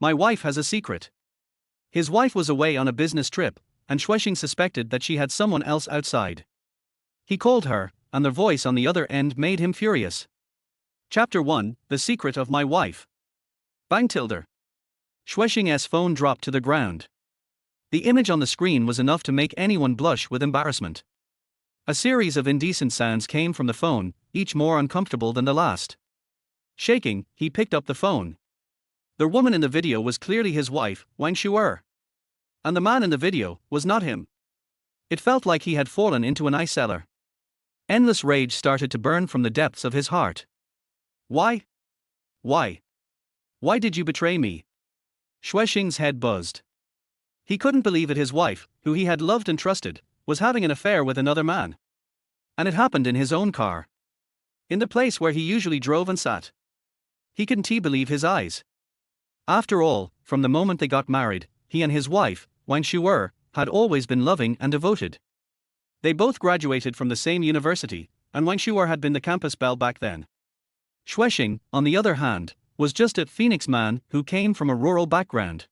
My wife has a secret. His wife was away on a business trip, and Xue Xing suspected that she had someone else outside. He called her, and the voice on the other end made him furious. Chapter 1: The Secret of My Wife. Bang tilde. Xue Xing's phone dropped to the ground. The image on the screen was enough to make anyone blush with embarrassment. A series of indecent sounds came from the phone, each more uncomfortable than the last. Shaking, he picked up the phone. The woman in the video was clearly his wife, Wang Xue. And the man in the video was not him. It felt like he had fallen into an ice cellar. Endless rage started to burn from the depths of his heart. Why? Why? Why did you betray me? Xue Xing's head buzzed. He couldn't believe it. His wife, who he had loved and trusted, was having an affair with another man. And it happened in his own car. In the place where he usually drove and sat. He couldn't believe his eyes. After all, from the moment they got married, he and his wife, Wang Xue, had always been loving and devoted. They both graduated from the same university, and Wang Xue had been the campus belle back then. Xue Xing, on the other hand, was just a Phoenix man who came from a rural background.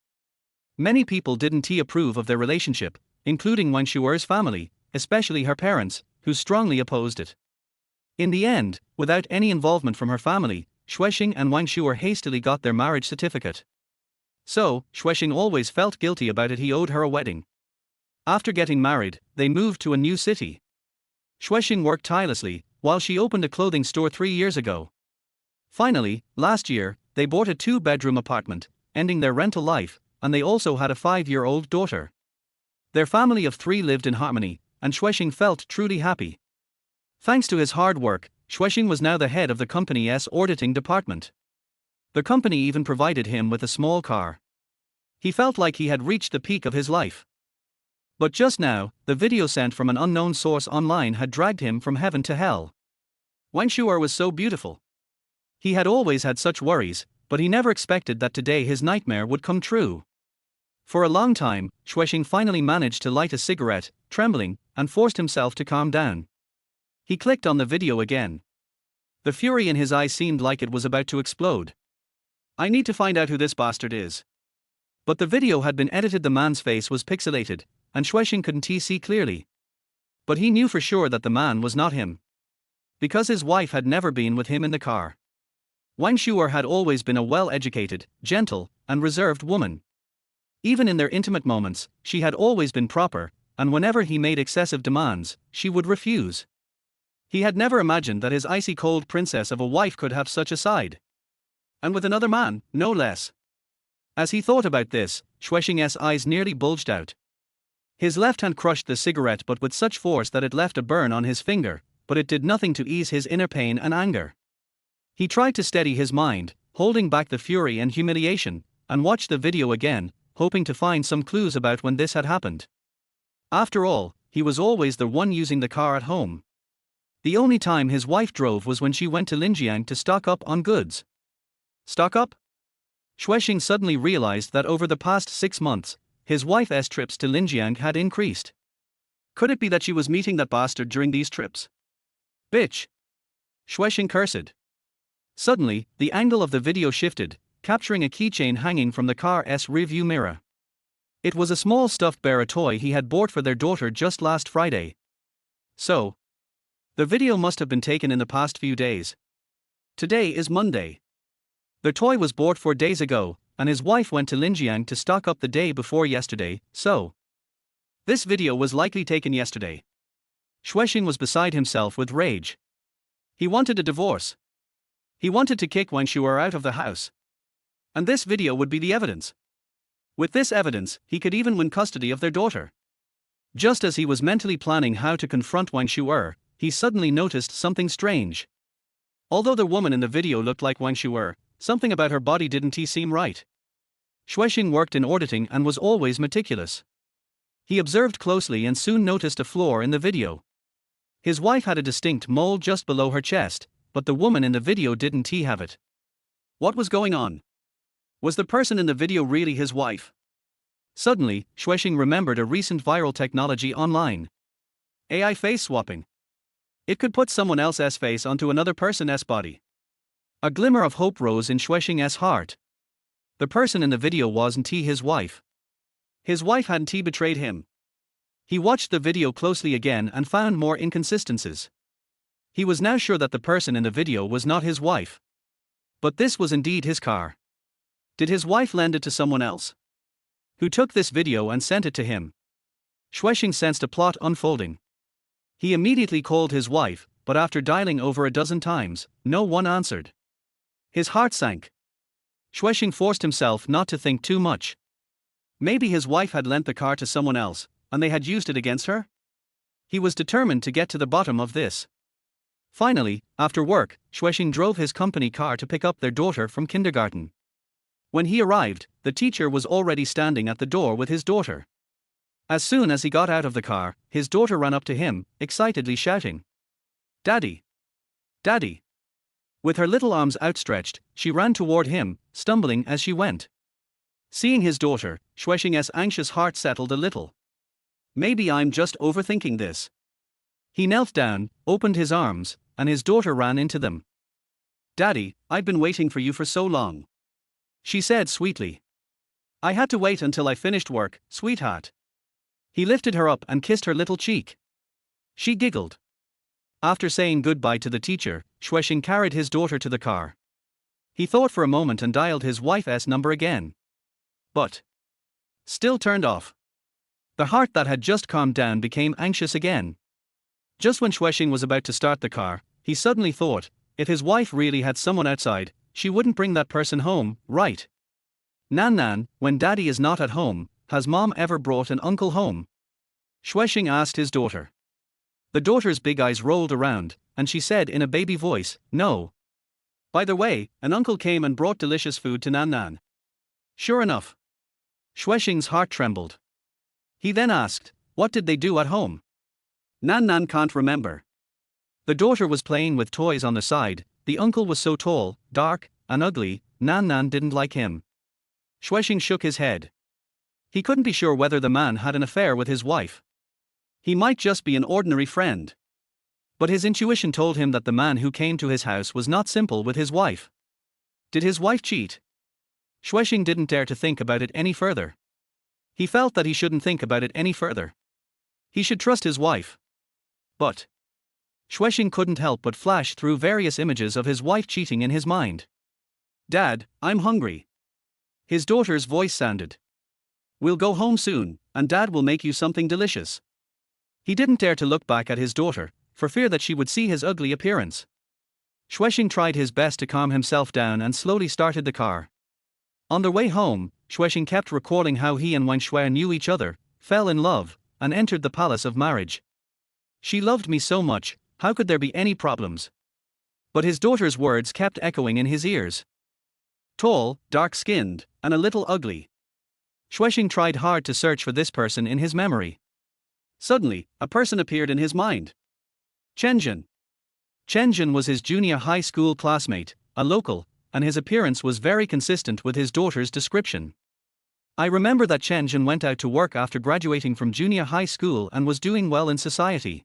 Many people didn't approve of their relationship, including Wang Xue's family, especially her parents, who strongly opposed it. In the end, without any involvement from her family, Xue Xing and Wang Xue hastily got their marriage certificate. So, Xue Xing always felt guilty about it. He owed her a wedding. After getting married, they moved to a new city. Xue Xing worked tirelessly, while she opened a clothing store 3 years ago. Finally, last year, they bought a 2-bedroom apartment, ending their rental life, and they also had a 5-year-old daughter. Their family of 3 lived in harmony, and Xue Xing felt truly happy. Thanks to his hard work, Xue Xing was now the head of the company's auditing department. The company even provided him with a small car. He felt like he had reached the peak of his life. But just now, the video sent from an unknown source online had dragged him from heaven to hell. Wang Xue was so beautiful. He had always had such worries, but he never expected that today his nightmare would come true. For a long time, Xue Xing finally managed to light a cigarette, trembling, and forced himself to calm down. He clicked on the video again. The fury in his eyes seemed like it was about to explode. I need to find out who this bastard is. But the video had been edited. The man's face was pixelated, and Xue Xing couldn't see clearly. But he knew for sure that the man was not him. Because his wife had never been with him in the car. Wang Xue had always been a well-educated, gentle, and reserved woman. Even in their intimate moments, she had always been proper, and whenever he made excessive demands, she would refuse. He had never imagined that his icy cold princess of a wife could have such a side. And with another man, no less. As he thought about this, Xue Xing's eyes nearly bulged out. His left hand crushed the cigarette but with such force that it left a burn on his finger, but it did nothing to ease his inner pain and anger. He tried to steady his mind, holding back the fury and humiliation, and watched the video again, hoping to find some clues about when this had happened. After all, he was always the one using the car at home. The only time his wife drove was when she went to Linjiang to stock up on goods. Stock up? Xue Xing suddenly realized that over the past 6 months, his wife's trips to Linjiang had increased. Could it be that she was meeting that bastard during these trips? Bitch! Xue Xing cursed. Suddenly, the angle of the video shifted, capturing a keychain hanging from the car's rearview mirror. It was a small stuffed bear, a toy he had bought for their daughter just last Friday. So, the video must have been taken in the past few days. Today is Monday. The toy was bought 4 days ago, and his wife went to Linjiang to stock up the day before yesterday, so this video was likely taken yesterday. Xue Xing was beside himself with rage. He wanted a divorce. He wanted to kick Wang Xue out of the house. And this video would be the evidence. With this evidence, he could even win custody of their daughter. Just as he was mentally planning how to confront Wang Xue, he suddenly noticed something strange. Although the woman in the video looked like Wang Xue, something about her body didn't seem right. Xue Xing worked in auditing and was always meticulous. He observed closely and soon noticed a flaw in the video. His wife had a distinct mole just below her chest, but the woman in the video didn't have it. What was going on? Was the person in the video really his wife? Suddenly, Xue Xing remembered a recent viral technology online. AI face swapping. It could put someone else's face onto another person's body. A glimmer of hope rose in Xue Xing's heart. The person in the video wasn't his wife. His wife hadn't betrayed him. He watched the video closely again and found more inconsistencies. He was now sure that the person in the video was not his wife. But this was indeed his car. Did his wife lend it to someone else? Who took this video and sent it to him? Xue Xing sensed a plot unfolding. He immediately called his wife, but after dialing over a dozen times, no one answered. His heart sank. Xue Xing forced himself not to think too much. Maybe his wife had lent the car to someone else, and they had used it against her? He was determined to get to the bottom of this. Finally, after work, Xue Xing drove his company car to pick up their daughter from kindergarten. When he arrived, the teacher was already standing at the door with his daughter. As soon as he got out of the car, his daughter ran up to him, excitedly shouting, "Daddy! Daddy!" With her little arms outstretched, she ran toward him, stumbling as she went. Seeing his daughter, Xue Xing's anxious heart settled a little. Maybe I'm just overthinking this. He knelt down, opened his arms, and his daughter ran into them. "Daddy, I've been waiting for you for so long," she said sweetly. "I had to wait until I finished work, sweetheart." He lifted her up and kissed her little cheek. She giggled. After saying goodbye to the teacher, Xue Xing carried his daughter to the car. He thought for a moment and dialed his wife's number again. But still turned off. The heart that had just calmed down became anxious again. Just when Xue Xing was about to start the car, he suddenly thought, if his wife really had someone outside, she wouldn't bring that person home, right? Nan, when daddy is not at home, has mom ever brought an uncle home? Xue Xing asked his daughter. The daughter's big eyes rolled around, and she said in a baby voice, "No. By the way, an uncle came and brought delicious food to Nan." Sure enough. Xue Xing's heart trembled. He then asked, what did they do at home? Nan can't remember. The daughter was playing with toys on the side. The uncle was so tall, dark, and ugly, Nan didn't like him. Xue Xing shook his head. He couldn't be sure whether the man had an affair with his wife. He might just be an ordinary friend. But his intuition told him that the man who came to his house was not simple with his wife. Did his wife cheat? Xue Xing didn't dare to think about it any further. He felt that he shouldn't think about it any further. He should trust his wife. But Xue Xing couldn't help but flash through various images of his wife cheating in his mind. "Dad, I'm hungry." His daughter's voice sounded. "We'll go home soon, and Dad will make you something delicious." He didn't dare to look back at his daughter, for fear that she would see his ugly appearance. Xue Xing tried his best to calm himself down and slowly started the car. On their way home, Xue Xing kept recalling how he and Xue knew each other, fell in love, and entered the palace of marriage. She loved me so much, how could there be any problems? But his daughter's words kept echoing in his ears. Tall, dark-skinned, and a little ugly. Xue Xing tried hard to search for this person in his memory. Suddenly, a person appeared in his mind. Chen Jin was his junior high school classmate, a local, and his appearance was very consistent with his daughter's description. I remember that Chen Jin went out to work after graduating from junior high school and was doing well in society.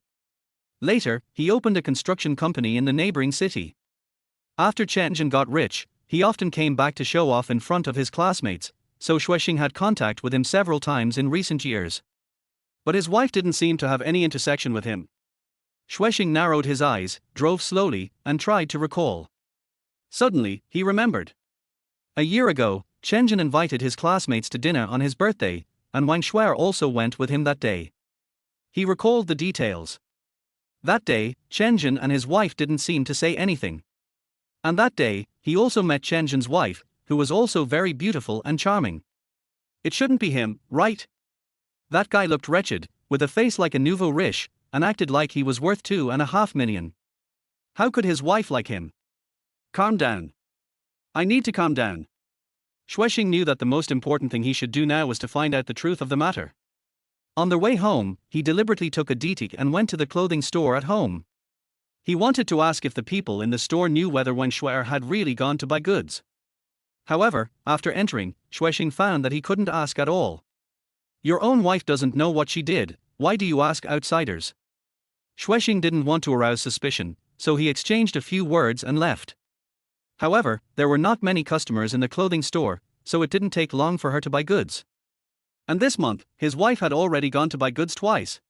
Later, he opened a construction company in the neighboring city. After Chen Jin got rich, he often came back to show off in front of his classmates, so Xue Xing had contact with him several times in recent years. But his wife didn't seem to have any intersection with him. Xue Xing narrowed his eyes, drove slowly, and tried to recall. Suddenly, he remembered. A year ago, Chen Jin invited his classmates to dinner on his birthday, and Xue also went with him that day. He recalled the details. That day, Chen Jin and his wife didn't seem to say anything. And that day, he also met Chen Jin's wife, who was also very beautiful and charming. It shouldn't be him, right? That guy looked wretched, with a face like a nouveau riche, and acted like he was worth $2.5 million. How could his wife like him? Calm down. I need to calm down. Xue Xing knew that the most important thing he should do now was to find out the truth of the matter. On their way home, he deliberately took a detour and went to the clothing store at home. He wanted to ask if the people in the store knew whether Xue had really gone to buy goods. However, after entering, Xue Xing found that he couldn't ask at all. Your own wife doesn't know what she did, why do you ask outsiders? Xue Xing didn't want to arouse suspicion, so he exchanged a few words and left. However, there were not many customers in the clothing store, so it didn't take long for her to buy goods. And this month, his wife had already gone to buy goods twice.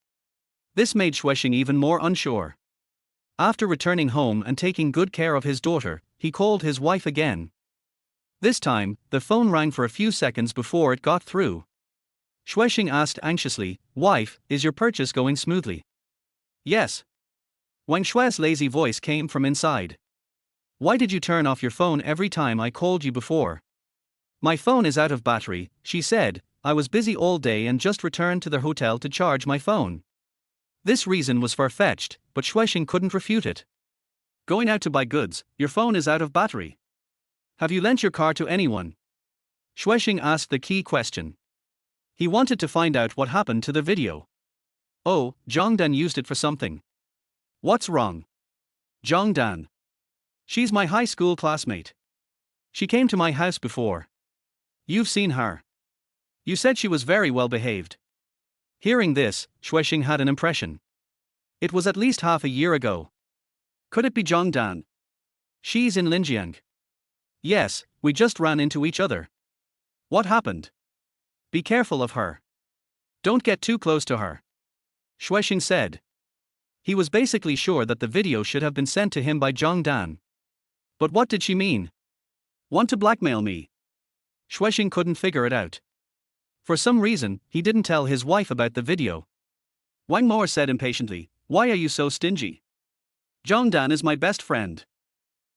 This made Xue Xing even more unsure. After returning home and taking good care of his daughter, he called his wife again. This time, the phone rang for a few seconds before it got through. Xue Xing asked anxiously, "Wife, is your purchase going smoothly?" "Yes." Wang Shui's lazy voice came from inside. "Why did you turn off your phone every time I called you before?" "My phone is out of battery," she said. "I was busy all day and just returned to the hotel to charge my phone." This reason was far-fetched, but Xue Xing couldn't refute it. "Going out to buy goods, your phone is out of battery. Have you lent your car to anyone?" Xue Xing asked the key question. He wanted to find out what happened to the video. "Oh, Zhongdan used it for something." "What's wrong?" "Zhongdan. She's my high school classmate. She came to my house before." "You've seen her. You said she was very well behaved." Hearing this, Xue Xing had an impression. It was at least half a year ago. Could it be Zhongdan? She's in Linjiang. Yes, we just ran into each other. What happened? Be careful of her. Don't get too close to her. Xue Xing said. He was basically sure that the video should have been sent to him by Zhongdan. But what did she mean? Want to blackmail me? Xue Xing couldn't figure it out. For some reason, he didn't tell his wife about the video. Wang Mo said impatiently, "Why are you so stingy? Zhongdan is my best friend."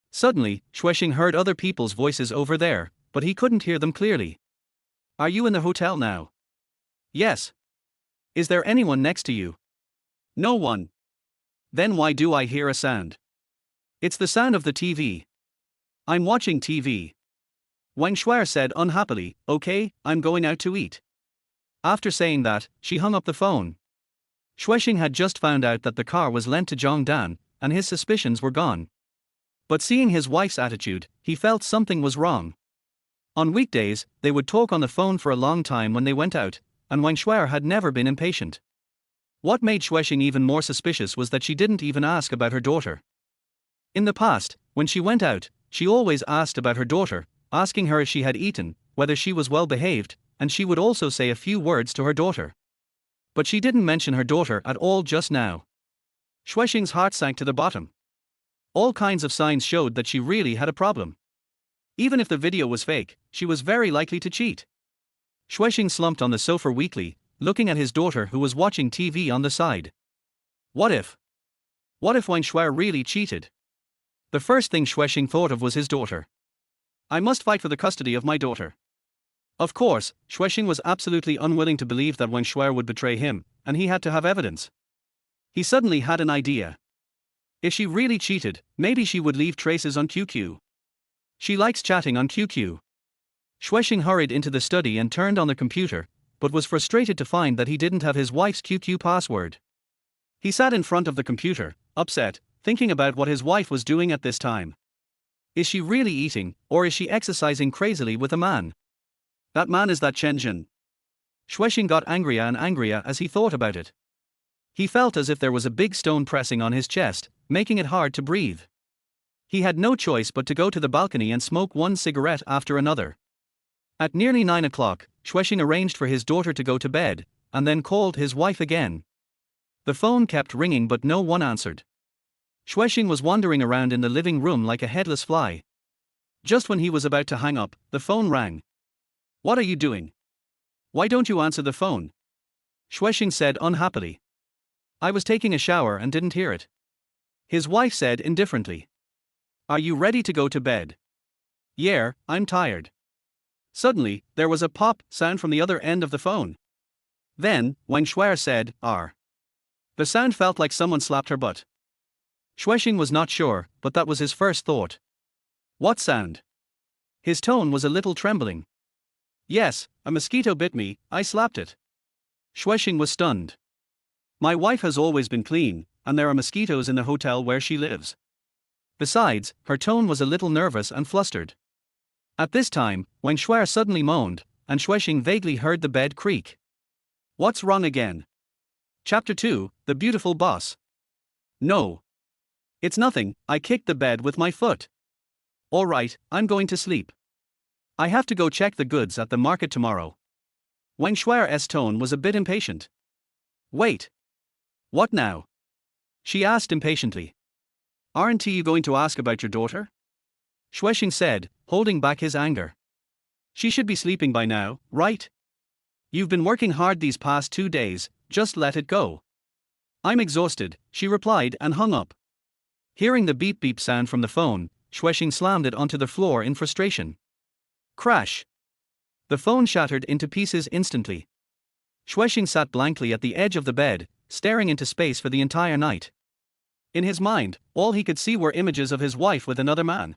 Suddenly, Xue Xing heard other people's voices over there, but he couldn't hear them clearly. "Are you in the hotel now?" "Yes." "Is there anyone next to you?" "No one." "Then why do I hear a sound?" "It's the sound of the TV. I'm watching TV." Wang Shuai said unhappily, "Okay, I'm going out to eat." After saying that, she hung up the phone. Xue Xing had just found out that the car was lent to Zhongdan, and his suspicions were gone. But seeing his wife's attitude, he felt something was wrong. On weekdays, they would talk on the phone for a long time when they went out, and Wang Shuai had never been impatient. What made Xue Xing even more suspicious was that she didn't even ask about her daughter. In the past, when she went out, she always asked about her daughter, asking her if she had eaten, whether she was well behaved, and she would also say a few words to her daughter. But she didn't mention her daughter at all just now. Xue Xing's heart sank to the bottom. All kinds of signs showed that she really had a problem. Even if the video was fake, she was very likely to cheat. Xue Xing slumped on the sofa weakly, looking at his daughter who was watching TV on the side. What if Wang Shuai really cheated? The first thing Xue Xing thought of was his daughter. "I must fight for the custody of my daughter." Of course, Xue Xing was absolutely unwilling to believe that Wang Shuai would betray him, and he had to have evidence. He suddenly had an idea. If she really cheated, maybe she would leave traces on QQ. She likes chatting on QQ. Xue Xing hurried into the study and turned on the computer, but was frustrated to find that he didn't have his wife's QQ password. He sat in front of the computer, upset, thinking about what his wife was doing at this time. Is she really eating, or is she exercising crazily with a man? That man is that Chen Jin. Xue Xing got angrier and angrier as he thought about it. He felt as if there was a big stone pressing on his chest, making it hard to breathe. He had no choice but to go to the balcony and smoke one cigarette after another. At nearly 9 o'clock, Xue Xing arranged for his daughter to go to bed, and then called his wife again. The phone kept ringing but no one answered. Xue Xing was wandering around in the living room like a headless fly. Just when he was about to hang up, the phone rang. "What are you doing? Why don't you answer the phone?" Xue Xing said unhappily. "I was taking a shower and didn't hear it." His wife said indifferently. "Are you ready to go to bed?" "Yeah, I'm tired." Suddenly, there was a pop sound from the other end of the phone. Then, Wang Shuai said, "R." The sound felt like someone slapped her butt. Xue Xing was not sure, but that was his first thought. "What sound?" His tone was a little trembling. "Yes, a mosquito bit me, I slapped it." Xue Xing was stunned. "My wife has always been clean, and there are mosquitoes in the hotel where she lives." Besides, her tone was a little nervous and flustered. At this time, Wang Shuai suddenly moaned, and Xue Xing vaguely heard the bed creak. What's wrong again? Chapter 2, The Beautiful Boss. No. It's nothing, I kicked the bed with my foot. Alright, I'm going to sleep. I have to go check the goods at the market tomorrow. Wang Shui's tone was a bit impatient. Wait. What now? She asked impatiently. Aren't you going to ask about your daughter? Xue Xing said, holding back his anger. She should be sleeping by now, right? You've been working hard these past 2 days, just let it go. I'm exhausted, she replied and hung up. Hearing the beep beep sound from the phone, Xue Xing slammed it onto the floor in frustration. Crash. The phone shattered into pieces instantly. Xue Xing sat blankly at the edge of the bed, staring into space for the entire night. In his mind, all he could see were images of his wife with another man.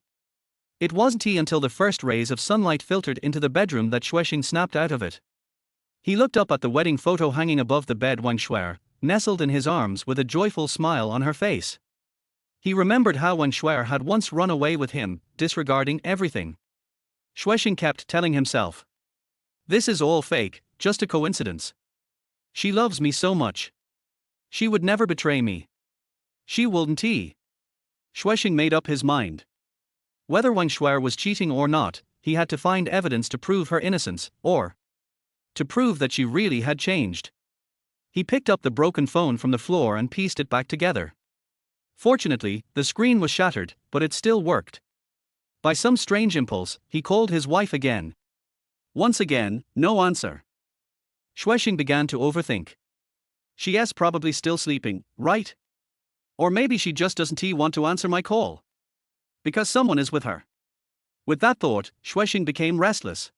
It wasn't until the first rays of sunlight filtered into the bedroom that Xue Xing snapped out of it. He looked up at the wedding photo hanging above the bed. Wang Shui, nestled in his arms with a joyful smile on her face. He remembered how Wang Shui had once run away with him, disregarding everything. Xue Xing kept telling himself, "This is all fake, just a coincidence. She loves me so much. She would never betray me. She wouldn't." Xue Xing made up his mind. Whether Wang Shui was cheating or not, he had to find evidence to prove her innocence, or to prove that she really had changed. He picked up the broken phone from the floor and pieced it back together. Fortunately, the screen was shattered, but it still worked. By some strange impulse, he called his wife again. Once again, no answer. Xue Xing began to overthink. She's probably still sleeping, right? Or maybe she just doesn't want to answer my call. Because someone is with her. With that thought, Xue Xing became restless.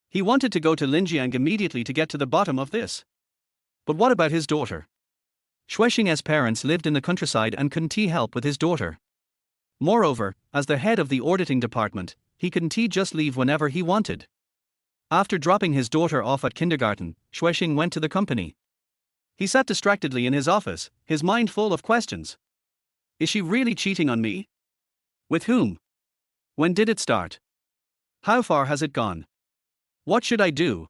He wanted to go to Linjiang immediately to get to the bottom of this. But what about his daughter? Xue Xing's parents lived in the countryside and couldn't help with his daughter. Moreover, as the head of the auditing department, he couldn't just leave whenever he wanted. After dropping his daughter off at kindergarten, Xue Xing went to the company. He sat distractedly in his office, his mind full of questions. Is she really cheating on me? With whom? When did it start? How far has it gone? What should I do?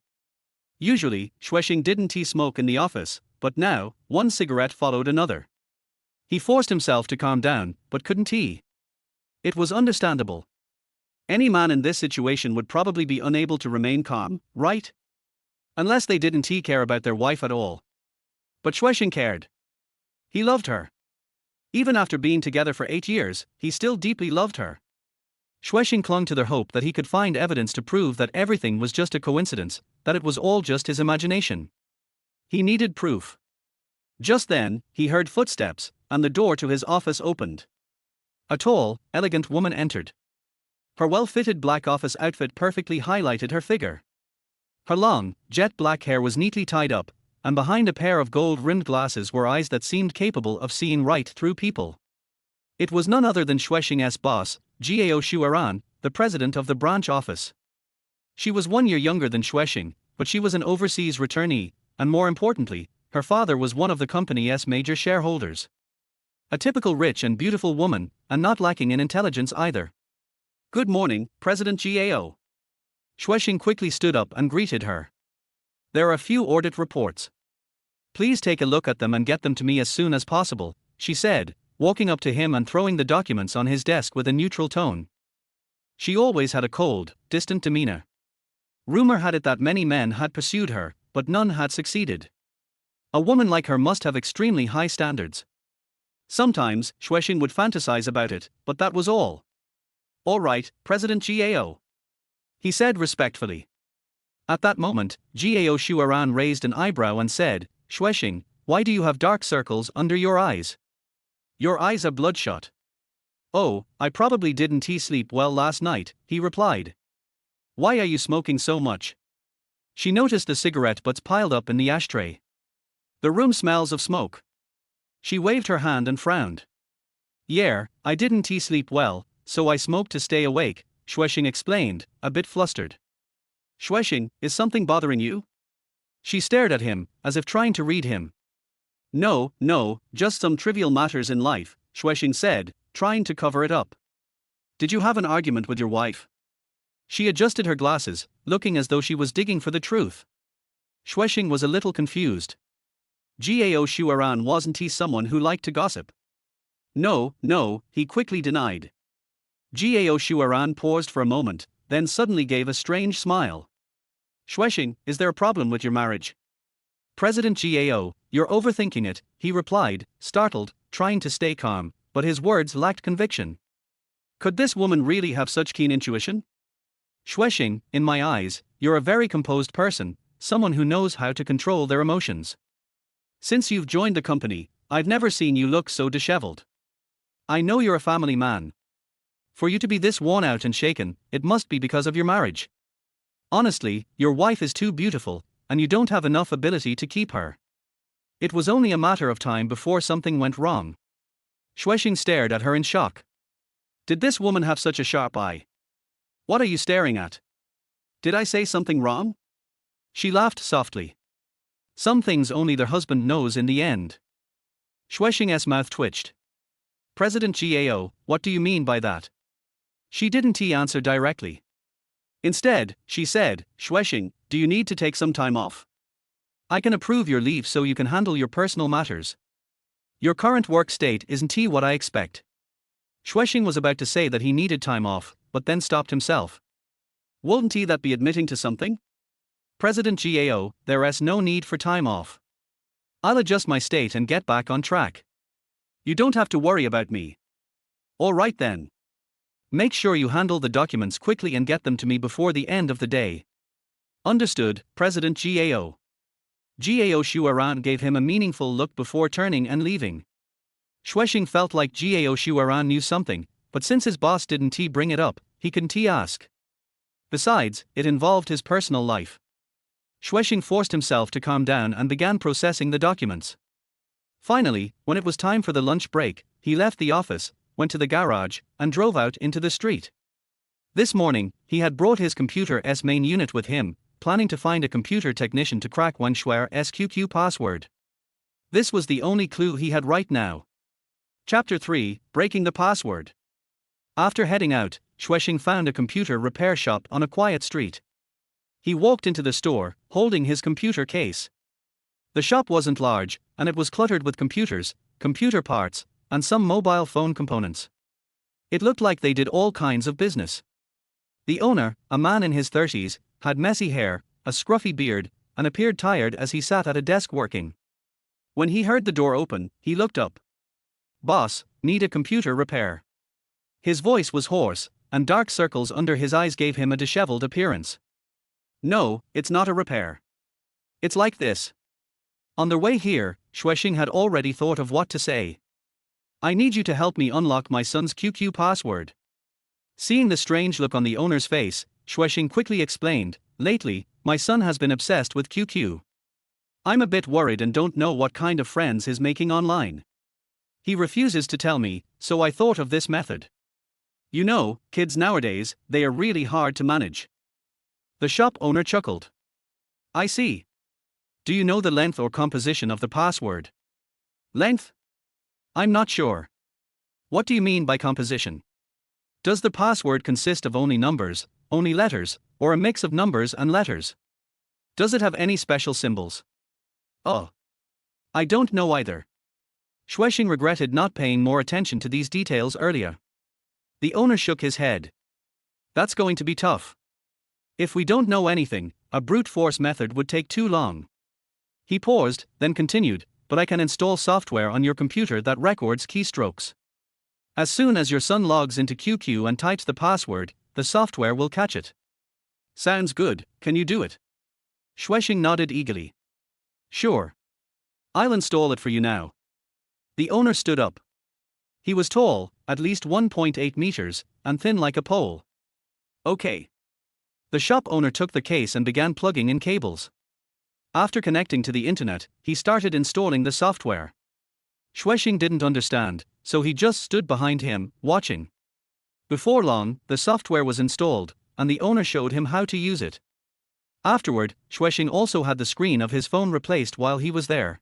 Usually, Xue Xing didn't smoke in the office, but now, one cigarette followed another. He forced himself to calm down, but couldn't. It was understandable. Any man in this situation would probably be unable to remain calm, right? Unless they didn't care about their wife at all. But Xue Xing cared. He loved her. Even after being together for 8 years, he still deeply loved her. Xue Xing clung to their hope that he could find evidence to prove that everything was just a coincidence, that it was all just his imagination. He needed proof. Just then, he heard footsteps, and the door to his office opened. A tall, elegant woman entered. Her well-fitted black office outfit perfectly highlighted her figure. Her long, jet black hair was neatly tied up, and behind a pair of gold-rimmed glasses were eyes that seemed capable of seeing right through people. It was none other than Xue Xing's boss, Gao Xueran, the president of the branch office. She was 1 year younger than Xue Xing, but she was an overseas returnee, and more importantly, her father was one of the company's major shareholders. A typical rich and beautiful woman, and not lacking in intelligence either. Good morning, President Gao. Xue Xing quickly stood up and greeted her. There are a few audit reports. Please take a look at them and get them to me as soon as possible, she said, walking up to him and throwing the documents on his desk with a neutral tone. She always had a cold, distant demeanor. Rumor had it that many men had pursued her, but none had succeeded. A woman like her must have extremely high standards. Sometimes, Xue Xing would fantasize about it, but that was all. All right, President Gao. He said respectfully. At that moment, Gao Xueran raised an eyebrow and said, Xue Xing, why do you have dark circles under your eyes? Your eyes are bloodshot. Oh, I probably didn't sleep well last night, he replied. Why are you smoking so much? She noticed the cigarette butts piled up in the ashtray. The room smells of smoke. She waved her hand and frowned. Yeah, I didn't sleep well, so I smoked to stay awake, Xue Xing explained, a bit flustered. Xue Xing, is something bothering you? She stared at him, as if trying to read him. No, just some trivial matters in life, Xue Xing said, trying to cover it up. Did you have an argument with your wife? She adjusted her glasses, looking as though she was digging for the truth. Xue Xing was a little confused. Gao Xueran wasn't someone who liked to gossip. No, he quickly denied. Gao Xueran paused for a moment, then suddenly gave a strange smile. Xue Xing, is there a problem with your marriage? President Gao, you're overthinking it, he replied, startled, trying to stay calm, but his words lacked conviction. Could this woman really have such keen intuition? Xue Xing, in my eyes, you're a very composed person, someone who knows how to control their emotions. Since you've joined the company, I've never seen you look so disheveled. I know you're a family man. For you to be this worn out and shaken, it must be because of your marriage. Honestly, your wife is too beautiful, and you don't have enough ability to keep her. It was only a matter of time before something went wrong. Xue Xing stared at her in shock. Did this woman have such a sharp eye? What are you staring at? Did I say something wrong? She laughed softly. Some things only their husband knows in the end. Xue Xing's mouth twitched. President Gao, what do you mean by that? She didn't answer directly. Instead, she said, Xue Xing, do you need to take some time off? I can approve your leave so you can handle your personal matters. Your current work state isn't what I expect. Xue Xing was about to say that he needed time off, but then stopped himself. Wouldn't that be admitting to something? President Gao, there's no need for time off. I'll adjust my state and get back on track. You don't have to worry about me. All right then. Make sure you handle the documents quickly and get them to me before the end of the day. Understood, President Gao. Gao Xueran gave him a meaningful look before turning and leaving. Xue Xing felt like Gao Xueran knew something, but since his boss didn't bring it up, he couldn't ask. Besides, it involved his personal life. Xue Xing forced himself to calm down and began processing the documents. Finally, when it was time for the lunch break, he left the office, went to the garage, and drove out into the street. This morning, he had brought his computer's main unit with him, planning to find a computer technician to crack Wen Xue's QQ password. This was the only clue he had right now. Chapter 3, Breaking the Password. After heading out, Xue Xing found a computer repair shop on a quiet street. He walked into the store, holding his computer case. The shop wasn't large, and it was cluttered with computers, computer parts, and some mobile phone components. It looked like they did all kinds of business. The owner, a man in his 30s, had messy hair, a scruffy beard, and appeared tired as he sat at a desk working. When he heard the door open, he looked up. Boss, need a computer repair. His voice was hoarse, and dark circles under his eyes gave him a disheveled appearance. No, it's not a repair. It's like this. On their way here, Xue Xing had already thought of what to say. I need you to help me unlock my son's QQ password. Seeing the strange look on the owner's face, Xue Xing quickly explained, lately, my son has been obsessed with QQ. I'm a bit worried and don't know what kind of friends he's making online. He refuses to tell me, so I thought of this method. You know, kids nowadays, they are really hard to manage. The shop owner chuckled. I see. Do you know the length or composition of the password? Length? I'm not sure. What do you mean by composition? Does the password consist of only numbers, only letters, or a mix of numbers and letters? Does it have any special symbols? Oh. I don't know either. Xue Xing regretted not paying more attention to these details earlier. The owner shook his head. That's going to be tough. If we don't know anything, a brute force method would take too long. He paused, then continued, but I can install software on your computer that records keystrokes. As soon as your son logs into QQ and types the password, the software will catch it. Sounds good, can you do it? Xue Xing nodded eagerly. Sure. I'll install it for you now. The owner stood up. He was tall, at least 1.8 meters, and thin like a pole. Okay. The shop owner took the case and began plugging in cables. After connecting to the internet, he started installing the software. Xue Xing didn't understand, so he just stood behind him, watching. Before long, the software was installed, and the owner showed him how to use it. Afterward, Xue Xing also had the screen of his phone replaced while he was there.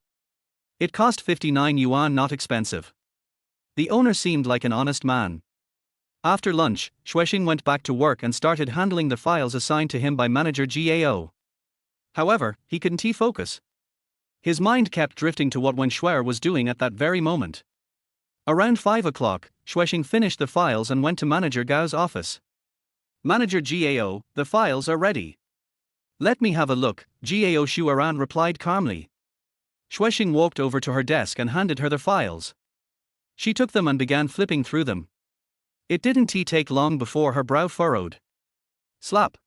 It cost 59 yuan, not expensive. The owner seemed like an honest man. After lunch, Xue Xing went back to work and started handling the files assigned to him by manager Gao. However, he couldn't focus. His mind kept drifting to what Wen Xue was doing at that very moment. Around 5 o'clock, Xue Xing finished the files and went to manager Gao's office. Manager Gao, the files are ready. Let me have a look, Gao Xueran replied calmly. Xue Xing walked over to her desk and handed her the files. She took them and began flipping through them. It didn't take long before her brow furrowed. Slap.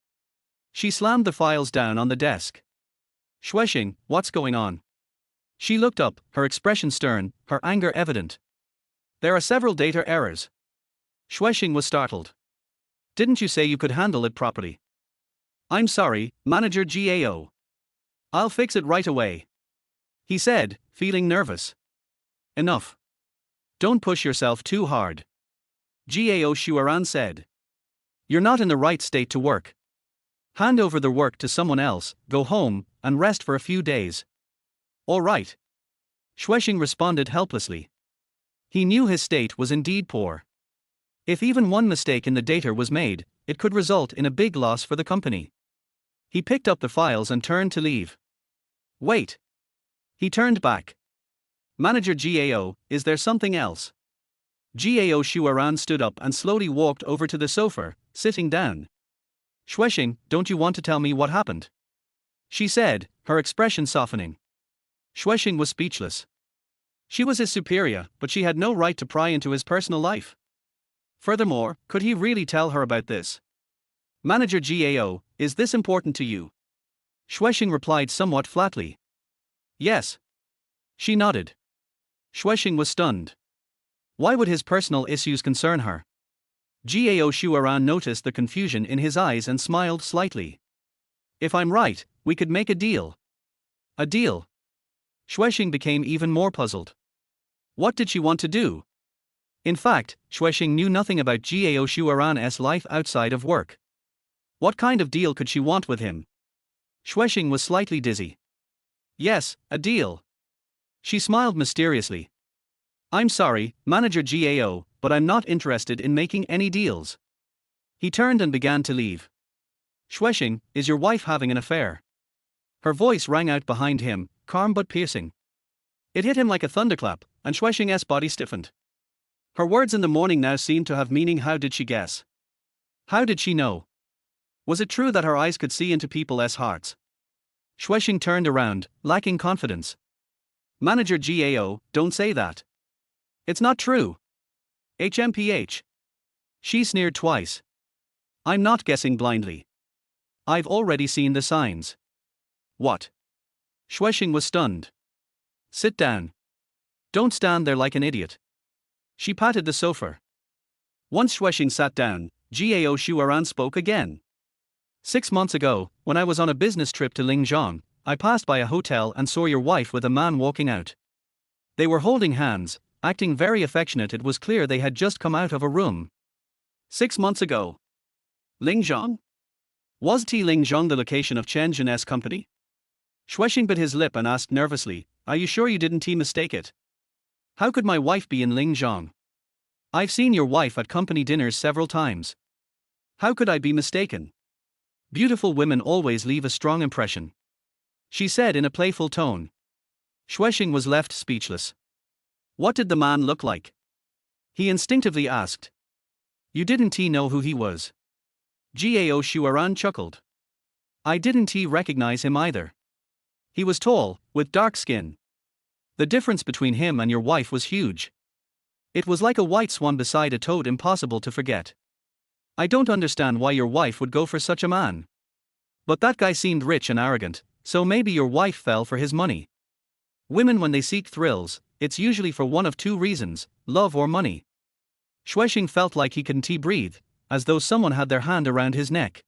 She slammed the files down on the desk. Xue Xing, what's going on? She looked up, her expression stern, her anger evident. There are several data errors. Xue Xing was startled. Didn't you say you could handle it properly? I'm sorry, Manager Gao. I'll fix it right away, he said, feeling nervous. Enough. Don't push yourself too hard, Gao Xueran said. You're not in the right state to work. Hand over the work to someone else, go home, and rest for a few days. All right. Xue Xing responded helplessly. He knew his state was indeed poor. If even one mistake in the data was made, it could result in a big loss for the company. He picked up the files and turned to leave. Wait. He turned back. Manager Gao, is there something else? Gao Xueran stood up and slowly walked over to the sofa, sitting down. Xue Xing, don't you want to tell me what happened? She said, her expression softening. Xue Xing was speechless. She was his superior, but she had no right to pry into his personal life. Furthermore, could he really tell her about this? Manager Gao, is this important to you? Xue Xing replied somewhat flatly. Yes. She nodded. Xue Xing was stunned. Why would his personal issues concern her? Gao Xueran noticed the confusion in his eyes and smiled slightly. If I'm right, we could make a deal. A deal? Xue Xing became even more puzzled. What did she want to do? In fact, Xue Xing knew nothing about Gao Xueran's life outside of work. What kind of deal could she want with him? Xue Xing was slightly dizzy. Yes, a deal. She smiled mysteriously. I'm sorry, Manager Gao, but I'm not interested in making any deals. He turned and began to leave. Xue Xing, is your wife having an affair? Her voice rang out behind him, calm but piercing. It hit him like a thunderclap, and Xue Xing's body stiffened. Her words in the morning now seemed to have meaning. How did she guess? How did she know? Was it true that her eyes could see into people's hearts? Xue Xing turned around, lacking confidence. Manager Gao, don't say that. It's not true. HMPH. She sneered twice. I'm not guessing blindly. I've already seen the signs. What? Xue Xing was stunned. Sit down. Don't stand there like an idiot. She patted the sofa. Once Xue Xing sat down, Gao Xueran spoke again. 6 months ago, when I was on a business trip to Lingzhong, I passed by a hotel and saw your wife with a man walking out. They were holding hands, acting very affectionate. It was clear they had just come out of a room. 6 months ago. Lingzhong? Was Lingzhong the location of Chen Jin's company? Xue Xing bit his lip and asked nervously, are you sure you didn't mistake it? How could my wife be in Lingzhong? I've seen your wife at company dinners several times. How could I be mistaken? Beautiful women always leave a strong impression, she said in a playful tone. Xue Xing was left speechless. What did the man look like? He instinctively asked. You didn't know who he was? Gao Xueran chuckled. I didn't recognize him either. He was tall, with dark skin. The difference between him and your wife was huge. It was like a white swan beside a toad, impossible to forget. I don't understand why your wife would go for such a man. But that guy seemed rich and arrogant, so maybe your wife fell for his money. Women, when they seek thrills, it's usually for one of two reasons, love or money. Xue Xing felt like he couldn't breathe, as though someone had their hand around his neck.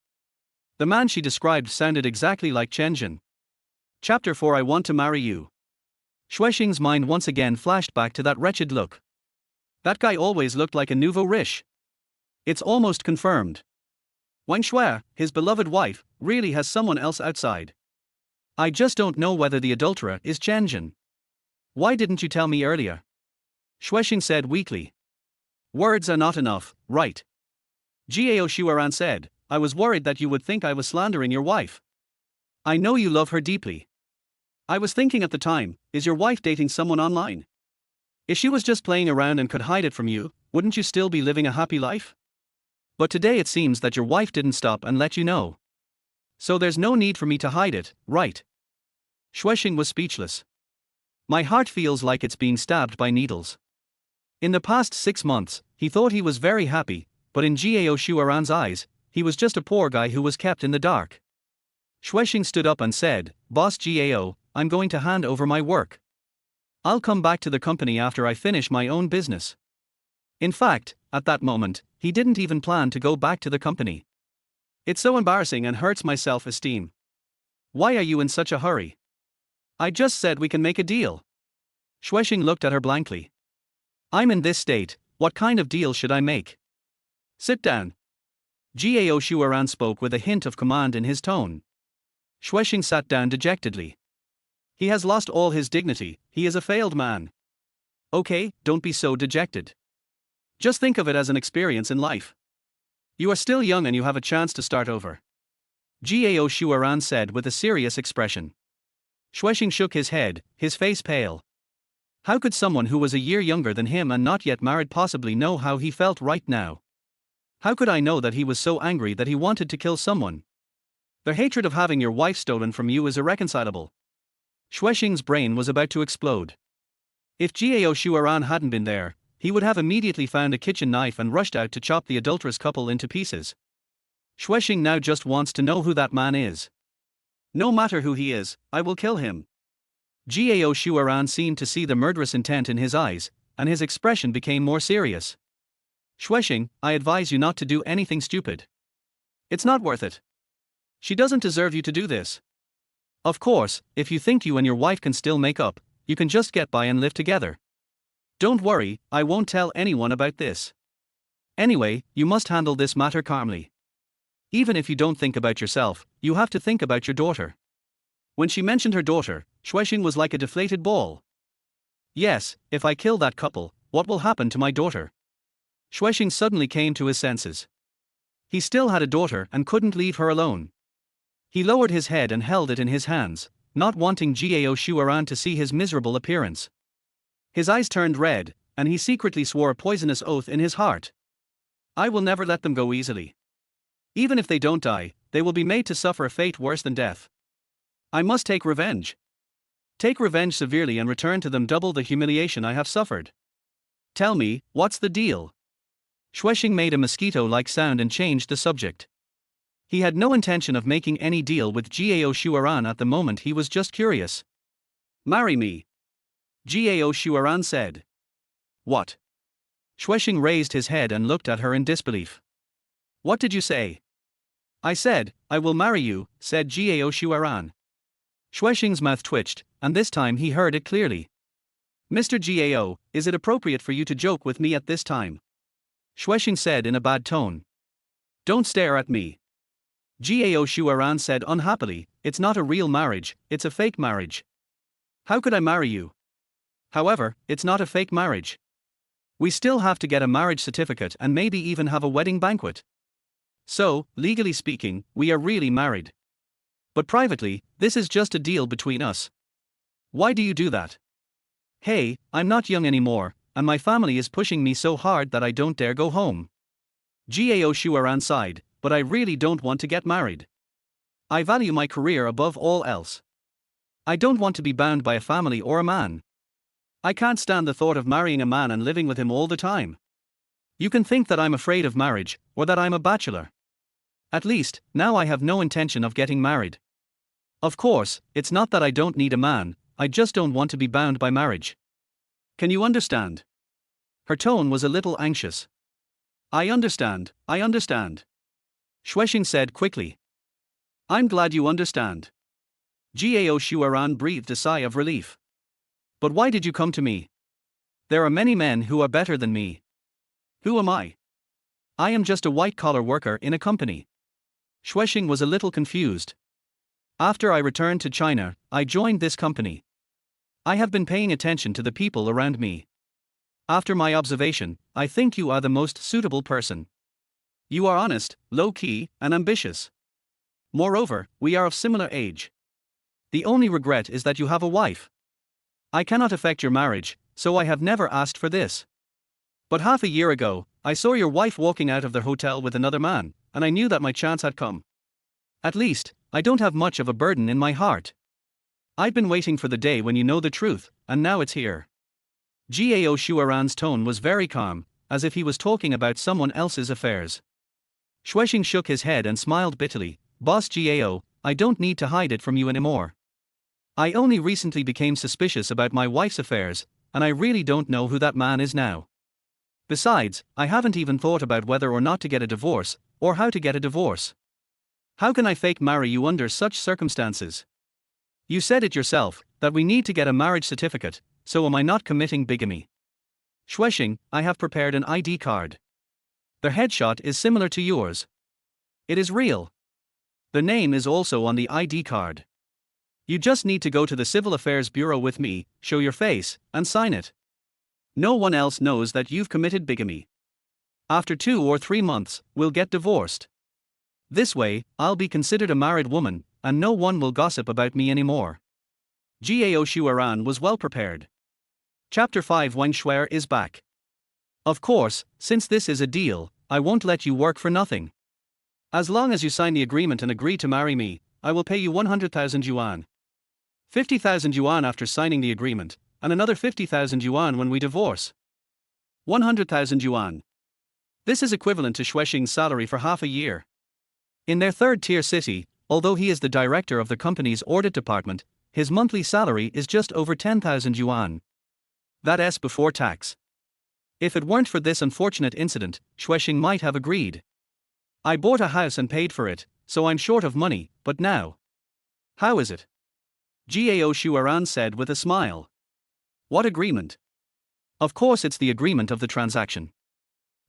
The man she described sounded exactly like Chen Jin. Chapter 4. I want to marry you. Xue Xing's mind once again flashed back to that wretched look. That guy always looked like a nouveau riche. It's almost confirmed. Wang Xue, his beloved wife, really has someone else outside. I just don't know whether the adulterer is Chen Jin. Why didn't you tell me earlier? Xue Xing said weakly. Words are not enough, right? Gao Xueran said, I was worried that you would think I was slandering your wife. I know you love her deeply. I was thinking at the time, is your wife dating someone online? If she was just playing around and could hide it from you, wouldn't you still be living a happy life? But today it seems that your wife didn't stop and let you know. So there's no need for me to hide it, right? Xue Xing was speechless. My heart feels like it's being stabbed by needles. In the past 6 months, he thought he was very happy, but in Gao Shuaran's eyes, he was just a poor guy who was kept in the dark. Xue Xing stood up and said, "Boss Gao, I'm going to hand over my work. I'll come back to the company after I finish my own business." In fact, at that moment, he didn't even plan to go back to the company. "It's so embarrassing and hurts my self-esteem. Why are you in such a hurry? I just said we can make a deal." Xue Xing looked at her blankly. "I'm in this state, what kind of deal should I make?" "Sit down." Gao Shuaran spoke with a hint of command in his tone. Xue Xing sat down dejectedly. He has lost all his dignity, he is a failed man. Okay, don't be so dejected. Just think of it as an experience in life. You are still young and you have a chance to start over. Gao Shuaran said with a serious expression. Xue Xing shook his head, his face pale. How could someone who was a year younger than him and not yet married possibly know how he felt right now? How could I know that he was so angry that he wanted to kill someone? The hatred of having your wife stolen from you is irreconcilable. Xue Xing's brain was about to explode. If Gao Shuaran hadn't been there, he would have immediately found a kitchen knife and rushed out to chop the adulterous couple into pieces. Xue Xing now just wants to know who that man is. No matter who he is, I will kill him. Gao Shuaran seemed to see the murderous intent in his eyes, and his expression became more serious. Xue Xing, I advise you not to do anything stupid. It's not worth it. She doesn't deserve you to do this. Of course, if you think you and your wife can still make up, you can just get by and live together. Don't worry, I won't tell anyone about this. Anyway, you must handle this matter calmly. Even if you don't think about yourself, you have to think about your daughter. When she mentioned her daughter, Xue Xing was like a deflated ball. Yes, if I kill that couple, what will happen to my daughter? Xue Xing suddenly came to his senses. He still had a daughter and couldn't leave her alone. He lowered his head and held it in his hands, not wanting Gao Shuaran to see his miserable appearance. His eyes turned red, and he secretly swore a poisonous oath in his heart. I will never let them go easily. Even if they don't die, they will be made to suffer a fate worse than death. I must take revenge. Take revenge severely and return to them double the humiliation I have suffered. Tell me, what's the deal? Xue Xing made a mosquito-like sound and changed the subject. He had no intention of making any deal with Gao Shuaran at the moment, he was just curious. Marry me. Gao Shuaran said. What? Xue Xing raised his head and looked at her in disbelief. What did you say? I said, I will marry you, said Gao Shuaran. Xue Xing's mouth twitched, and this time he heard it clearly. Mr. Gao, is it appropriate for you to joke with me at this time? Xue Xing said in a bad tone. Don't stare at me. Gao Shuaran said unhappily, it's not a real marriage, it's a fake marriage. How could I marry you? However, it's not a fake marriage. We still have to get a marriage certificate and maybe even have a wedding banquet. So, legally speaking, we are really married. But privately, this is just a deal between us. Why do you do that? Hey, I'm not young anymore, and my family is pushing me so hard that I don't dare go home. Gao Shuaran sighed, but I really don't want to get married. I value my career above all else. I don't want to be bound by a family or a man. I can't stand the thought of marrying a man and living with him all the time. You can think that I'm afraid of marriage, or that I'm a bachelor. At least, now I have no intention of getting married. Of course, it's not that I don't need a man, I just don't want to be bound by marriage. Can you understand? Her tone was a little anxious. I understand. Xue Xing said quickly. I'm glad you understand. Gao Shuaran breathed a sigh of relief. But why did you come to me? There are many men who are better than me. Who am I? I am just a white-collar worker in a company. Xue Xing was a little confused. After I returned to China, I joined this company. I have been paying attention to the people around me. After my observation, I think you are the most suitable person. You are honest, low-key, and ambitious. Moreover, we are of similar age. The only regret is that you have a wife. I cannot affect your marriage, so I have never asked for this. But half a year ago, I saw your wife walking out of the hotel with another man, and I knew that my chance had come. At least, I don't have much of a burden in my heart. I've been waiting for the day when you know the truth, and now it's here. Gao Shuaran's tone was very calm, as if he was talking about someone else's affairs. Xue Xing shook his head and smiled bitterly. Boss Gao, I don't need to hide it from you anymore. I only recently became suspicious about my wife's affairs, and I really don't know who that man is now. Besides, I haven't even thought about whether or not to get a divorce, or how to get a divorce. How can I fake marry you under such circumstances? You said it yourself, that we need to get a marriage certificate, so am I not committing bigamy? Xue Xing, I have prepared an ID card. The headshot is similar to yours. It is real. The name is also on the ID card. You just need to go to the Civil Affairs Bureau with me, show your face, and sign it. No one else knows that you've committed bigamy. After 2 or 3 months, we'll get divorced. This way, I'll be considered a married woman, and no one will gossip about me anymore. Gao Shuaran was well prepared. Chapter 5 Wang Shuer is back. Of course, since this is a deal, I won't let you work for nothing. As long as you sign the agreement and agree to marry me, I will pay you 100,000 yuan. 50,000 yuan after signing the agreement, and another 50,000 yuan when we divorce. 100,000 yuan. This is equivalent to Xue Xing's salary for half a year. In their third-tier city, although he is the director of the company's audit department, his monthly salary is just over 10,000 yuan. That's before tax. If it weren't for this unfortunate incident, Xue Xing might have agreed. I bought a house and paid for it, so I'm short of money, but now. How is it? Gao Shuaran said with a smile. What agreement? Of course it's the agreement of the transaction.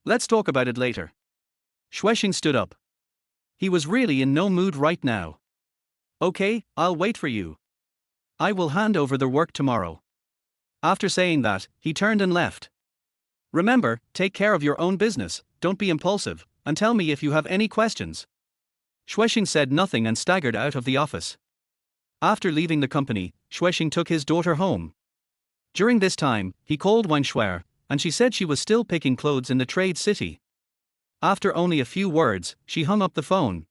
Let's talk about it later. Xue Xing stood up. He was really in no mood right now. Okay, I'll wait for you. I will hand over the work tomorrow. After saying that, he turned and left. Remember, take care of your own business, don't be impulsive, and tell me if you have any questions. Xue Xing said nothing and staggered out of the office. After leaving the company, Xue Xing took his daughter home. During this time, he called Wang Shuer, and she said she was still picking clothes in the trade city. After only a few words, she hung up the phone.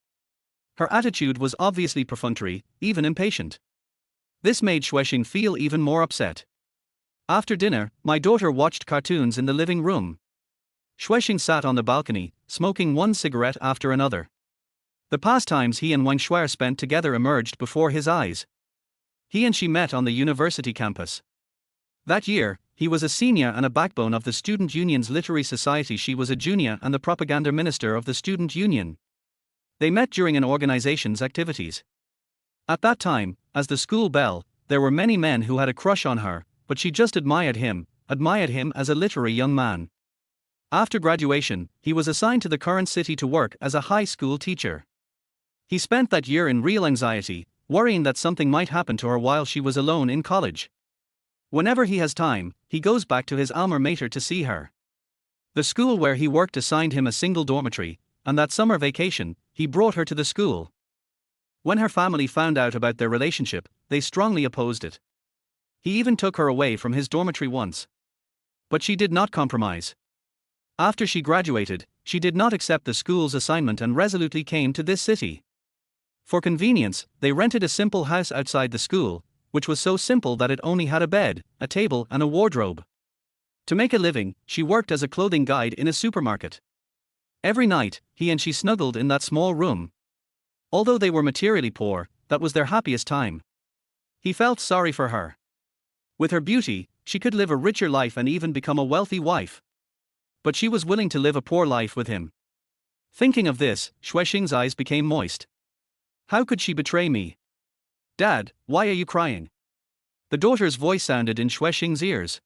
Her attitude was obviously perfunctory, even impatient. This made Xue Xing feel even more upset. After dinner, my daughter watched cartoons in the living room. Xue Xing sat on the balcony, smoking one cigarette after another. The pastimes he and Wang Shuer spent together emerged before his eyes. He and she met on the university campus. That year, he was a senior and a backbone of the student union's literary society. She was a junior and the propaganda minister of the student union. They met during an organization's activities. At that time, as the school belle, there were many men who had a crush on her, but she just admired him as a literary young man. After graduation, he was assigned to the current city to work as a high school teacher. He spent that year in real anxiety, worrying that something might happen to her while she was alone in college. Whenever he has time, he goes back to his alma mater to see her. The school where he worked assigned him a single dormitory, and that summer vacation, he brought her to the school. When her family found out about their relationship, they strongly opposed it. He even took her away from his dormitory once. But she did not compromise. After she graduated, she did not accept the school's assignment and resolutely came to this city. For convenience, they rented a simple house outside the school, which was so simple that it only had a bed, a table, and a wardrobe. To make a living, she worked as a clothing guide in a supermarket. Every night, he and she snuggled in that small room. Although they were materially poor, that was their happiest time. He felt sorry for her. With her beauty, she could live a richer life and even become a wealthy wife. But she was willing to live a poor life with him. Thinking of this, Xue Xing's eyes became moist. How could she betray me? Dad, why are you crying? The daughter's voice sounded in Xue Xing's ears.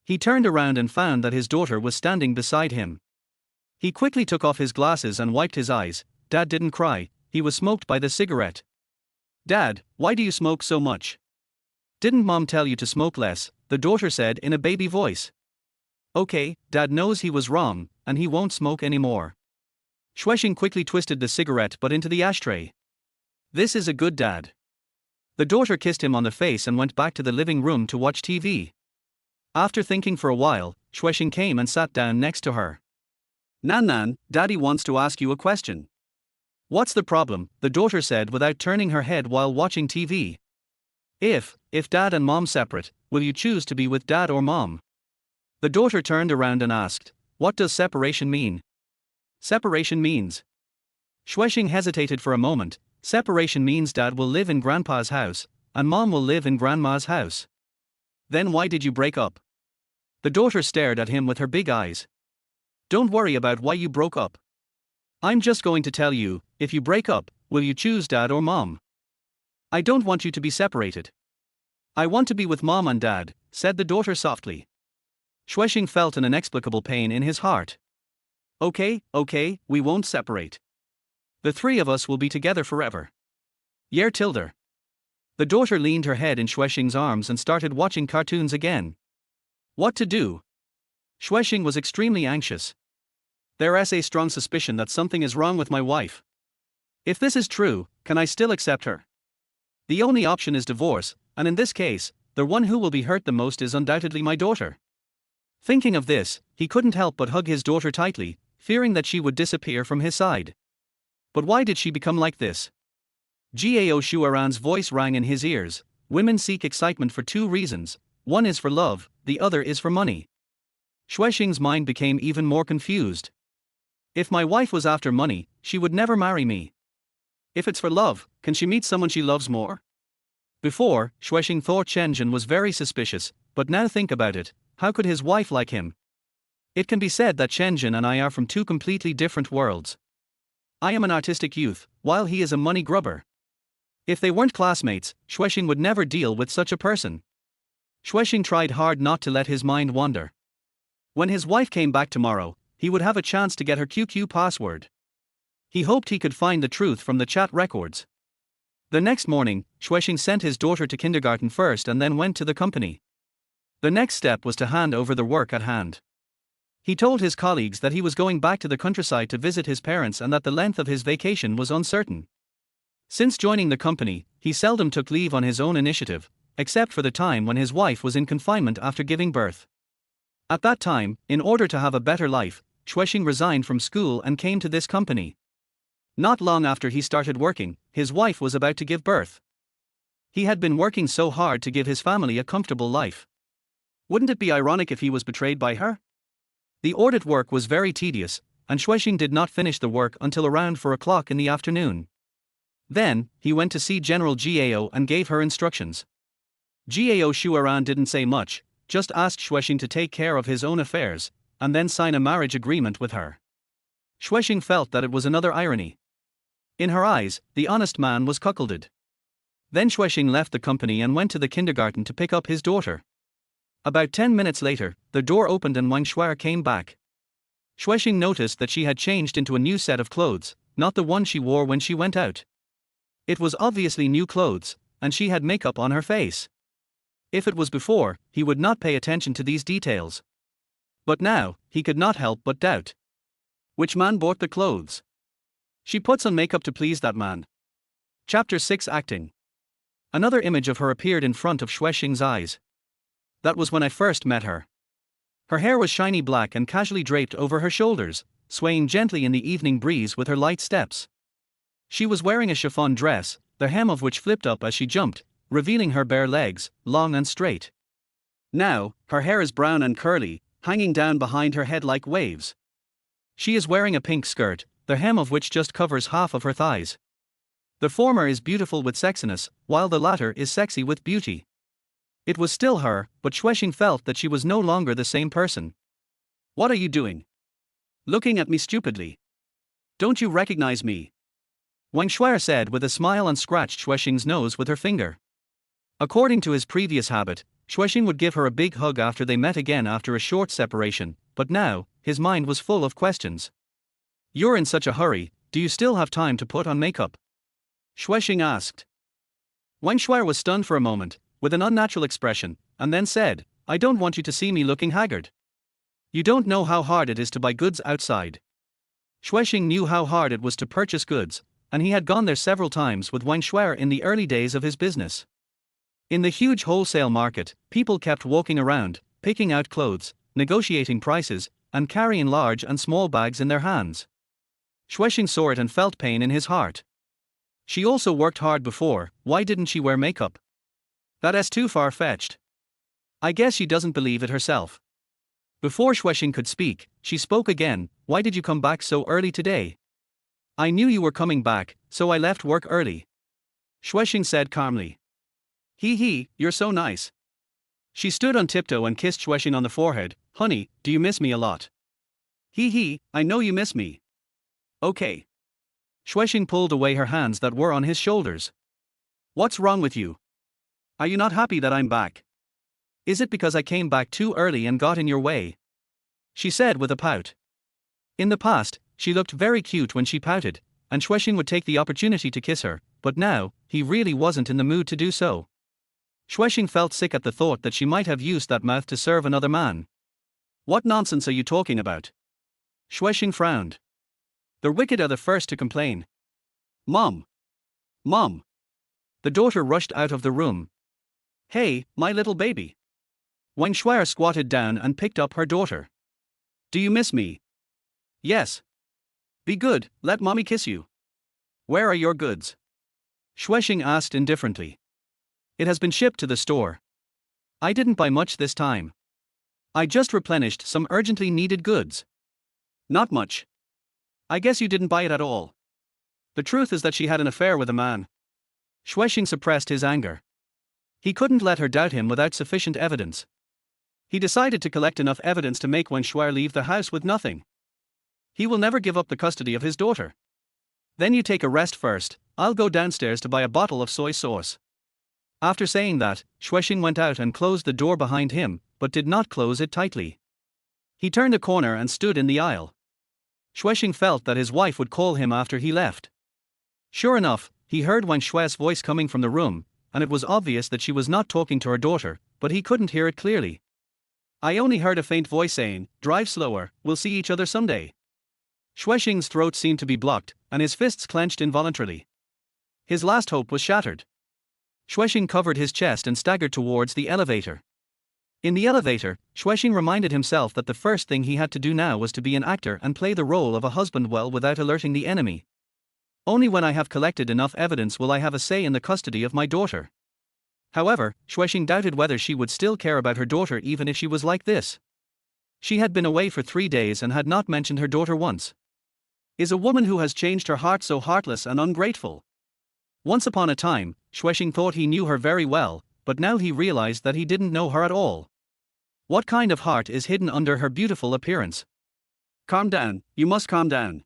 He turned around and found that his daughter was standing beside him. He quickly took off his glasses and wiped his eyes. Dad didn't cry, he was smoked by the cigarette. Dad, why do you smoke so much? Didn't Mom tell you to smoke less? The daughter said in a baby voice. Okay, Dad knows he was wrong, and he won't smoke anymore. Xue Xing quickly twisted the cigarette butt into the ashtray. This is a good dad. The daughter kissed him on the face and went back to the living room to watch TV. After thinking for a while, Xue Xing came and sat down next to her. Nan, Daddy wants to ask you a question. What's the problem? The daughter said without turning her head while watching TV. If Dad and Mom separate, will you choose to be with Dad or Mom? The daughter turned around and asked, what does separation mean? Separation means. Xue Xing hesitated for a moment. Separation means Dad will live in Grandpa's house, and Mom will live in Grandma's house. Then why did you break up? The daughter stared at him with her big eyes. Don't worry about why you broke up. I'm just going to tell you, if you break up, will you choose Dad or Mom? I don't want you to be separated. I want to be with Mom and Dad, said the daughter softly. Xue Xing felt an inexplicable pain in his heart. Okay, we won't separate. The three of us will be together forever. Yer Tilder. The daughter leaned her head in Xue Xing's arms and started watching cartoons again. What to do? Xue Xing was extremely anxious. There's a strong suspicion that something is wrong with my wife. If this is true, can I still accept her? The only option is divorce, and in this case, the one who will be hurt the most is undoubtedly my daughter. Thinking of this, he couldn't help but hug his daughter tightly, fearing that she would disappear from his side. But why did she become like this? Gao Shuaran's voice rang in his ears. Women seek excitement for two reasons. One is for love, the other is for money. Xue Xing's mind became even more confused. If my wife was after money, she would never marry me. If it's for love, can she meet someone she loves more? Before, Xue Xing thought Shenzhen was very suspicious, but now think about it, how could his wife like him? It can be said that Shenzhen and I are from two completely different worlds. I am an artistic youth, while he is a money grubber. If they weren't classmates, Xue Xing would never deal with such a person. Xue Xing tried hard not to let his mind wander. When his wife came back tomorrow, he would have a chance to get her QQ password. He hoped he could find the truth from the chat records. The next morning, Xue Xing sent his daughter to kindergarten first and then went to the company. The next step was to hand over the work at hand. He told his colleagues that he was going back to the countryside to visit his parents and that the length of his vacation was uncertain. Since joining the company, he seldom took leave on his own initiative, except for the time when his wife was in confinement after giving birth. At that time, in order to have a better life, Xue Xing resigned from school and came to this company. Not long after he started working, his wife was about to give birth. He had been working so hard to give his family a comfortable life. Wouldn't it be ironic if he was betrayed by her? The audit work was very tedious, and Xue Xing did not finish the work until around 4 o'clock in the afternoon. Then, he went to see General Gao and gave her instructions. Gao Shuaran didn't say much, just asked Xue Xing to take care of his own affairs, and then sign a marriage agreement with her. Xue Xing felt that it was another irony. In her eyes, the honest man was cuckolded. Then Xue Xing left the company and went to the kindergarten to pick up his daughter. About 10 minutes later, the door opened and Wang Shuai came back. Xue Xing noticed that she had changed into a new set of clothes, not the one she wore when she went out. It was obviously new clothes, and she had makeup on her face. If it was before, he would not pay attention to these details. But now, he could not help but doubt. Which man bought the clothes? She puts on makeup to please that man. Chapter 6 Acting. Another image of her appeared in front of Xue Xing's eyes. That was when I first met her. Her hair was shiny black and casually draped over her shoulders, swaying gently in the evening breeze with her light steps. She was wearing a chiffon dress, the hem of which flipped up as she jumped, revealing her bare legs, long and straight. Now, her hair is brown and curly, hanging down behind her head like waves. She is wearing a pink skirt, the hem of which just covers half of her thighs. The former is beautiful with sexiness, while the latter is sexy with beauty. It was still her, but Xue Xing felt that she was no longer the same person. What are you doing? Looking at me stupidly. Don't you recognize me? Wang Shuai said with a smile and scratched Xue Xing's nose with her finger. According to his previous habit, Xue Xing would give her a big hug after they met again after a short separation, but now, his mind was full of questions. You're in such a hurry, do you still have time to put on makeup? Xue Xing asked. Wang Shuai was stunned for a moment, with an unnatural expression, and then said, I don't want you to see me looking haggard. You don't know how hard it is to buy goods outside. Xue Xing knew how hard it was to purchase goods, and he had gone there several times with Wang Shuai in the early days of his business. In the huge wholesale market, people kept walking around, picking out clothes, negotiating prices, and carrying large and small bags in their hands. Xue Xing saw it and felt pain in his heart. She also worked hard before, why didn't she wear makeup? That's too far-fetched. I guess she doesn't believe it herself. Before Xue Xing could speak, she spoke again, why did you come back so early today? I knew you were coming back, so I left work early. Xue Xing said calmly. Hee, you're so nice. She stood on tiptoe and kissed Xue Xing on the forehead. Honey, do you miss me a lot? Hee, I know you miss me. Okay. Xue Xing pulled away her hands that were on his shoulders. What's wrong with you? Are you not happy that I'm back? Is it because I came back too early and got in your way? She said with a pout. In the past, she looked very cute when she pouted, and Xue Xing would take the opportunity to kiss her, but now, he really wasn't in the mood to do so. Xue Xing felt sick at the thought that she might have used that mouth to serve another man. What nonsense are you talking about? Xue Xing frowned. The wicked are the first to complain. Mom! The daughter rushed out of the room. Hey, my little baby. Wang Shuai squatted down and picked up her daughter. Do you miss me? Yes. Be good, let mommy kiss you. Where are your goods? Xue Xing asked indifferently. It has been shipped to the store. I didn't buy much this time. I just replenished some urgently needed goods. Not much. I guess you didn't buy it at all. The truth is that she had an affair with a man. Xue Xing suppressed his anger. He couldn't let her doubt him without sufficient evidence. He decided to collect enough evidence to make Wang Shuai leave the house with nothing. He will never give up the custody of his daughter. Then you take a rest first, I'll go downstairs to buy a bottle of soy sauce. After saying that, Xue Xing went out and closed the door behind him, but did not close it tightly. He turned a corner and stood in the aisle. Xue Xing felt that his wife would call him after he left. Sure enough, he heard Wang Shuai's voice coming from the room, and it was obvious that she was not talking to her daughter, but he couldn't hear it clearly. I only heard a faint voice saying, drive slower, we'll see each other someday. Xue Xing's throat seemed to be blocked, and his fists clenched involuntarily. His last hope was shattered. Xue Xing covered his chest and staggered towards the elevator. In the elevator, Xue Xing reminded himself that the first thing he had to do now was to be an actor and play the role of a husband well without alerting the enemy. Only when I have collected enough evidence will I have a say in the custody of my daughter. However, Xue Xing doubted whether she would still care about her daughter even if she was like this. She had been away for 3 days and had not mentioned her daughter once. Is a woman who has changed her heart so heartless and ungrateful? Once upon a time, Xue Xing thought he knew her very well, but now he realized that he didn't know her at all. What kind of heart is hidden under her beautiful appearance? Calm down, you must calm down.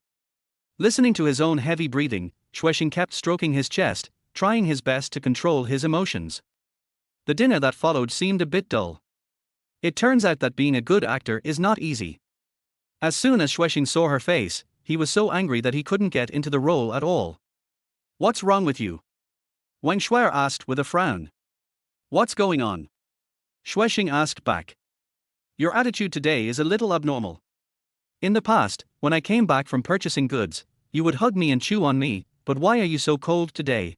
Listening to his own heavy breathing, Xue Xing kept stroking his chest, trying his best to control his emotions. The dinner that followed seemed a bit dull. It turns out that being a good actor is not easy. As soon as Xue Xing saw her face, he was so angry that he couldn't get into the role at all. What's wrong with you? Wang Shuai asked with a frown. What's going on? Xue Xing asked back. Your attitude today is a little abnormal. In the past, when I came back from purchasing goods, you would hug me and chew on me, but why are you so cold today?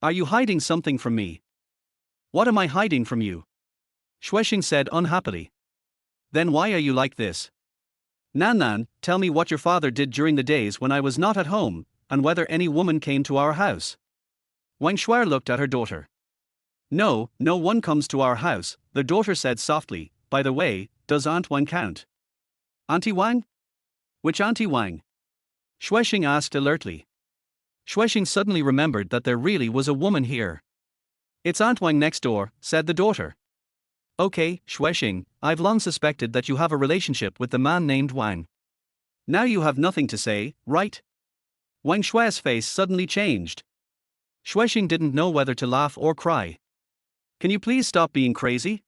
Are you hiding something from me? What am I hiding from you? Xue Xing said unhappily. Then why are you like this? Nan, tell me what your father did during the days when I was not at home, and whether any woman came to our house. Wang Shuai looked at her daughter. No one comes to our house, the daughter said softly. By the way, does Aunt Wang count? Auntie Wang? Which Auntie Wang? Xue Xing asked alertly. Xue Xing suddenly remembered that there really was a woman here. It's Aunt Wang next door, said the daughter. Okay, Xue Xing, I've long suspected that you have a relationship with the man named Wang. Now you have nothing to say, right? Wang Shuai's face suddenly changed. Xue Xing didn't know whether to laugh or cry. Can you please stop being crazy?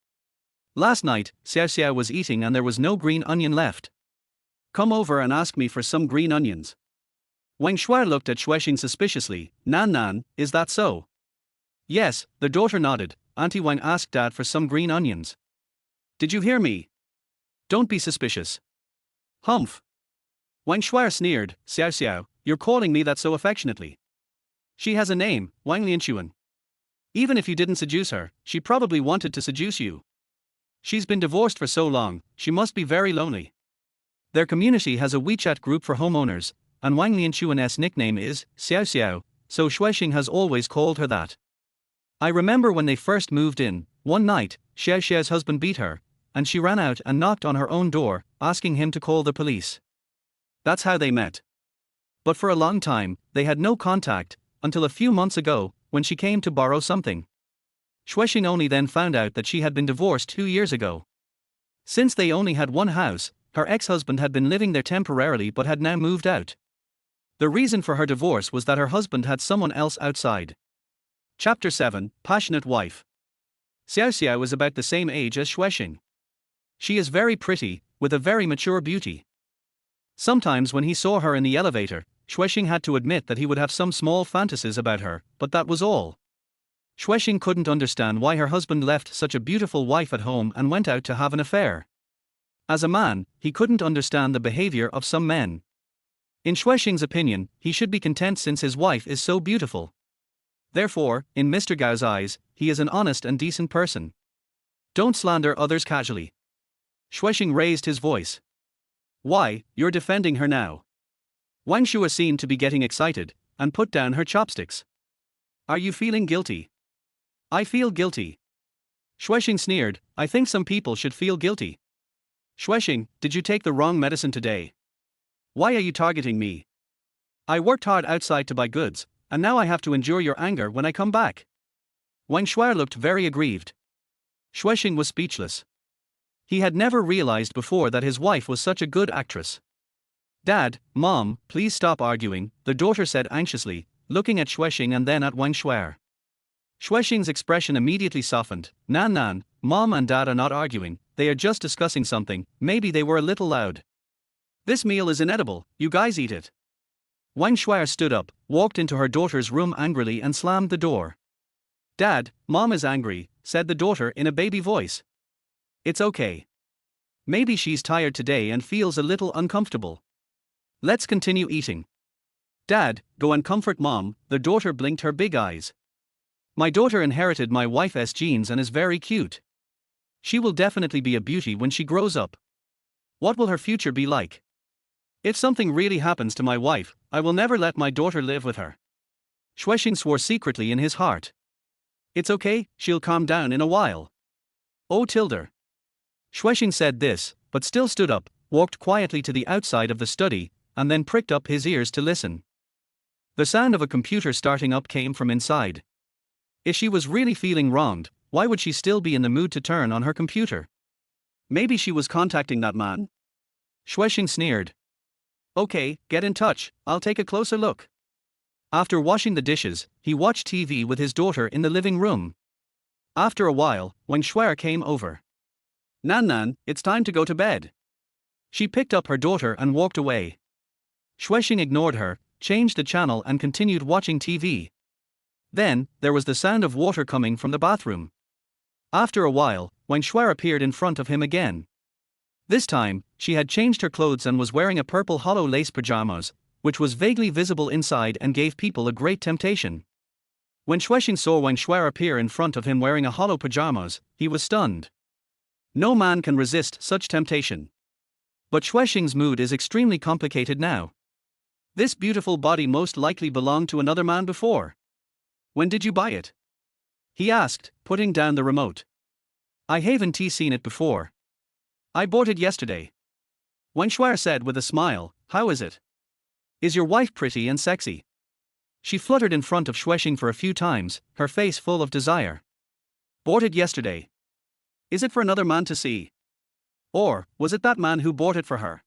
Last night, Xue was eating and there was no green onion left. Come over and ask me for some green onions. Wang Shuai looked at Xue Xing suspiciously. Nan, is that so? Yes, the daughter nodded. Auntie Wang asked Dad for some green onions. Did you hear me? Don't be suspicious. Humph. Wang Shuai sneered. Xiao, you're calling me that so affectionately. She has a name, Wang Lianquan. Even if you didn't seduce her, she probably wanted to seduce you. She's been divorced for so long, she must be very lonely. Their community has a WeChat group for homeowners, and Wang Lianchuan's nickname is Xiao Xiao, so Xue Xing has always called her that. I remember when they first moved in, one night, Xue Xiao's husband beat her, and she ran out and knocked on her own door, asking him to call the police. That's how they met. But for a long time, they had no contact, until a few months ago, when she came to borrow something. Xue Xing only then found out that she had been divorced 2 years ago. Since they only had one house, her ex-husband had been living there temporarily but had now moved out. The reason for her divorce was that her husband had someone else outside. Chapter 7, Passionate Wife. Xiao Xiao is about the same age as Xue Xing. She is very pretty, with a very mature beauty. Sometimes when he saw her in the elevator, Xue Xing had to admit that he would have some small fantasies about her, but that was all. Xue Xing couldn't understand why her husband left such a beautiful wife at home and went out to have an affair. As a man, he couldn't understand the behavior of some men. In Xue Xing's opinion, he should be content since his wife is so beautiful. Therefore, in Mr. Gao's eyes, he is an honest and decent person. Don't slander others casually. Xue Xing raised his voice. Why, you're defending her now. Wang Xue seemed to be getting excited, and put down her chopsticks. Are you feeling guilty? I feel guilty. Xue Xing sneered, I think some people should feel guilty. Xue Xing, did you take the wrong medicine today? Why are you targeting me? I worked hard outside to buy goods, and now I have to endure your anger when I come back. Wang Xue looked very aggrieved. Xue Xing was speechless. He had never realized before that his wife was such a good actress. Dad, Mom, please stop arguing, the daughter said anxiously, looking at Xue Xing and then at Wang Xue. Xue Xing's expression immediately softened. Nan, Mom and Dad are not arguing, they are just discussing something, maybe they were a little loud. This meal is inedible, you guys eat it. Wang Xue stood up, walked into her daughter's room angrily and slammed the door. Dad, Mom is angry, said the daughter in a baby voice. It's okay. Maybe she's tired today and feels a little uncomfortable. Let's continue eating. Dad, go and comfort Mom, the daughter blinked her big eyes. My daughter inherited my wife's genes and is very cute. She will definitely be a beauty when she grows up. What will her future be like? If something really happens to my wife, I will never let my daughter live with her. Xue Xing swore secretly in his heart. It's okay, she'll calm down in a while. Oh Tilder. Xue Xing said this, but still stood up, walked quietly to the outside of the study, and then pricked up his ears to listen. The sound of a computer starting up came from inside. If she was really feeling wronged, why would she still be in the mood to turn on her computer? Maybe she was contacting that man. Xue Xing sneered. Okay, get in touch, I'll take a closer look. After washing the dishes, he watched TV with his daughter in the living room. After a while, Wang Xue came over. Nan, it's time to go to bed. She picked up her daughter and walked away. Xue Xing ignored her, changed the channel and continued watching TV. Then, there was the sound of water coming from the bathroom. After a while, Wang Xue appeared in front of him again. This time, she had changed her clothes and was wearing a purple hollow lace pajamas, which was vaguely visible inside and gave people a great temptation. When Xue Xing saw Wang Xue appear in front of him wearing a hollow pajamas, he was stunned. No man can resist such temptation. But Xue Xing's mood is extremely complicated now. This beautiful body most likely belonged to another man before. When did you buy it? He asked, putting down the remote. I haven't seen it before. I bought it yesterday. Wang Xue said with a smile, how is it? Is your wife pretty and sexy? She fluttered in front of Xue Xing for a few times, her face full of desire. Bought it yesterday. Is it for another man to see? Or, was it that man who bought it for her?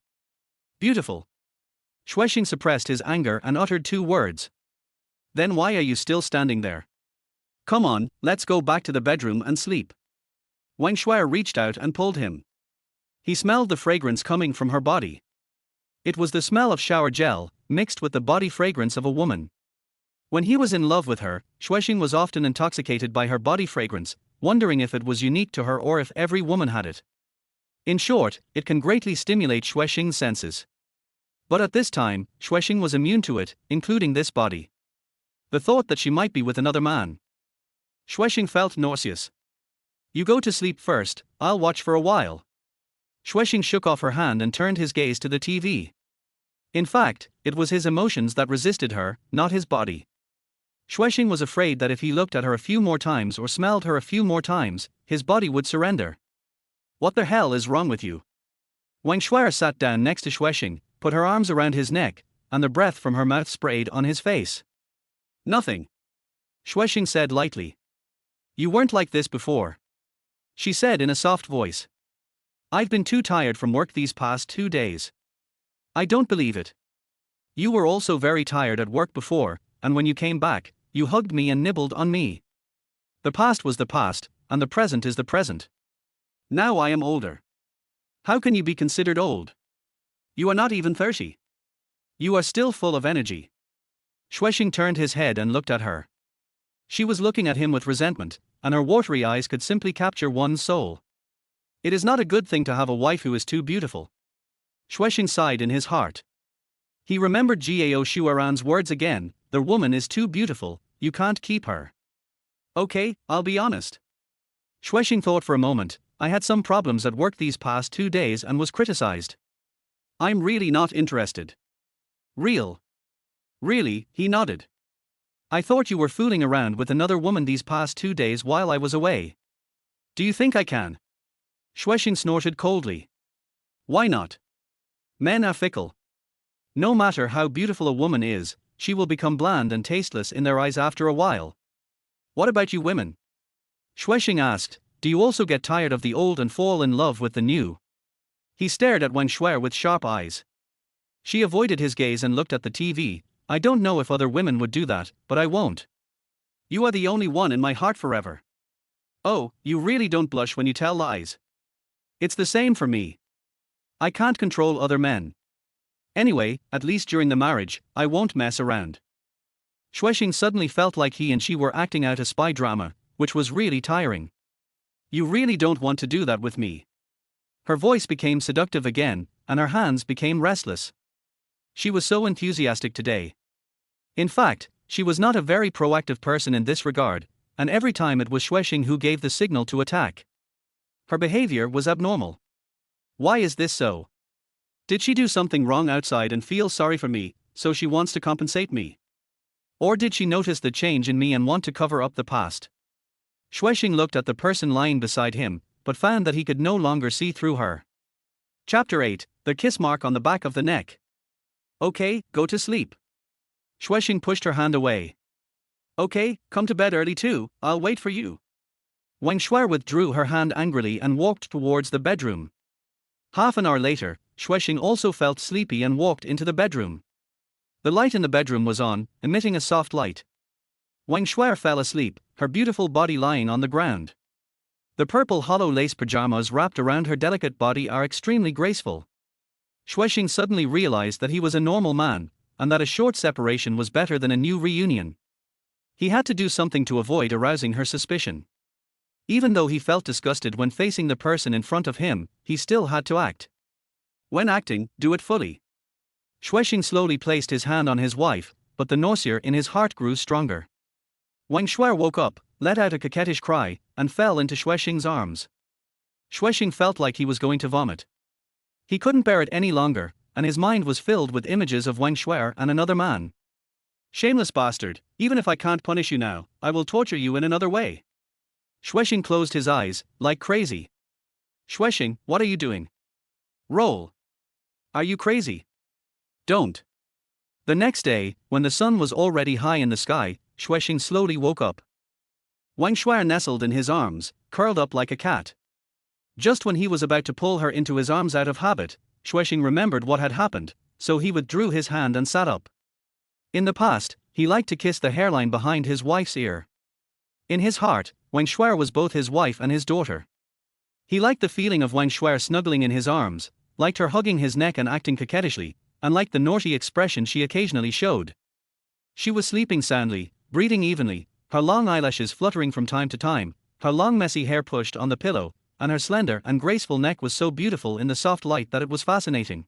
Beautiful. Xue Xing suppressed his anger and uttered 2 words. Then why are you still standing there? Come on, let's go back to the bedroom and sleep. Wang Xue reached out and pulled him. He smelled the fragrance coming from her body. It was the smell of shower gel, mixed with the body fragrance of a woman. When he was in love with her, Xue Xing was often intoxicated by her body fragrance, wondering if it was unique to her or if every woman had it. In short, it can greatly stimulate Xue Xing's senses. But at this time, Xue Xing was immune to it, including this body. The thought that she might be with another man. Xue Xing felt nauseous. You go to sleep first, I'll watch for a while. Xue Xing shook off her hand and turned his gaze to the TV. In fact, it was his emotions that resisted her, not his body. Xue Xing was afraid that if he looked at her a few more times or smelled her a few more times, his body would surrender. What the hell is wrong with you? Wang Shuai sat down next to Xue Xing, put her arms around his neck, and the breath from her mouth sprayed on his face. Nothing. Xue Xing said lightly. You weren't like this before. She said in a soft voice. I've been too tired from work these past 2 days. I don't believe it. You were also very tired at work before, and when you came back, you hugged me and nibbled on me. The past was the past, and the present is the present. Now I am older. How can you be considered old? You are not even 30. You are still full of energy. Xue Xing turned his head and looked at her. She was looking at him with resentment, and her watery eyes could simply capture one's soul. It is not a good thing to have a wife who is too beautiful. Xue Xing sighed in his heart. He remembered Jiao Shuaran's words again, the woman is too beautiful, you can't keep her. Okay, I'll be honest. Xue Xing thought for a moment, I had some problems at work these past 2 days and was criticized. I'm really not interested. Really, he nodded. I thought you were fooling around with another woman these past 2 days while I was away. Do you think I can? Xue Xing snorted coldly. Why not? Men are fickle. No matter how beautiful a woman is, she will become bland and tasteless in their eyes after a while. What about you women? Xue Xing asked, do you also get tired of the old and fall in love with the new? He stared at Wang Shuai with sharp eyes. She avoided his gaze and looked at the TV. I don't know if other women would do that, but I won't. You are the only one in my heart forever. Oh, you really don't blush when you tell lies. It's the same for me. I can't control other men. Anyway, at least during the marriage, I won't mess around. Xue Xing suddenly felt like he and she were acting out a spy drama, which was really tiring. You really don't want to do that with me. Her voice became seductive again, and her hands became restless. She was so enthusiastic today. In fact, she was not a very proactive person in this regard, and every time it was Xue Xing who gave the signal to attack. Her behavior was abnormal. Why is this so? Did she do something wrong outside and feel sorry for me, so she wants to compensate me? Or did she notice the change in me and want to cover up the past? Xue Xing looked at the person lying beside him, but found that he could no longer see through her. Chapter 8, The Kiss Mark on the Back of the Neck. Okay, go to sleep. Xue Xing pushed her hand away. Okay, come to bed early too, I'll wait for you. Wang Shuai withdrew her hand angrily and walked towards the bedroom. Half an hour later, Xue Xing also felt sleepy and walked into the bedroom. The light in the bedroom was on, emitting a soft light. Wang Shuai fell asleep, her beautiful body lying on the ground. The purple hollow lace pajamas wrapped around her delicate body are extremely graceful. Xue Xing suddenly realized that he was a normal man, and that a short separation was better than a new reunion. He had to do something to avoid arousing her suspicion. Even though he felt disgusted when facing the person in front of him, he still had to act. When acting, do it fully. Xue Xing slowly placed his hand on his wife, but the nausea in his heart grew stronger. Wang Shuai woke up, let out a coquettish cry, and fell into Xue Xing's arms. Xue Xing felt like he was going to vomit. He couldn't bear it any longer, and his mind was filled with images of Wang Shuai and another man. Shameless bastard, even if I can't punish you now, I will torture you in another way. Xue Xing closed his eyes, like crazy. Xue Xing, what are you doing? Roll. Are you crazy? Don't. The next day, when the sun was already high in the sky, Xue Xing slowly woke up. Wang Shuai nestled in his arms, curled up like a cat. Just when he was about to pull her into his arms out of habit, Xue Xing remembered what had happened, so he withdrew his hand and sat up. In the past, he liked to kiss the hairline behind his wife's ear. In his heart, Wang Shuai was both his wife and his daughter. He liked the feeling of Wang Shuai snuggling in his arms, liked her hugging his neck and acting coquettishly, and liked the naughty expression she occasionally showed. She was sleeping soundly, breathing evenly, her long eyelashes fluttering from time to time, her long messy hair pushed on the pillow, and her slender and graceful neck was so beautiful in the soft light that it was fascinating.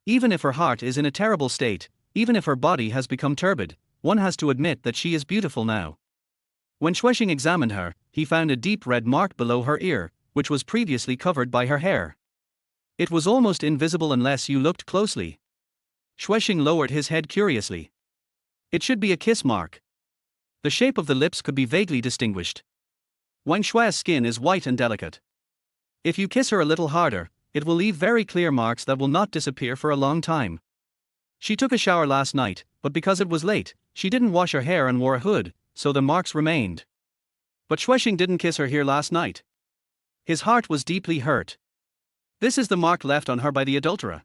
Even if her heart is in a terrible state, even if her body has become turbid, one has to admit that she is beautiful now. When Xue Xing examined her, he found a deep red mark below her ear, which was previously covered by her hair. It was almost invisible unless you looked closely. Xue Xing lowered his head curiously. It should be a kiss mark. The shape of the lips could be vaguely distinguished. Wang Shui's skin is white and delicate. If you kiss her a little harder, it will leave very clear marks that will not disappear for a long time. She took a shower last night, but because it was late, she didn't wash her hair and wore a hood, so the marks remained. But Xue Xing didn't kiss her here last night. His heart was deeply hurt. This is the mark left on her by the adulterer.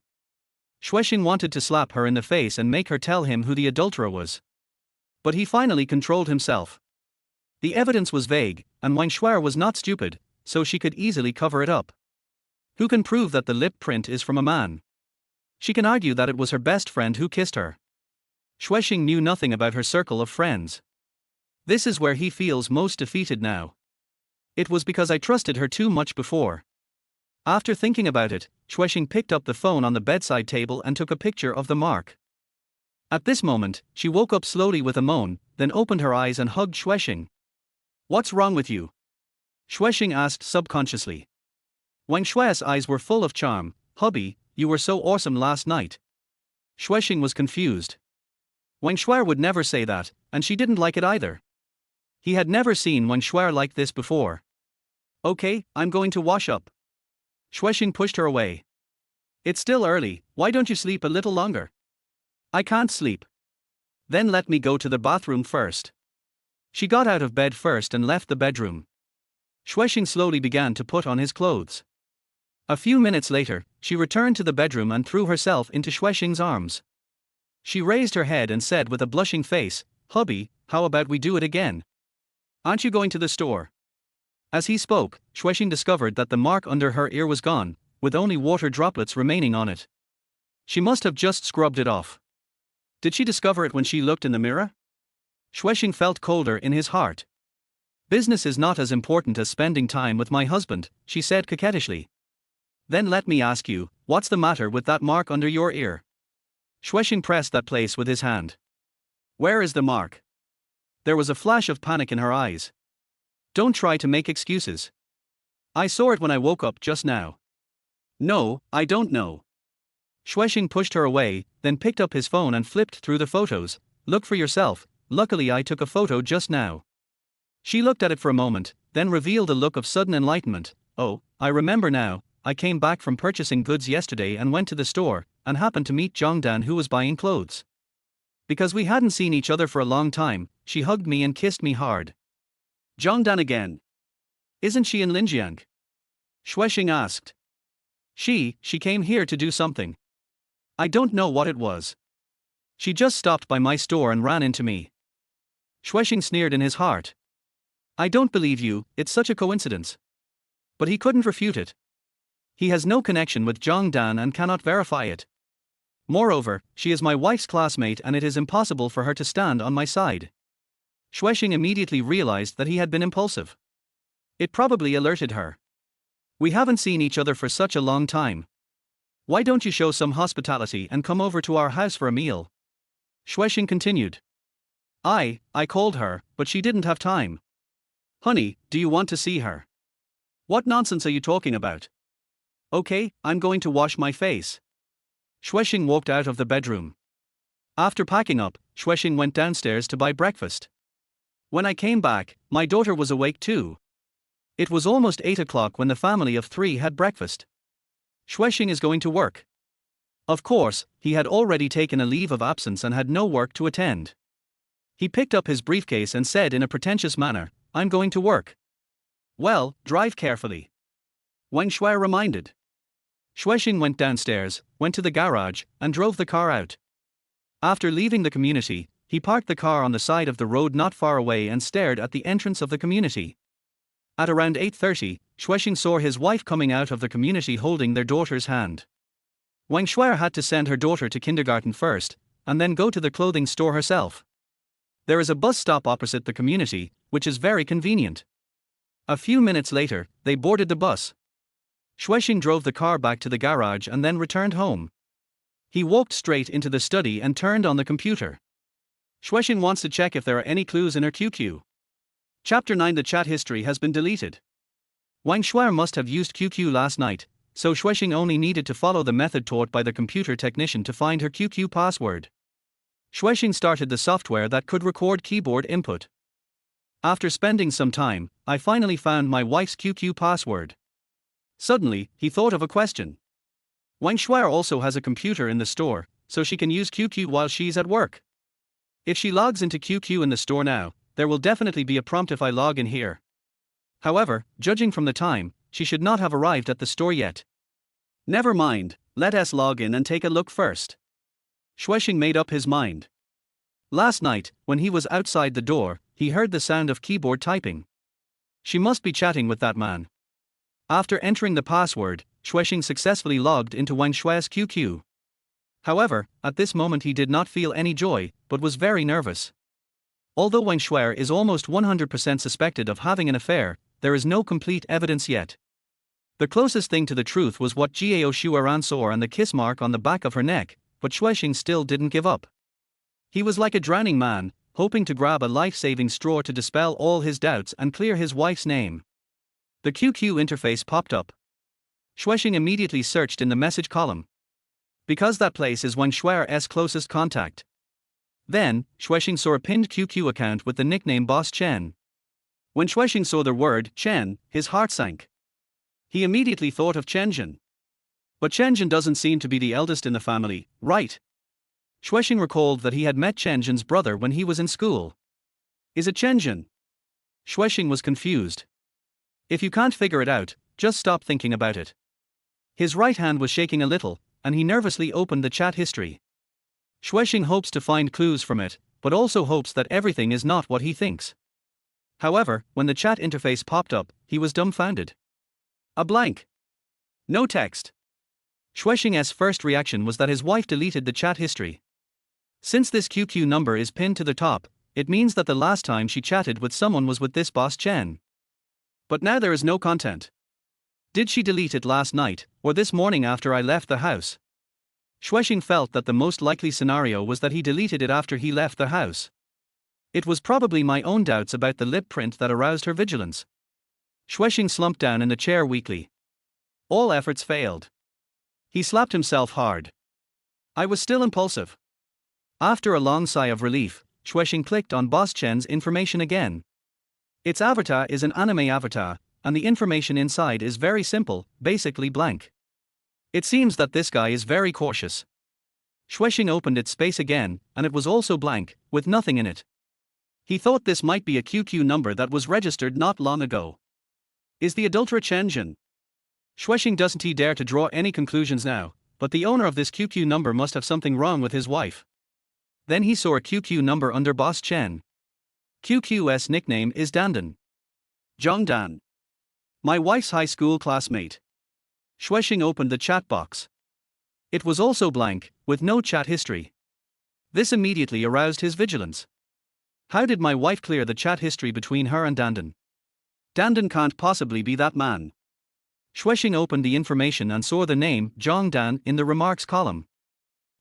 Xue Xing wanted to slap her in the face and make her tell him who the adulterer was. But he finally controlled himself. The evidence was vague, and Wang Shuai was not stupid, so she could easily cover it up. Who can prove that the lip print is from a man? She can argue that it was her best friend who kissed her. Xue Xing knew nothing about her circle of friends. This is where he feels most defeated now. It was because I trusted her too much before. After thinking about it, Xue Xing picked up the phone on the bedside table and took a picture of the mark. At this moment, she woke up slowly with a moan, then opened her eyes and hugged Xue Xing. "What's wrong with you?" Xue Xing asked subconsciously. Wang Shui's eyes were full of charm. "Hubby, you were so awesome last night." Xue Xing was confused. Wang Shui would never say that, and she didn't like it either. He had never seen Wang Shui like this before. "Okay, I'm going to wash up." Xue Xing pushed her away. "It's still early, why don't you sleep a little longer?" "I can't sleep." "Then let me go to the bathroom first." She got out of bed first and left the bedroom. Xue Xing slowly began to put on his clothes. A few minutes later, she returned to the bedroom and threw herself into Xue Xing's arms. She raised her head and said with a blushing face, "Hubby, how about we do it again? Aren't you going to the store?" As he spoke, Xue Xing discovered that the mark under her ear was gone, with only water droplets remaining on it. She must have just scrubbed it off. Did she discover it when she looked in the mirror? Xue Xing felt colder in his heart. "Business is not as important as spending time with my husband," she said coquettishly. "Then let me ask you, what's the matter with that mark under your ear?" Xue Xing pressed that place with his hand. "Where is the mark?" There was a flash of panic in her eyes. "Don't try to make excuses. I saw it when I woke up just now." "No, I don't know." Xue Xing pushed her away, then picked up his phone and flipped through the photos. "Look for yourself, luckily I took a photo just now." She looked at it for a moment, then revealed a look of sudden enlightenment. "Oh, I remember now, I came back from purchasing goods yesterday and went to the store, and happened to meet Zhongdan who was buying clothes. Because we hadn't seen each other for a long time, she hugged me and kissed me hard." "Zhongdan again? Isn't she in Linjiang?" Xue Xing asked. She came here to do something. I don't know what it was. She just stopped by my store and ran into me." Xue Xing sneered in his heart. "I don't believe you, it's such a coincidence." But he couldn't refute it. He has no connection with Zhongdan and cannot verify it. Moreover, she is my wife's classmate and it is impossible for her to stand on my side. Xue Xing immediately realized that he had been impulsive. It probably alerted her. "We haven't seen each other for such a long time. Why don't you show some hospitality and come over to our house for a meal?" Xue Xing continued. I called her, but she didn't have time." "Honey, do you want to see her?" "What nonsense are you talking about?" "Okay, I'm going to wash my face." Xue Xing walked out of the bedroom. After packing up, Xue Xing went downstairs to buy breakfast. When I came back, my daughter was awake too. It was almost 8 o'clock when the family of 3 had breakfast. Xue Xing is going to work. Of course, he had already taken a leave of absence and had no work to attend. He picked up his briefcase and said in a pretentious manner, "I'm going to work." "Well, drive carefully," Wang Shui reminded. Xue Xing went downstairs, went to the garage, and drove the car out. After leaving the community, he parked the car on the side of the road not far away and stared at the entrance of the community. At around 8:30, Xue Xing saw his wife coming out of the community holding their daughter's hand. Wang Shui had to send her daughter to kindergarten first, and then go to the clothing store herself. There is a bus stop opposite the community, which is very convenient. A few minutes later, they boarded the bus. Xue Xing drove the car back to the garage and then returned home. He walked straight into the study and turned on the computer. Xue Xing wants to check if there are any clues in her QQ. Chapter 9. The chat history has been deleted. Wang Shui must have used QQ last night, so Xue Xing only needed to follow the method taught by the computer technician to find her QQ password. Xue Xing started the software that could record keyboard input. After spending some time, I finally found my wife's QQ password. Suddenly, he thought of a question. Wang Shuai also has a computer in the store, so she can use QQ while she's at work. If she logs into QQ in the store now, there will definitely be a prompt if I log in here. However, judging from the time, she should not have arrived at the store yet. Never mind, let us log in and take a look first. Xue Xing made up his mind. Last night, when he was outside the door, he heard the sound of keyboard typing. She must be chatting with that man. After entering the password, Xue Xing successfully logged into Wang Shuai's QQ. However, at this moment he did not feel any joy, but was very nervous. Although Wang Shuai is almost 100% suspected of having an affair, there is no complete evidence yet. The closest thing to the truth was what Jiao Shuaran saw and the kiss mark on the back of her neck, but Xue Xing still didn't give up. He was like a drowning man, hoping to grab a life-saving straw to dispel all his doubts and clear his wife's name. The QQ interface popped up. Xue Xing immediately searched in the message column. Because that place is Wang Shuai's closest contact. Then, Xue Xing saw a pinned QQ account with the nickname Boss Chen. When Xue Xing saw the word Chen, his heart sank. He immediately thought of Chenjin. But Chenjin doesn't seem to be the eldest in the family, right? Xue Xing recalled that he had met Chenjin's brother when he was in school. Is it Chenjin? Xue Xing was confused. If you can't figure it out, just stop thinking about it. His right hand was shaking a little, and he nervously opened the chat history. Xue Xing hopes to find clues from it, but also hopes that everything is not what he thinks. However, when the chat interface popped up, he was dumbfounded. A blank. No text. Xue Xing's first reaction was that his wife deleted the chat history. Since this QQ number is pinned to the top, it means that the last time she chatted with someone was with this Boss Chen. But now there is no content. Did she delete it last night, or this morning after I left the house? Xue Xing felt that the most likely scenario was that he deleted it after he left the house. It was probably my own doubts about the lip print that aroused her vigilance. Xue Xing slumped down in the chair weakly. All efforts failed. He slapped himself hard. I was still impulsive. After a long sigh of relief, Xue Xing clicked on Boss Chen's information again. Its avatar is an anime avatar, and the information inside is very simple, basically blank. It seems that this guy is very cautious. Xue Xing opened its space again, and it was also blank, with nothing in it. He thought this might be a QQ number that was registered not long ago. Is the adulterer Chenjin? Xue Xing doesn't dare to draw any conclusions now, but the owner of this QQ number must have something wrong with his wife. Then he saw a QQ number under Boss Chen. QQ's nickname is Dandan. Zhongdan. My wife's high school classmate. Xue Xing opened the chat box. It was also blank, with no chat history. This immediately aroused his vigilance. How did my wife clear the chat history between her and Dandan? Dandan can't possibly be that man. Xue Xing opened the information and saw the name Zhongdan in the remarks column.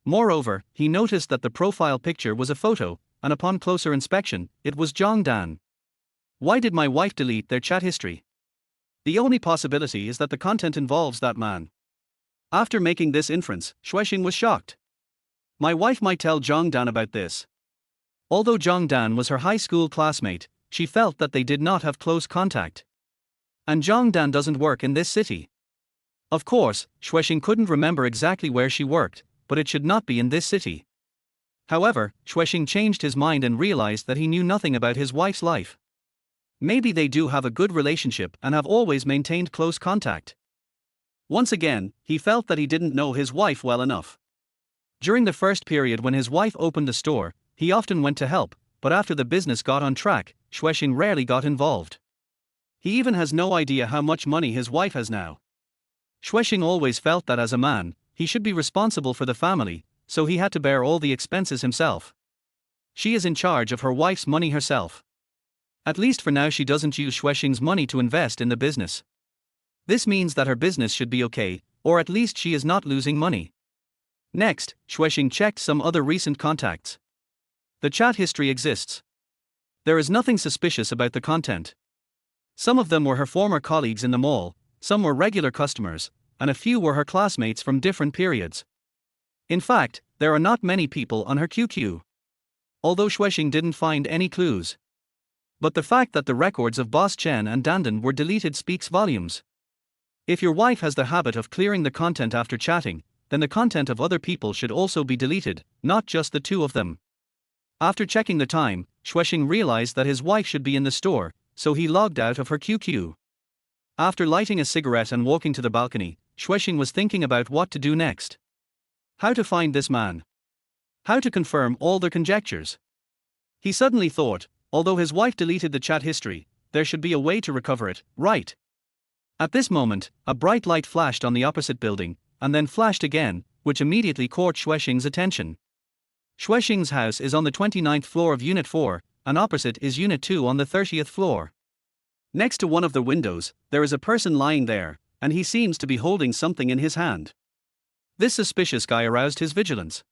Moreover, he noticed that the profile picture was a photo, and upon closer inspection, it was Zhongdan. Why did my wife delete their chat history? The only possibility is that the content involves that man. After making this inference, Xue Xing was shocked. My wife might tell Zhongdan about this. Although Zhongdan was her high school classmate, she felt that they did not have close contact. And Zhongdan doesn't work in this city. Of course, Xue Xing couldn't remember exactly where she worked, but it should not be in this city. However, Xue Xing changed his mind and realized that he knew nothing about his wife's life. Maybe they do have a good relationship and have always maintained close contact. Once again, he felt that he didn't know his wife well enough. During the first period when his wife opened the store, he often went to help, but after the business got on track, Xue Xing rarely got involved. He even has no idea how much money his wife has now. Xue Xing always felt that as a man, he should be responsible for the family, so he had to bear all the expenses himself. She is in charge of her wife's money herself. At least for now she doesn't use Xue Xing's money to invest in the business. This means that her business should be okay, or at least she is not losing money. Next, Xue Xing checked some other recent contacts. The chat history exists. There is nothing suspicious about the content. Some of them were her former colleagues in the mall, some were regular customers, and a few were her classmates from different periods. In fact, there are not many people on her QQ. Although Xue Xing didn't find any clues. But the fact that the records of Boss Chen and Dandan were deleted speaks volumes. If your wife has the habit of clearing the content after chatting, then the content of other people should also be deleted, not just the two of them. After checking the time, Xue Xing realized that his wife should be in the store, so he logged out of her QQ. After lighting a cigarette and walking to the balcony, Xue Xing was thinking about what to do next. How to find this man. How to confirm all their conjectures. He suddenly thought, although his wife deleted the chat history, there should be a way to recover it, right? At this moment, a bright light flashed on the opposite building, and then flashed again, which immediately caught Xue Xing's attention. Xue Xing's house is on the 29th floor of Unit 4, and opposite is Unit 2 on the 30th floor. Next to one of the windows, there is a person lying there, and he seems to be holding something in his hand. This suspicious guy aroused his vigilance.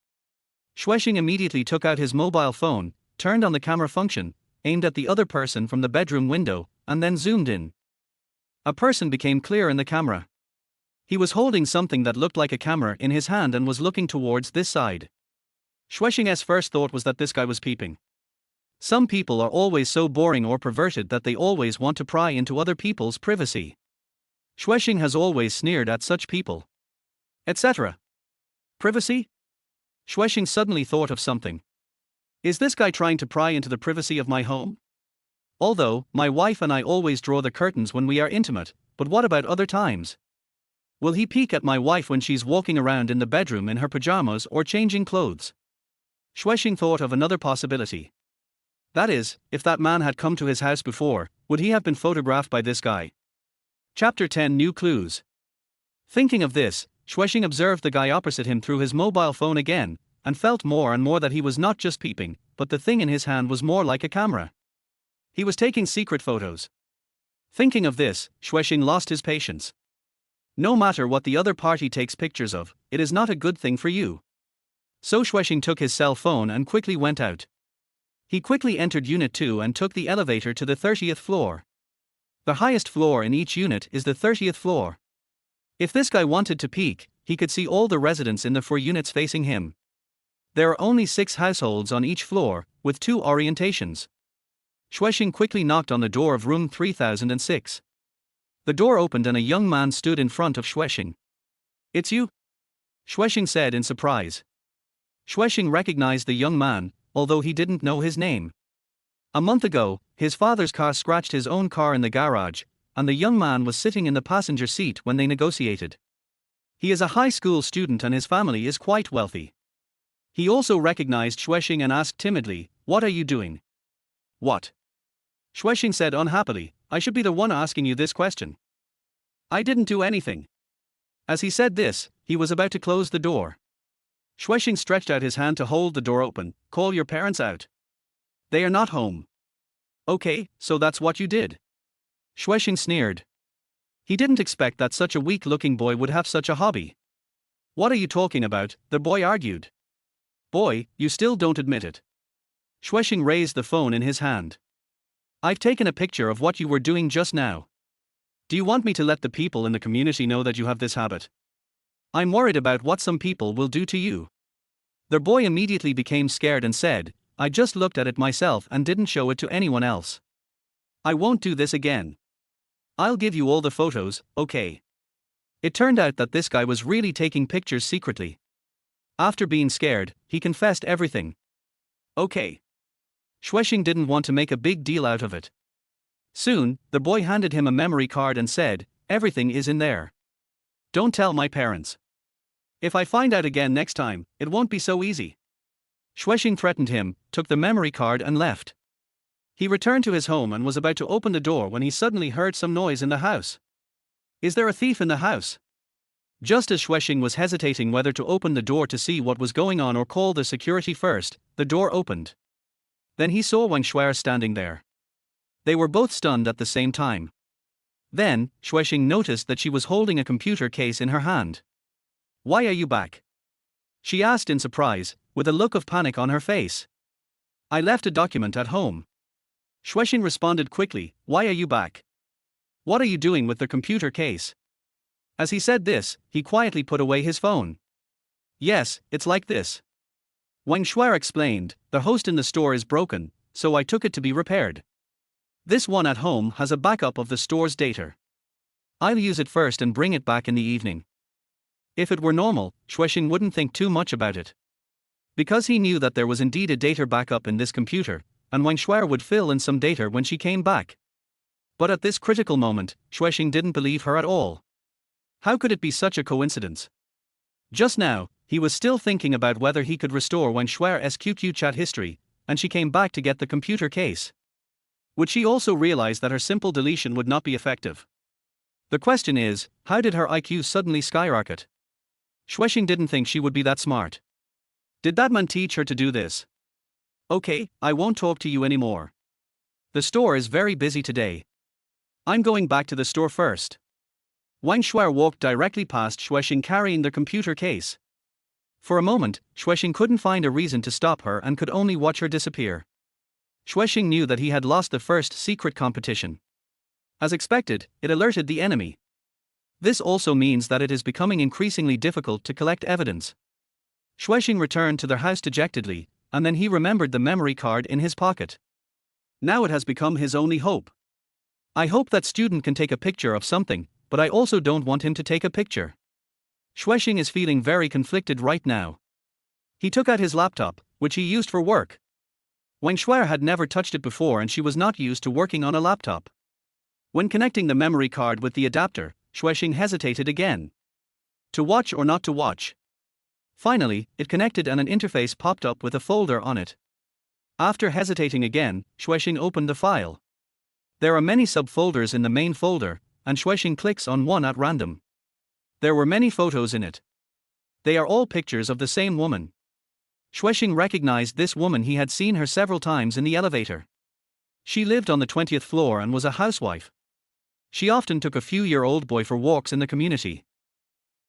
Xue Xing immediately took out his mobile phone, turned on the camera function, aimed at the other person from the bedroom window, and then zoomed in. A person became clear in the camera. He was holding something that looked like a camera in his hand and was looking towards this side. Xue Xing's first thought was that this guy was peeping. Some people are always so boring or perverted that they always want to pry into other people's privacy. Xue Xing has always sneered at such people. Etc. Privacy? Xue Xing suddenly thought of something. Is this guy trying to pry into the privacy of my home? Although, my wife and I always draw the curtains when we are intimate, but what about other times? Will he peek at my wife when she's walking around in the bedroom in her pajamas or changing clothes? Xue Xing thought of another possibility. That is, if that man had come to his house before, would he have been photographed by this guy? Chapter 10 New Clues. Thinking of this, Xue Xing observed the guy opposite him through his mobile phone again, and felt more and more that he was not just peeping, but the thing in his hand was more like a camera. He was taking secret photos. Thinking of this, Xue Xing lost his patience. No matter what the other party takes pictures of, it is not a good thing for you. So Xue Xing took his cell phone and quickly went out. He quickly entered Unit 2 and took the elevator to the 30th floor. The highest floor in each unit is the 30th floor. If this guy wanted to peek, he could see all the residents in the 4 units facing him. There are only 6 households on each floor, with 2 orientations. Xue Xing quickly knocked on the door of room 3006. The door opened and a young man stood in front of Xue Xing. It's you? Xue Xing said in surprise. Xue Xing recognized the young man, although he didn't know his name. A month ago, his father's car scratched his own car in the garage, and the young man was sitting in the passenger seat when they negotiated. He is a high school student and his family is quite wealthy. He also recognized Xue Xing and asked timidly, "What are you doing?" "What?" Xue Xing said unhappily, "I should be the one asking you this question. I didn't do anything." As he said this, he was about to close the door. Xue Xing stretched out his hand to hold the door open. "Call your parents out. They are not home." "Okay, so that's what you did." Xue Xing sneered. He didn't expect that such a weak-looking boy would have such a hobby. "What are you talking about?" the boy argued. "Boy, you still don't admit it." Xue Xing raised the phone in his hand. "I've taken a picture of what you were doing just now. Do you want me to let the people in the community know that you have this habit? I'm worried about what some people will do to you." The boy immediately became scared and said, "I just looked at it myself and didn't show it to anyone else. I won't do this again. I'll give you all the photos, okay?" It turned out that this guy was really taking pictures secretly. After being scared, he confessed everything. "Okay." Xue Xing didn't want to make a big deal out of it. Soon, the boy handed him a memory card and said, "Everything is in there. Don't tell my parents. If I find out again next time, it won't be so easy." Xue Xing threatened him, took the memory card and left. He returned to his home and was about to open the door when he suddenly heard some noise in the house. "Is there a thief in the house?" Just as Xue Xing was hesitating whether to open the door to see what was going on or call the security first, the door opened. Then he saw Wang Shuer standing there. They were both stunned at the same time. Then, Xue Xing noticed that she was holding a computer case in her hand. "Why are you back?" she asked in surprise, with a look of panic on her face. "I left a document at home." Xue Xing responded quickly, "Why are you back? What are you doing with the computer case?" As he said this, he quietly put away his phone. Yes, it's like this. Wang Xue explained, the host in the store is broken, so I took it to be repaired. This one at home has a backup of the store's data. I'll use it first and bring it back in the evening. If it were normal, Xue Xing wouldn't think too much about it. Because he knew that there was indeed a data backup in this computer, and Wang Xue would fill in some data when she came back. But at this critical moment, Xue Xing didn't believe her at all. How could it be such a coincidence? Just now, he was still thinking about whether he could restore Wang Xue's QQ chat history, and she came back to get the computer case. Would she also realize that her simple deletion would not be effective? The question is, how did her IQ suddenly skyrocket? Xue Xing didn't think she would be that smart. Did that man teach her to do this? Okay, I won't talk to you anymore. The store is very busy today. I'm going back to the store first. Wang Xue walked directly past Xue Xing carrying the computer case. For a moment, Xue Xing couldn't find a reason to stop her and could only watch her disappear. Xue Xing knew that he had lost the first secret competition. As expected, it alerted the enemy. This also means that it is becoming increasingly difficult to collect evidence. Xue Xing returned to their house dejectedly, and then he remembered the memory card in his pocket. Now it has become his only hope. I hope that student can take a picture of something, but I also don't want him to take a picture. Xue Xing is feeling very conflicted right now. He took out his laptop, which he used for work. Wang Xue had never touched it before and she was not used to working on a laptop. When connecting the memory card with the adapter, Xue Xing hesitated again. To watch or not to watch? Finally, it connected and an interface popped up with a folder on it. After hesitating again, Xue Xing opened the file. There are many subfolders in the main folder, and Xue Xing clicks on one at random. There were many photos in it. They are all pictures of the same woman. Xue Xing recognized this woman. He had seen her several times in the elevator. She lived on the 20th floor and was a housewife. She often took a few-year-old boy for walks in the community.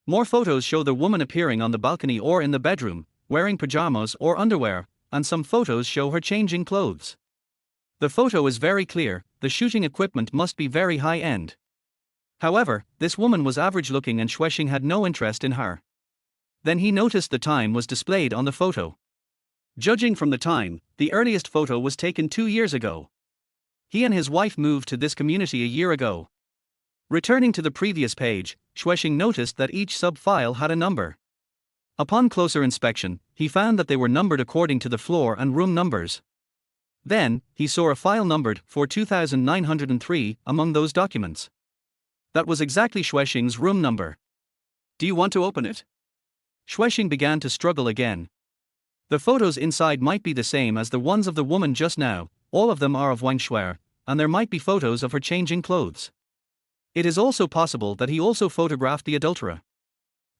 More photos show the woman appearing on the balcony or in the bedroom, wearing pajamas or underwear, and some photos show her changing clothes. The photo is very clear, the shooting equipment must be very high-end. However, this woman was average-looking and Xue Xing had no interest in her. Then he noticed the time was displayed on the photo. Judging from the time, the earliest photo was taken 2 years ago. He and his wife moved to this community a year ago. Returning to the previous page, Xue Xing noticed that each sub-file had a number. Upon closer inspection, he found that they were numbered according to the floor and room numbers. Then, he saw a file numbered for 2903 among those documents. That was exactly Xue Xing's room number. Do you want to open it? Xue Xing began to struggle again. The photos inside might be the same as the ones of the woman just now, all of them are of Wang Xue, and there might be photos of her changing clothes. It is also possible that he also photographed the adulterer.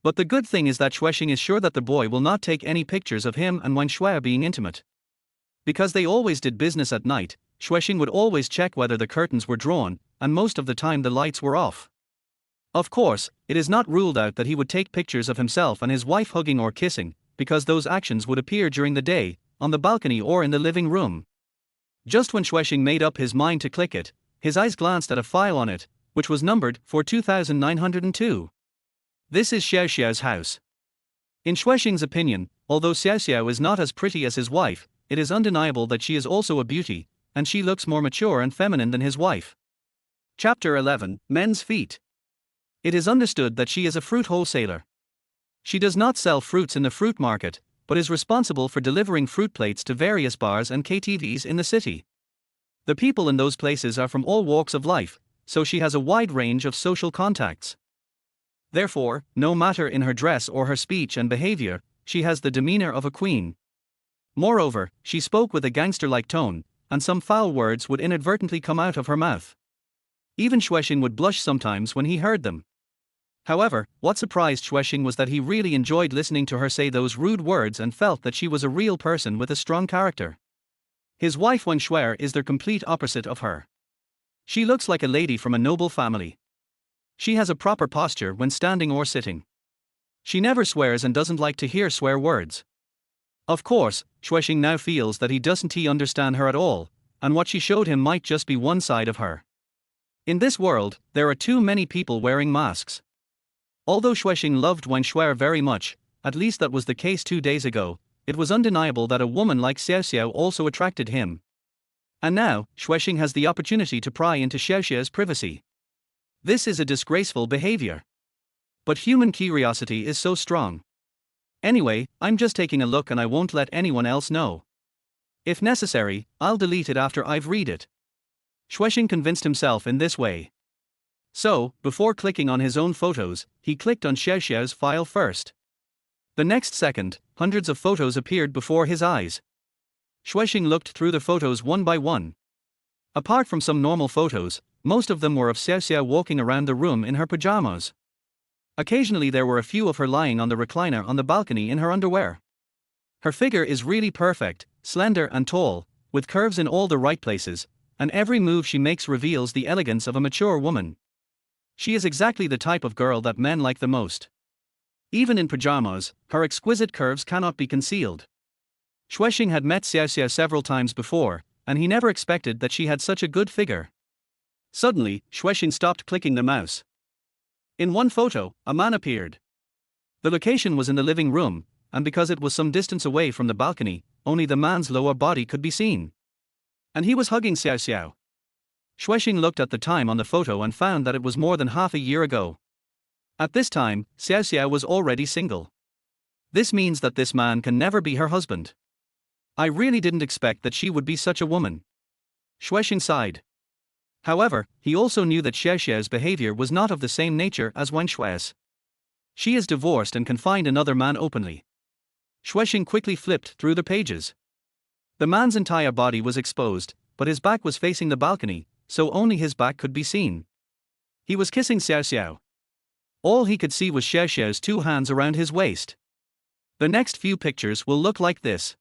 But the good thing is that Xue Xing is sure that the boy will not take any pictures of him and Wang Xue being intimate. Because they always did business at night, Xue Xing would always check whether the curtains were drawn, and most of the time the lights were off. Of course, it is not ruled out that he would take pictures of himself and his wife hugging or kissing, because those actions would appear during the day, on the balcony or in the living room. Just when Xue Xing made up his mind to click it, his eyes glanced at a file on it, which was numbered for 2902. This is Xue Xiao's house. In Xue Xing's opinion, although Xue Xiao is not as pretty as his wife, it is undeniable that she is also a beauty, and she looks more mature and feminine than his wife. Chapter 11, Men's Feet. It is understood that she is a fruit wholesaler. She does not sell fruits in the fruit market, but is responsible for delivering fruit plates to various bars and KTVs in the city. The people in those places are from all walks of life, so she has a wide range of social contacts. Therefore, no matter in her dress or her speech and behavior, she has the demeanor of a queen. Moreover, she spoke with a gangster-like tone, and some foul words would inadvertently come out of her mouth. Even Xue Xing would blush sometimes when he heard them. However, what surprised Xue Xing was that he really enjoyed listening to her say those rude words and felt that she was a real person with a strong character. His wife Wang Xue is the complete opposite of her. She looks like a lady from a noble family. She has a proper posture when standing or sitting. She never swears and doesn't like to hear swear words. Of course, Xue Xing now feels that he doesn't understand her at all, and what she showed him might just be one side of her. In this world, there are too many people wearing masks. Although Xue Xing loved Wen Shuai very much, at least that was the case 2 days ago, it was undeniable that a woman like Xiao Xiao also attracted him. And now, Xue Xing has the opportunity to pry into Xiao Xiao's privacy. This is a disgraceful behavior. But human curiosity is so strong. Anyway, I'm just taking a look and I won't let anyone else know. If necessary, I'll delete it after I've read it. Xue Xing convinced himself in this way. So, before clicking on his own photos, he clicked on Xiao Xiao's file first. The next second, hundreds of photos appeared before his eyes. Xue Xing looked through the photos one by one. Apart from some normal photos, most of them were of Xiao Xiao walking around the room in her pajamas. Occasionally there were a few of her lying on the recliner on the balcony in her underwear. Her figure is really perfect, slender and tall, with curves in all the right places, and every move she makes reveals the elegance of a mature woman. She is exactly the type of girl that men like the most. Even in pajamas, her exquisite curves cannot be concealed. Xue Xing had met Xiao Xiao several times before, and he never expected that she had such a good figure. Suddenly, Xue Xing stopped clicking the mouse. In one photo, a man appeared. The location was in the living room, and because it was some distance away from the balcony, only the man's lower body could be seen. And he was hugging Xiao Xiao. Xue Xing looked at the time on the photo and found that it was more than half a year ago. At this time, Xiao Xiao was already single. This means that this man can never be her husband. I really didn't expect that she would be such a woman. Xue Xing sighed. However, he also knew that Xiao Xiao's behavior was not of the same nature as Wen Shuai's. She is divorced and can find another man openly. Xue Xing quickly flipped through the pages. The man's entire body was exposed, but his back was facing the balcony, so only his back could be seen. He was kissing Xiao Xiao. All he could see was Xiao Xiao's 2 hands around his waist. The next few pictures will look like this.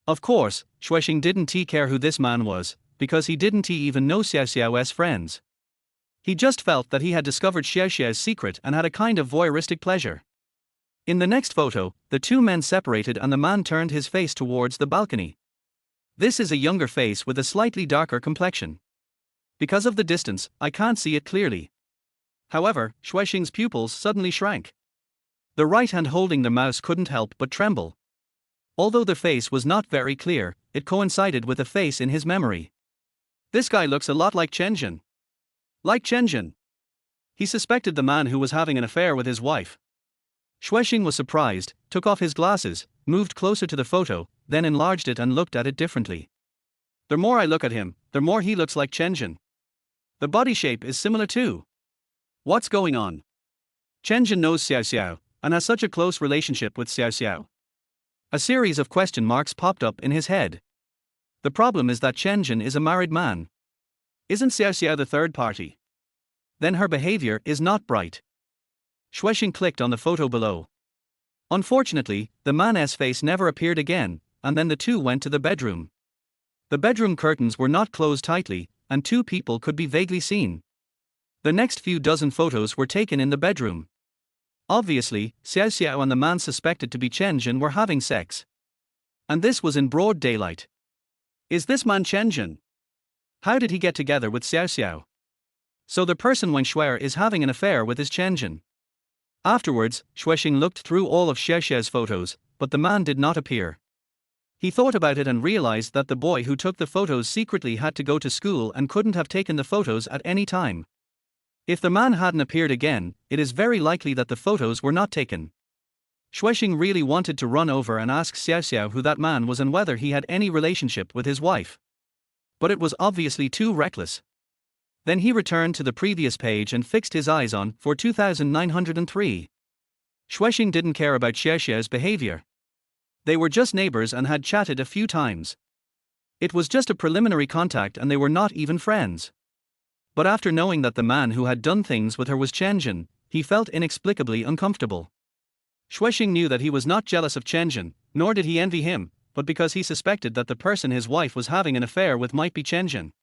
Of course, Xue Xing didn't care who this man was, because he didn't even know Xiao Xiao's friends. He just felt that he had discovered Xiao Xiao's secret and had a kind of voyeuristic pleasure. In the next photo, the 2 men separated and the man turned his face towards the balcony. This is a younger face with a slightly darker complexion. Because of the distance, I can't see it clearly. However, Xue Xing's pupils suddenly shrank. The right hand holding the mouse couldn't help but tremble. Although the face was not very clear, it coincided with a face in his memory. This guy looks a lot like Chen Jin. Like Chen Jin. He suspected the man who was having an affair with his wife. Xue Xing was surprised, took off his glasses, moved closer to the photo, then enlarged it and looked at it differently. The more I look at him, the more he looks like Chen Jin. The body shape is similar too. What's going on? Chen Jin knows Xiao Xiao, and has such a close relationship with Xiao Xiao. A series of question marks popped up in his head. The problem is that Chen Jin is a married man. Isn't Xiao Xiao the third party? Then her behavior is not bright. Xue Xing clicked on the photo below. Unfortunately, the man's face never appeared again, and then the 2 went to the bedroom. The bedroom curtains were not closed tightly, and 2 people could be vaguely seen. The next few dozen photos were taken in the bedroom. Obviously, Xiao Xiao and the man suspected to be Chen Jin were having sex. And this was in broad daylight. Is this man Chen Jin? How did he get together with Xiao Xiao? So the person Wen Shuai is having an affair with is Chen Jin. Afterwards, Xue Xing looked through all of Xiao Xiao's photos, but the man did not appear. He thought about it and realized that the boy who took the photos secretly had to go to school and couldn't have taken the photos at any time. If the man hadn't appeared again, it is very likely that the photos were not taken. Xue Xing really wanted to run over and ask Xiao Xiao who that man was and whether he had any relationship with his wife. But it was obviously too reckless. Then he returned to the previous page and fixed his eyes on 4903. Xue Xing didn't care about Xiao Xiao's behavior. They were just neighbors and had chatted a few times. It was just a preliminary contact and they were not even friends. But after knowing that the man who had done things with her was Chen Jin, he felt inexplicably uncomfortable. Xue Xing knew that he was not jealous of Chen Jin, nor did he envy him, but because he suspected that the person his wife was having an affair with might be Chen Jin.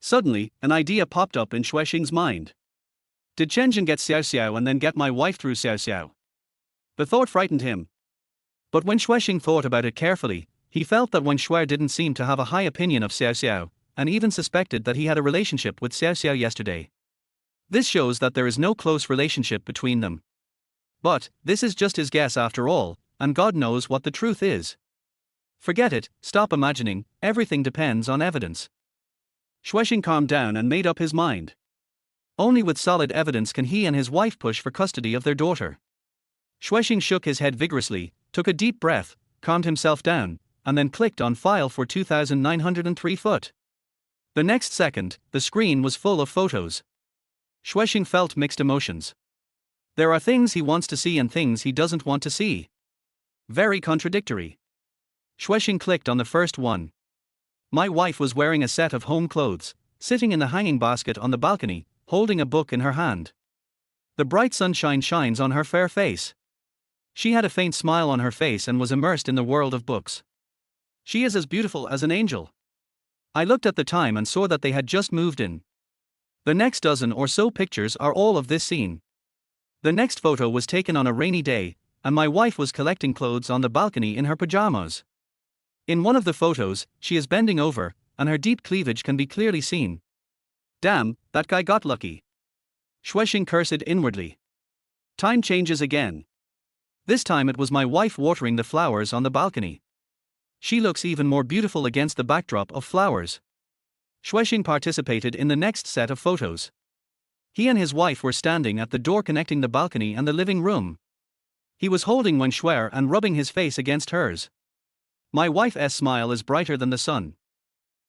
Suddenly, an idea popped up in Xue Xing's mind. Did Chen Jin get Xiao Xiao and then get my wife through Xiao Xiao? The thought frightened him. But when Xue Xing thought about it carefully, he felt that Wen Shuai didn't seem to have a high opinion of Xiao Xiao, and even suspected that he had a relationship with Xiao Xiao yesterday. This shows that there is no close relationship between them. But, this is just his guess after all, and God knows what the truth is. Forget it, stop imagining, everything depends on evidence. Xue Xing calmed down and made up his mind. Only with solid evidence can he and his wife push for custody of their daughter. Xue Xing shook his head vigorously, took a deep breath, calmed himself down, and then clicked on File for 2903 foot. The next second, the screen was full of photos. Xue Xing felt mixed emotions. There are things he wants to see and things he doesn't want to see. Very contradictory. Xue Xing clicked on the first one. My wife was wearing a set of home clothes, sitting in the hanging basket on the balcony, holding a book in her hand. The bright sunshine shines on her fair face. She had a faint smile on her face and was immersed in the world of books. She is as beautiful as an angel. I looked at the time and saw that they had just moved in. The next dozen or so pictures are all of this scene. The next photo was taken on a rainy day, and my wife was collecting clothes on the balcony in her pajamas. In one of the photos, she is bending over, and her deep cleavage can be clearly seen. Damn, that guy got lucky. Xue Xing cursed inwardly. Time changes again. This time it was my wife watering the flowers on the balcony. She looks even more beautiful against the backdrop of flowers. Xue Xing participated in the next set of photos. He and his wife were standing at the door connecting the balcony and the living room. He was holding Wen Xue and rubbing his face against hers. My wife's smile is brighter than the sun.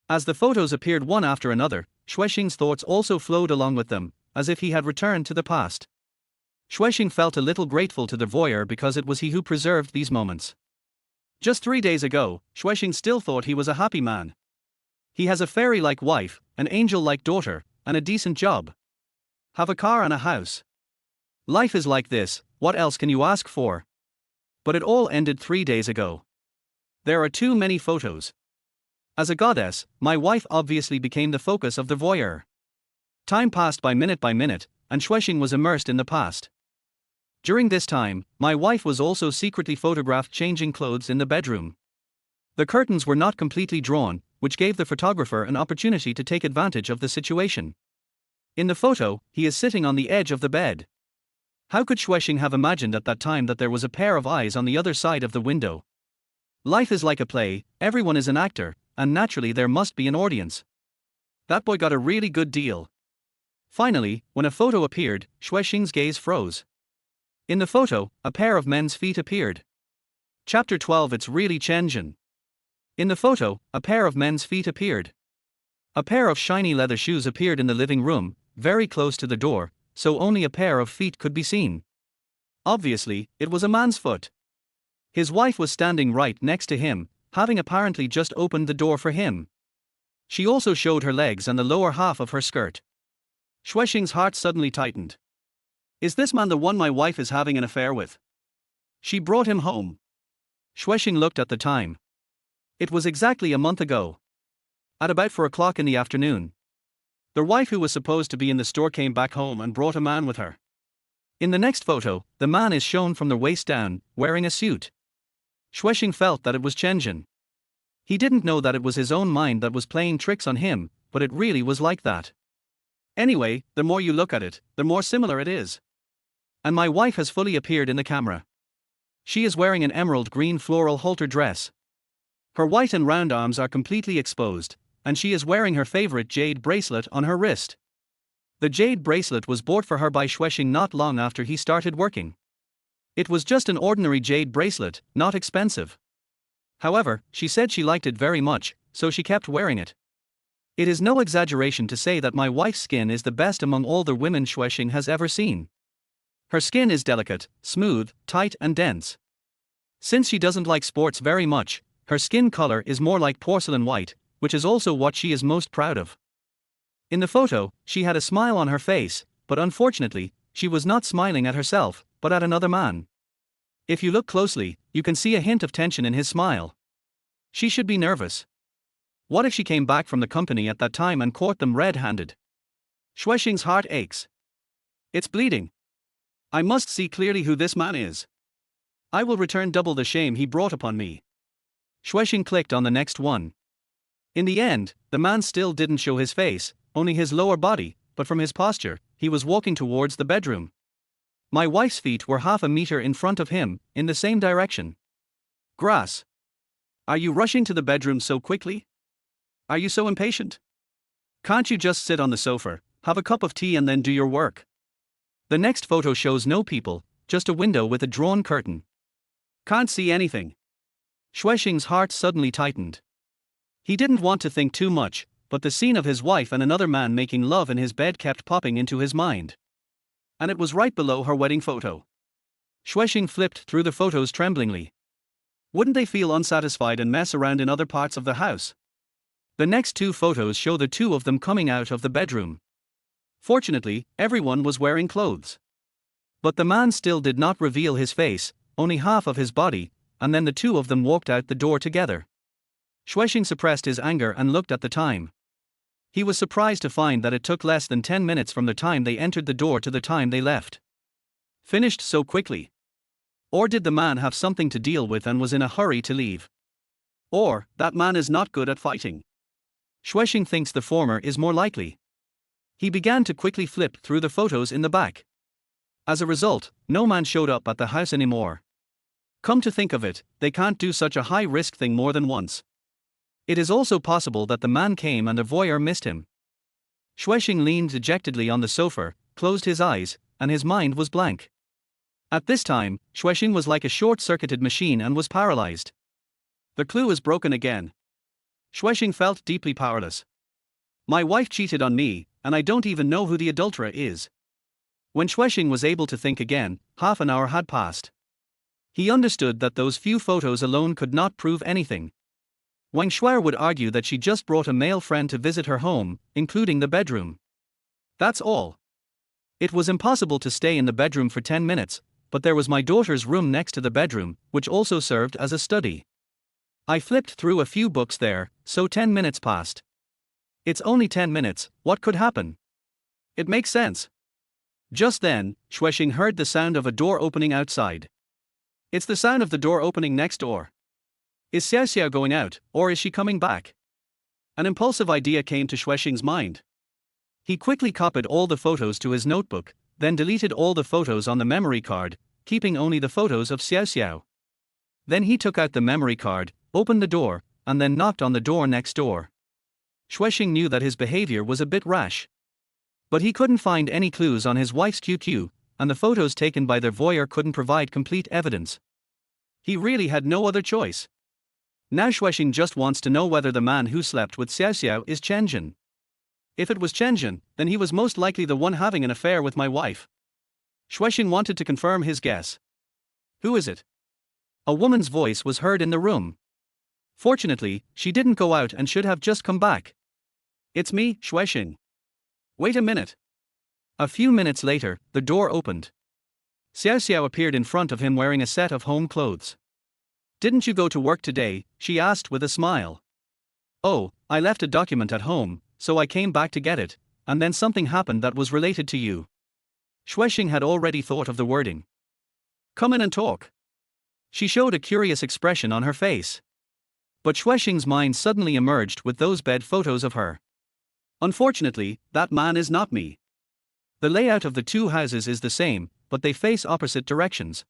As the photos appeared one after another, Xue Xing's thoughts also flowed along with them, as if he had returned to the past. Xue Xing felt a little grateful to the voyeur because it was he who preserved these moments. Just 3 days ago, Xue Xing still thought he was a happy man. He has a fairy-like wife, an angel-like daughter, and a decent job. Have a car and a house. Life is like this, what else can you ask for? But it all ended 3 days ago. There are too many photos. As a goddess, my wife obviously became the focus of the voyeur. Time passed by minute, and Xue Xing was immersed in the past. During this time, my wife was also secretly photographed changing clothes in the bedroom. The curtains were not completely drawn, which gave the photographer an opportunity to take advantage of the situation. In the photo, he is sitting on the edge of the bed. How could Xue Xing have imagined at that time that there was a pair of eyes on the other side of the window? Life is like a play, everyone is an actor, and naturally there must be an audience. That boy got a really good deal. Finally, when a photo appeared, Xue Xing's gaze froze. In the photo, a pair of men's feet appeared. Chapter 12. It's really Chenjin. In the photo, a pair of men's feet appeared. A pair of shiny leather shoes appeared in the living room, very close to the door, so only a pair of feet could be seen. Obviously, it was a man's foot. His wife was standing right next to him, having apparently just opened the door for him. She also showed her legs and the lower half of her skirt. Xue Xing's heart suddenly tightened. Is this man the one my wife is having an affair with? She brought him home. Xue Xing looked at the time. It was exactly a month ago. At about 4 o'clock in the afternoon. The wife who was supposed to be in the store came back home and brought a man with her. In the next photo, the man is shown from the waist down, wearing a suit. Xue Xing felt that it was Chenjin. He didn't know that it was his own mind that was playing tricks on him, but it really was like that. Anyway, the more you look at it, the more similar it is. And my wife has fully appeared in the camera. She is wearing an emerald green floral halter dress. Her white and round arms are completely exposed, and she is wearing her favorite jade bracelet on her wrist. The jade bracelet was bought for her by Xue Xing not long after he started working. It was just an ordinary jade bracelet, not expensive. However, she said she liked it very much, so she kept wearing it. It is no exaggeration to say that my wife's skin is the best among all the women Xue Xing has ever seen. Her skin is delicate, smooth, tight and dense. Since she doesn't like sports very much, her skin color is more like porcelain white, which is also what she is most proud of. In the photo, she had a smile on her face, but unfortunately, she was not smiling at herself, but at another man. If you look closely, you can see a hint of tension in his smile. She should be nervous. What if she came back from the company at that time and caught them red-handed? Xue Xing's heart aches. It's bleeding. I must see clearly who this man is. I will return double the shame he brought upon me. Xue Xing clicked on the next one. In the end, the man still didn't show his face, only his lower body, but from his posture, he was walking towards the bedroom. My wife's feet were half a meter in front of him, in the same direction. Grass. Are you rushing to the bedroom so quickly? Are you so impatient? Can't you just sit on the sofa, have a cup of tea and then do your work? The next photo shows no people, just a window with a drawn curtain. Can't see anything. Xue Xing's heart suddenly tightened. He didn't want to think too much, but the scene of his wife and another man making love in his bed kept popping into his mind. And it was right below her wedding photo. Xue Xing flipped through the photos tremblingly. Wouldn't they feel unsatisfied and mess around in other parts of the house? The next two photos show the two of them coming out of the bedroom. Fortunately, everyone was wearing clothes. But the man still did not reveal his face, only half of his body, and then the two of them walked out the door together. Xue Xing suppressed his anger and looked at the time. He was surprised to find that it took less than 10 minutes from the time they entered the door to the time they left. Finished so quickly. Or did the man have something to deal with and was in a hurry to leave? Or, that man is not good at fighting. Xue Xing thinks the former is more likely. He began to quickly flip through the photos in the back. As a result, no man showed up at the house anymore. Come to think of it, they can't do such a high-risk thing more than once. It is also possible that the man came and a voyeur missed him. Xue Xing leaned dejectedly on the sofa, closed his eyes, and his mind was blank. At this time, Xue Xing was like a short-circuited machine and was paralyzed. The clue is broken again. Xue Xing felt deeply powerless. My wife cheated on me, and I don't even know who the adulterer is. When Xue Xing was able to think again, half an hour had passed. He understood that those few photos alone could not prove anything. Wang Shuai would argue that she just brought a male friend to visit her home, including the bedroom. That's all. It was impossible to stay in the bedroom for 10 minutes, but there was my daughter's room next to the bedroom, which also served as a study. I flipped through a few books there, so 10 minutes passed. It's only 10 minutes, what could happen? It makes sense. Just then, Xue Xing heard the sound of a door opening outside. It's the sound of the door opening next door. Is Xue Xing going out, or is she coming back? An impulsive idea came to Xue Xing's mind. He quickly copied all the photos to his notebook, then deleted all the photos on the memory card, keeping only the photos of Xue Xing. Then he took out the memory card, opened the door, and then knocked on the door next door. Xue Xing knew that his behavior was a bit rash. But he couldn't find any clues on his wife's QQ, and the photos taken by their voyeur couldn't provide complete evidence. He really had no other choice. Now Xue Xing just wants to know whether the man who slept with Xiao Xiao is Chen Jin. If it was Chen Jin, then he was most likely the one having an affair with my wife. Xue Xing wanted to confirm his guess. Who is it? A woman's voice was heard in the room. Fortunately, she didn't go out and should have just come back. It's me, Xue Xing. Wait a minute. A few minutes later, the door opened. Xiao Xiao appeared in front of him wearing a set of home clothes. Didn't you go to work today? She asked with a smile. Oh, I left a document at home, so I came back to get it, and then something happened that was related to you. Xue Xing had already thought of the wording. Come in and talk. She showed a curious expression on her face. But Xue Xing's mind suddenly emerged with those bed photos of her. Unfortunately, that man is not me. The layout of the two houses is the same, but they face opposite directions.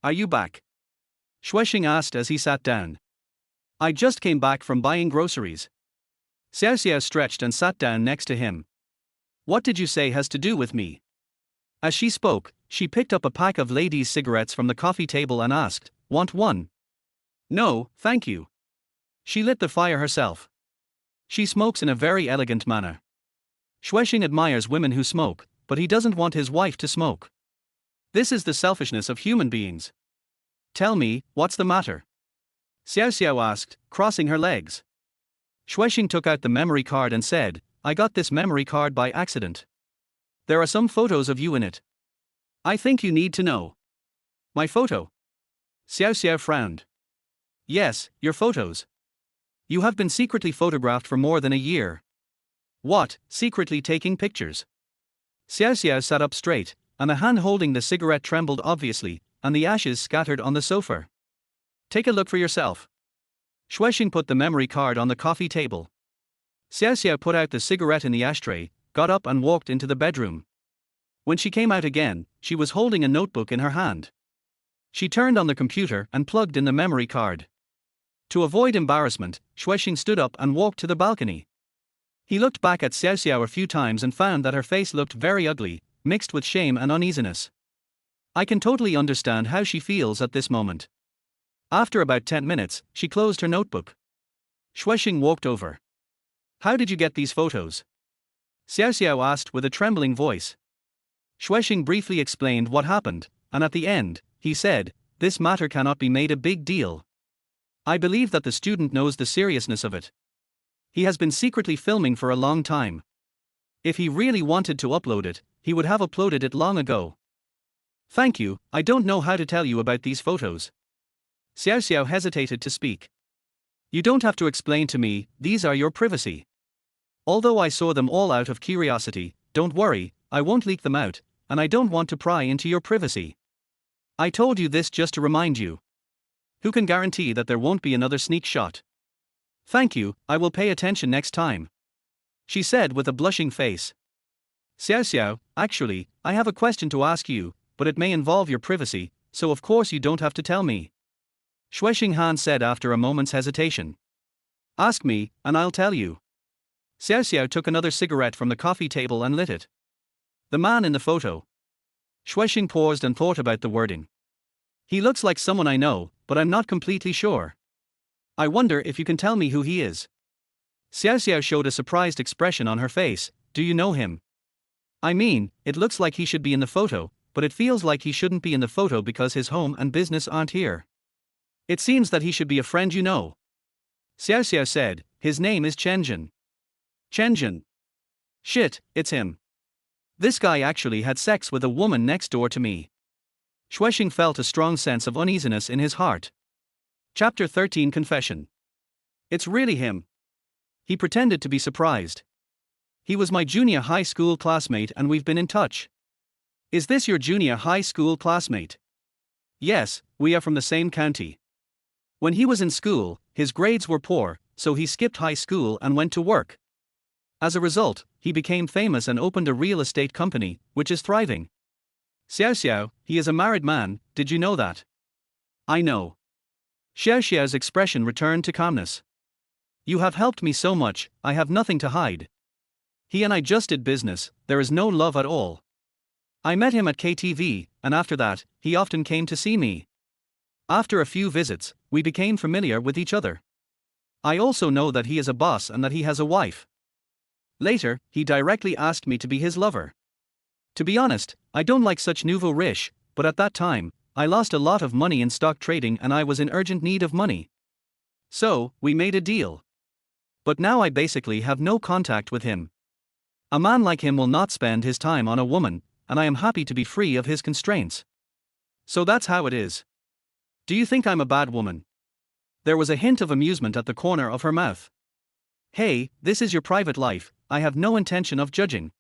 Are you back? Xue Xing asked as he sat down. I just came back from buying groceries. Xiao Xiao stretched and sat down next to him. What did you say has to do with me? As she spoke, she picked up a pack of ladies' cigarettes from the coffee table and asked, Want one? No, thank you. She lit the fire herself. She smokes in a very elegant manner. Xue Xing admires women who smoke, but he doesn't want his wife to smoke. This is the selfishness of human beings. Tell me, what's the matter? Xiao Xiao asked, crossing her legs. Xue Xing took out the memory card and said, I got this memory card by accident. There are some photos of you in it. I think you need to know. My photo? Xiao Xiao frowned. Yes, your photos. You have been secretly photographed for more than a year. What, secretly taking pictures? Xiao Xiao sat up straight, and the hand holding the cigarette trembled obviously, and the ashes scattered on the sofa. Take a look for yourself. Xue Xing put the memory card on the coffee table. Xiao Xiao put out the cigarette in the ashtray, got up and walked into the bedroom. When she came out again, she was holding a notebook in her hand. She turned on the computer and plugged in the memory card. To avoid embarrassment, Xue Xing stood up and walked to the balcony. He looked back at Xue Xiao a few times and found that her face looked very ugly, mixed with shame and uneasiness. I can totally understand how she feels at this moment. After about 10 minutes, she closed her notebook. Xue Xing walked over. How did you get these photos? Xue Xiao asked with a trembling voice. Xue Xing briefly explained what happened, and at the end, he said, "This matter cannot be made a big deal. I believe that the student knows the seriousness of it. He has been secretly filming for a long time. If he really wanted to upload it, he would have uploaded it long ago." Thank you, I don't know how to tell you about these photos. Xue Xiao hesitated to speak. You don't have to explain to me, these are your privacy. Although I saw them all out of curiosity, don't worry, I won't leak them out, and I don't want to pry into your privacy. I told you this just to remind you. Who can guarantee that there won't be another sneak shot? Thank you, I will pay attention next time, she said with a blushing face. Xue Xiao, actually, I have a question to ask you, but it may involve your privacy, so of course you don't have to tell me. Xue Xing said after a moment's hesitation. Ask me, and I'll tell you. Xue Xiao took another cigarette from the coffee table and lit it. The man in the photo. Xue Xing paused and thought about the wording. He looks like someone I know, but I'm not completely sure. I wonder if you can tell me who he is. Xue Xiao showed a surprised expression on her face. Do you know him? I mean, it looks like he should be in the photo, but it feels like he shouldn't be in the photo because his home and business aren't here. It seems that he should be a friend you know. Xue Xiao said, his name is Chenjin. Chenjin. Shit, it's him. This guy actually had sex with a woman next door to me. Xue Xing felt a strong sense of uneasiness in his heart. Chapter 13 Confession. It's really him. He pretended to be surprised. He was my junior high school classmate and we've been in touch. Is this your junior high school classmate? Yes, we are from the same county. When he was in school, his grades were poor, so he skipped high school and went to work. As a result, he became famous and opened a real estate company, which is thriving. Xue Xiao, he is a married man, did you know that? I know. Xue Xiao's expression returned to calmness. You have helped me so much, I have nothing to hide. He and I just did business, there is no love at all. I met him at KTV, and after that, he often came to see me. After a few visits, we became familiar with each other. I also know that he is a boss and that he has a wife. Later, he directly asked me to be his lover. To be honest, I don't like such nouveau riche, but at that time, I lost a lot of money in stock trading and I was in urgent need of money. So, we made a deal. But now I basically have no contact with him. A man like him will not spend his time on a woman, and I am happy to be free of his constraints. So that's how it is. Do you think I'm a bad woman? There was a hint of amusement at the corner of her mouth. Hey, this is your private life, I have no intention of judging.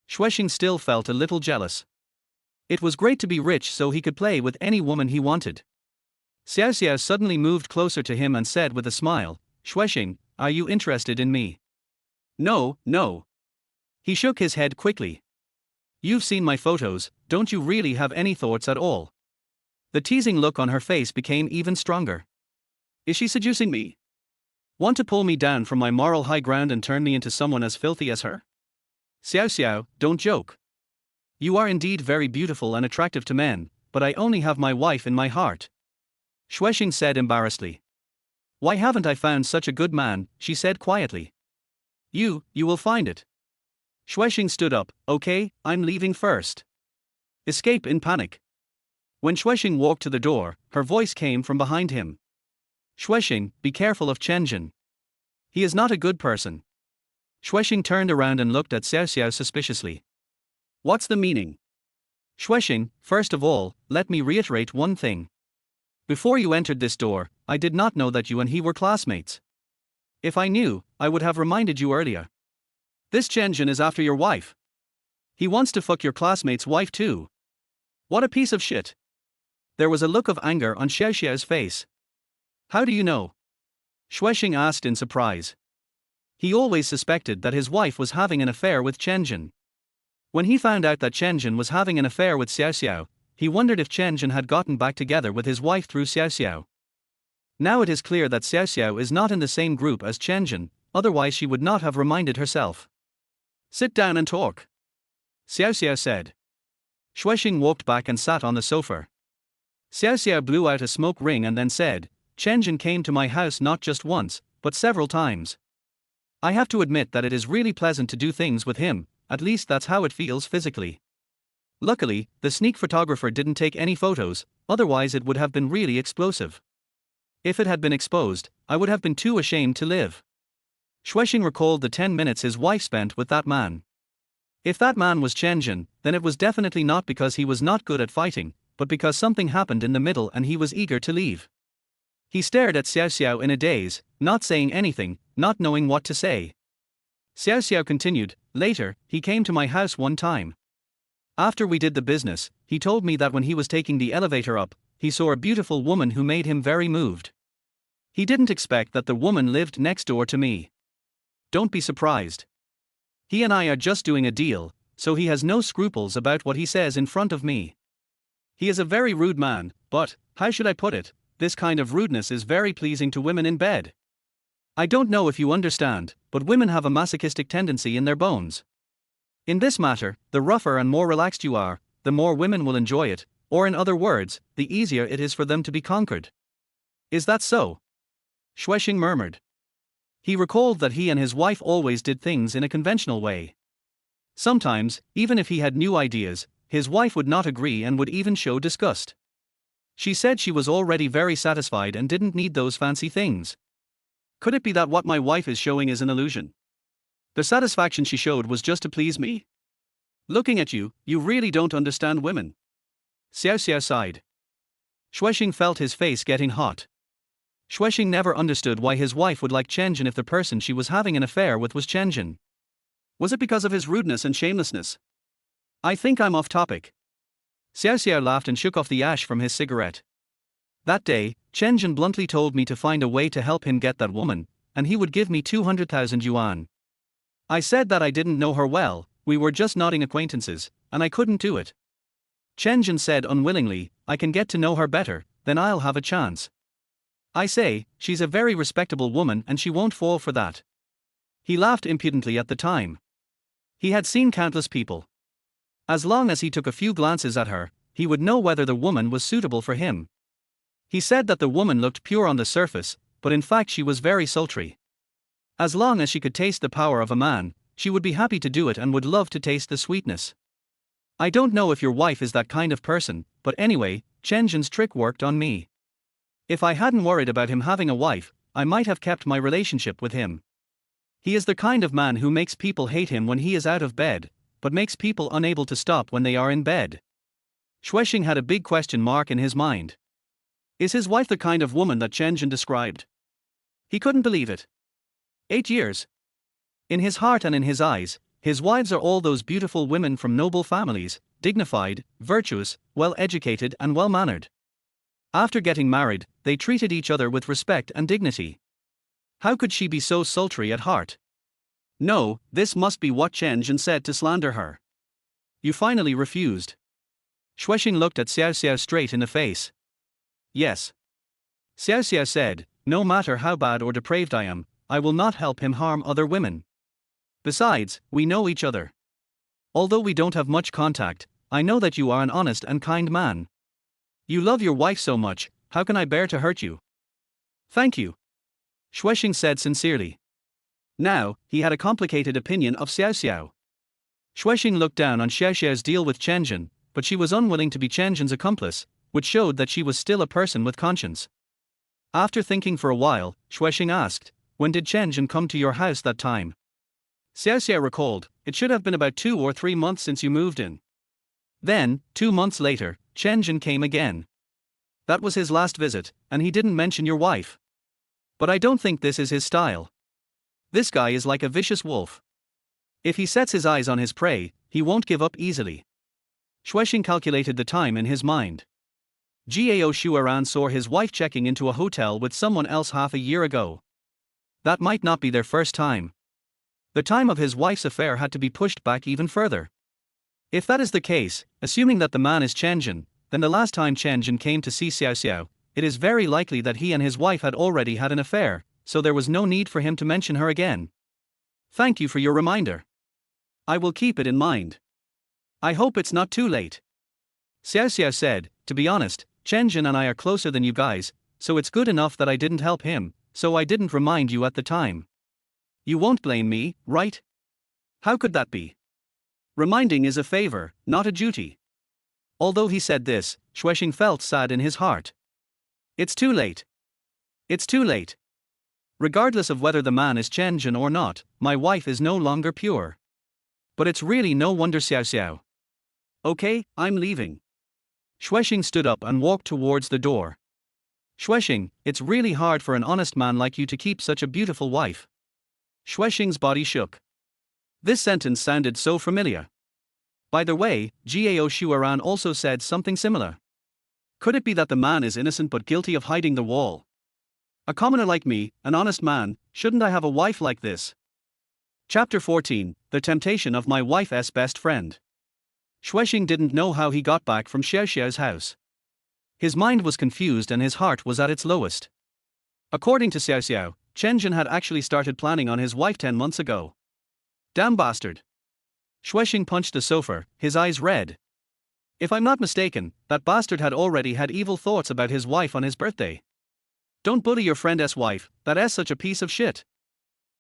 Xue Xing still felt a little jealous. It was great to be rich so he could play with any woman he wanted. Xue Xiao suddenly moved closer to him and said with a smile, Xue Xing, are you interested in me? No, no. He shook his head quickly. You've seen my photos, don't you really have any thoughts at all? The teasing look on her face became even stronger. Is she seducing me? Want to pull me down from my moral high ground and turn me into someone as filthy as her? Xue Xiao, don't joke. You are indeed very beautiful and attractive to men, but I only have my wife in my heart. Xue Xing said embarrassedly. Why haven't I found such a good man, she said quietly. You will find it. Xue Xing stood up, okay, I'm leaving first. Escape in panic. When Xue Xing walked to the door, her voice came from behind him. Xue Xing, be careful of Chenjin. He is not a good person. Xue Xing turned around and looked at Xue Xiao suspiciously. What's the meaning? Xue Xing, first of all, let me reiterate one thing. Before you entered this door, I did not know that you and he were classmates. If I knew, I would have reminded you earlier. This Chenjin is after your wife. He wants to fuck your classmate's wife too. What a piece of shit. There was a look of anger on Xue Xiao's face. How do you know? Xue Xing asked in surprise. He always suspected that his wife was having an affair with Chenjin. When he found out that Chen Jin was having an affair with Xiao Xiao, he wondered if Chen Jin had gotten back together with his wife through Xiao Xiao. Now it is clear that Xiao Xiao is not in the same group as Chen Jin, otherwise she would not have reminded herself. Sit down and talk, Xiao Xiao said. Xue Xing walked back and sat on the sofa. Xiao Xiao blew out a smoke ring and then said, Chen Jin came to my house not just once, but several times. I have to admit that it is really pleasant to do things with him, at least that's how it feels physically. Luckily, the sneak photographer didn't take any photos, otherwise it would have been really explosive. If it had been exposed, I would have been too ashamed to live. Xue Xing recalled the 10 minutes his wife spent with that man. If that man was Chen Jin, then it was definitely not because he was not good at fighting, but because something happened in the middle and he was eager to leave. He stared at Xiao Xiao in a daze, not saying anything, not knowing what to say. Xiao Xiao continued, later, he came to my house one time. After we did the business, he told me that when he was taking the elevator up, he saw a beautiful woman who made him very moved. He didn't expect that the woman lived next door to me. Don't be surprised. He and I are just doing a deal, so he has no scruples about what he says in front of me. He is a very rude man, but, how should I put it, this kind of rudeness is very pleasing to women in bed. I don't know if you understand, but women have a masochistic tendency in their bones. In this matter, the rougher and more relaxed you are, the more women will enjoy it, or in other words, the easier it is for them to be conquered. Is that so? Xue Xing murmured. He recalled that he and his wife always did things in a conventional way. Sometimes, even if he had new ideas, his wife would not agree and would even show disgust. She said she was already very satisfied and didn't need those fancy things. Could it be that what my wife is showing is an illusion? The satisfaction she showed was just to please me? Looking at you, you really don't understand women. Xiao Xiao sighed. Xue Xing felt his face getting hot. Xue Xing never understood why his wife would like Chen Jin if the person she was having an affair with was Chen Jin. Was it because of his rudeness and shamelessness? I think I'm off topic. Xiao Xiao laughed and shook off the ash from his cigarette. That day, Chen Jin bluntly told me to find a way to help him get that woman, and he would give me 200,000 yuan. I said that I didn't know her well, we were just nodding acquaintances, and I couldn't do it. Chen Jin said unwillingly, I can get to know her better, then I'll have a chance. I say, she's a very respectable woman and she won't fall for that. He laughed impudently at the time. He had seen countless people. As long as he took a few glances at her, he would know whether the woman was suitable for him. He said that the woman looked pure on the surface, but in fact she was very sultry. As long as she could taste the power of a man, she would be happy to do it and would love to taste the sweetness. I don't know if your wife is that kind of person, but anyway, Chen Jin's trick worked on me. If I hadn't worried about him having a wife, I might have kept my relationship with him. He is the kind of man who makes people hate him when he is out of bed, but makes people unable to stop when they are in bed. Xue Xing had a big question mark in his mind. Is his wife the kind of woman that Chen Jin described? He couldn't believe it. 8 years. In his heart and in his eyes, his wives are all those beautiful women from noble families, dignified, virtuous, well-educated and well-mannered. After getting married, they treated each other with respect and dignity. How could she be so sultry at heart? No, this must be what Chen Jin said to slander her. You finally refused. Xue Xing looked at Xiao Xiao straight in the face. Yes. Xiao Xiao said, no matter how bad or depraved I am, I will not help him harm other women. Besides, we know each other. Although we don't have much contact, I know that you are an honest and kind man. You love your wife so much, how can I bear to hurt you? Thank you. Xue Xing said sincerely. Now, he had a complicated opinion of Xiao Xiao. Xue Xing looked down on Xiao Xiao's deal with Chen Jin, but she was unwilling to be Chen Jin's accomplice, which showed that she was still a person with conscience. After thinking for a while, Xue Xing asked, when did Chen Jin come to your house that time? Xiao Xiao recalled, it should have been about 2 or 3 months since you moved in. Then, 2 months later, Chen Jin came again. That was his last visit, and he didn't mention your wife. But I don't think this is his style. This guy is like a vicious wolf. If he sets his eyes on his prey, he won't give up easily. Xue Xing calculated the time in his mind. Gao Shuaran saw his wife checking into a hotel with someone else half a year ago. That might not be their first time. The time of his wife's affair had to be pushed back even further. If that is the case, assuming that the man is Chen Jin, then the last time Chen Jin came to see Xue Xing, it is very likely that he and his wife had already had an affair, so there was no need for him to mention her again. Thank you for your reminder. I will keep it in mind. I hope it's not too late. Xue Xing said, to be honest, Chen Jin and I are closer than you guys, so it's good enough that I didn't help him, so I didn't remind you at the time. You won't blame me, right? How could that be? Reminding is a favor, not a duty. Although he said this, Xue Xing felt sad in his heart. It's too late. It's too late. Regardless of whether the man is Chen Jin or not, my wife is no longer pure. But it's really no wonder Xue Xing. Okay, I'm leaving. Xue Xing stood up and walked towards the door. Xue Xing, it's really hard for an honest man like you to keep such a beautiful wife. Xue Xing's body shook. This sentence sounded so familiar. By the way, Gao Shuaran also said something similar. Could it be that the man is innocent but guilty of hiding the wall? A commoner like me, an honest man, shouldn't I have a wife like this? Chapter 14, The Temptation of My Wife's Best Friend. Xue Xing didn't know how he got back from Xue Xing's house. His mind was confused and his heart was at its lowest. According to Xue Xing, Chen Jin had actually started planning on his wife 10 months ago. Damn bastard. Xue Xing punched the sofa, his eyes red. If I'm not mistaken, that bastard had already had evil thoughts about his wife on his birthday. Don't bully your friend's wife, that's such a piece of shit.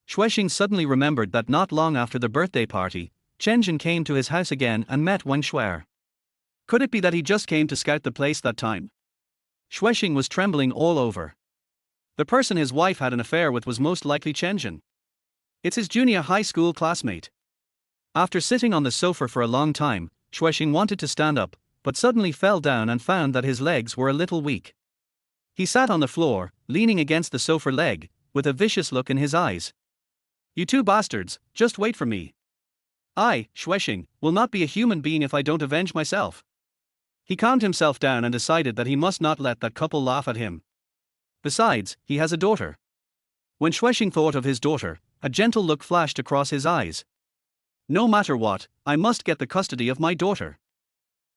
Xue Xing suddenly remembered that not long after the birthday party, Chen Jin came to his house again and met Wang Shuai. Could it be that he just came to scout the place that time? Xue Xing was trembling all over. The person his wife had an affair with was most likely Chen Jin. It's his junior high school classmate. After sitting on the sofa for a long time, Xue Xing wanted to stand up, but suddenly fell down and found that his legs were a little weak. He sat on the floor, leaning against the sofa leg, with a vicious look in his eyes. You two bastards, just wait for me. I, Xue Xing, will not be a human being if I don't avenge myself. He calmed himself down and decided that he must not let that couple laugh at him. Besides, he has a daughter. When Xue Xing thought of his daughter, a gentle look flashed across his eyes. No matter what, I must get the custody of my daughter.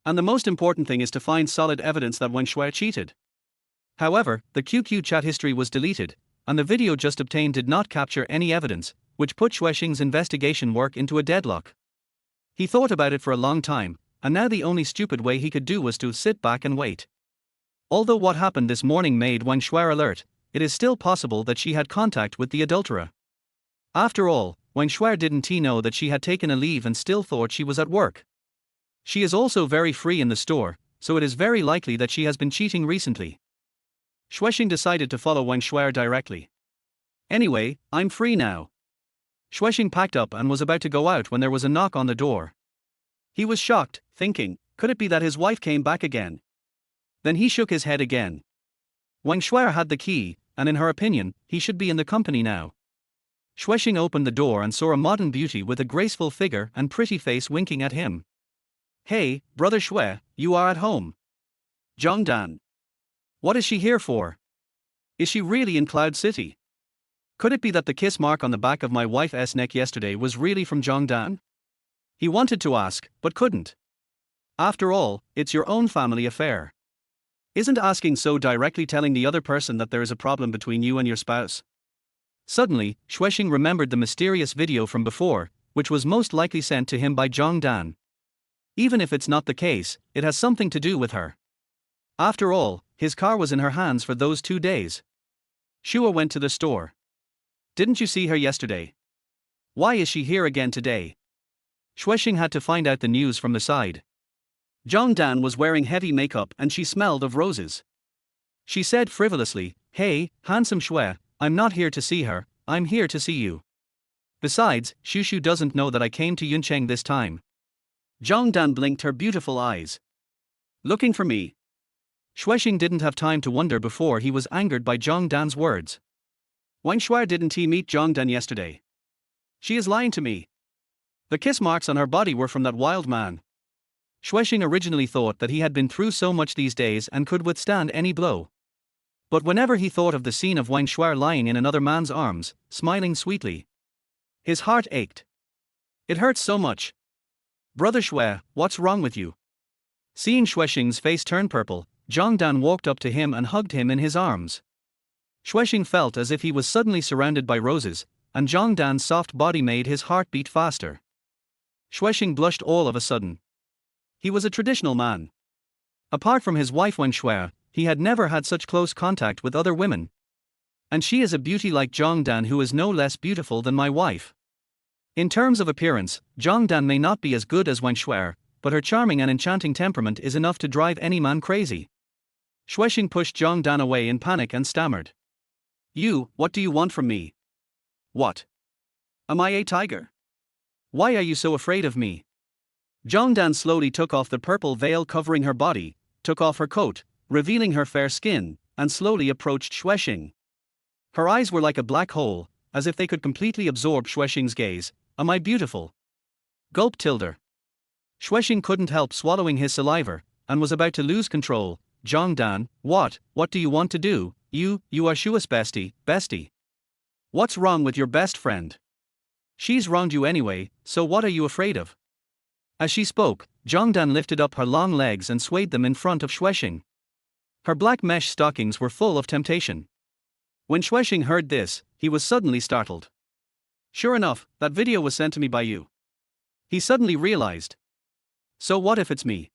And the most important thing is to find solid evidence that Wang Shuai cheated. However, the QQ chat history was deleted, and the video just obtained did not capture any evidence, which put Xue Xing's investigation work into a deadlock. He thought about it for a long time, and now the only stupid way he could do was to sit back and wait. Although what happened this morning made Wang Shuai alert, it is still possible that she had contact with the adulterer. After all, Wang Shuai didn't know that she had taken a leave and still thought she was at work. She is also very free in the store, so it is very likely that she has been cheating recently. Xue Xing decided to follow Wang Shuai directly. Anyway, I'm free now. Xue Xing packed up and was about to go out when there was a knock on the door. He was shocked, thinking, could it be that his wife came back again? Then he shook his head again. Wang Shuai had the key, and in her opinion, he should be in the company now. Xue Xing opened the door and saw a modern beauty with a graceful figure and pretty face winking at him. Hey, brother Xue, you are at home. Zhongdan. What is she here for? Is she really in Cloud City? Could it be that the kiss mark on the back of my wife's neck yesterday was really from Zhongdan? He wanted to ask, but couldn't. After all, it's your own family affair. Isn't asking so directly telling the other person that there is a problem between you and your spouse? Suddenly, Xue Xing remembered the mysterious video from before, which was most likely sent to him by Zhongdan. Even if it's not the case, it has something to do with her. After all, his car was in her hands for those 2 days. Xue went to the store. Didn't you see her yesterday? Why is she here again today? Xue Xing had to find out the news from the side. Zhongdan was wearing heavy makeup and she smelled of roses. She said frivolously, Hey, handsome Xue, I'm not here to see her, I'm here to see you. Besides, Xu doesn't know that I came to Yuncheng this time. Zhongdan blinked her beautiful eyes. Looking for me? Xue Xing didn't have time to wonder before he was angered by Zhongdan's words. Wang Shuai didn't he meet Zhongdan yesterday? She is lying to me. The kiss marks on her body were from that wild man. Xue Xing originally thought that he had been through so much these days and could withstand any blow. But whenever he thought of the scene of Wang Shuai lying in another man's arms, smiling sweetly, his heart ached. It hurts so much. Brother Xue, what's wrong with you? Seeing Xue Xing's face turn purple, Zhang Dan walked up to him and hugged him in his arms. Xue Xing felt as if he was suddenly surrounded by roses, and Zhang Dan's soft body made his heart beat faster. Xue Xing blushed all of a sudden. He was a traditional man. Apart from his wife Wen Xue, he had never had such close contact with other women. And she is a beauty like Zhang Dan, who is no less beautiful than my wife. In terms of appearance, Zhang Dan may not be as good as Wen Xue, but her charming and enchanting temperament is enough to drive any man crazy. Xue Xing pushed Zhang Dan away in panic and stammered. What do you want from me? What? Am I a tiger? Why are you so afraid of me? Zhang Dan slowly took off the purple veil covering her body, took off her coat, revealing her fair skin, and slowly approached Xue Xing. Her eyes were like a black hole, as if they could completely absorb Xue Xing's gaze. Am I beautiful? Gulp tilde. Xue Xing couldn't help swallowing his saliva, and was about to lose control. Zhang Dan, what do you want to do? You are Xue's bestie. What's wrong with your best friend? She's wronged you anyway, so what are you afraid of? As she spoke, Zhang Dan lifted up her long legs and swayed them in front of Xue Xing. Her black mesh stockings were full of temptation. When Xue Xing heard this, he was suddenly startled. Sure enough, that video was sent to me by you. He suddenly realized. So what if it's me?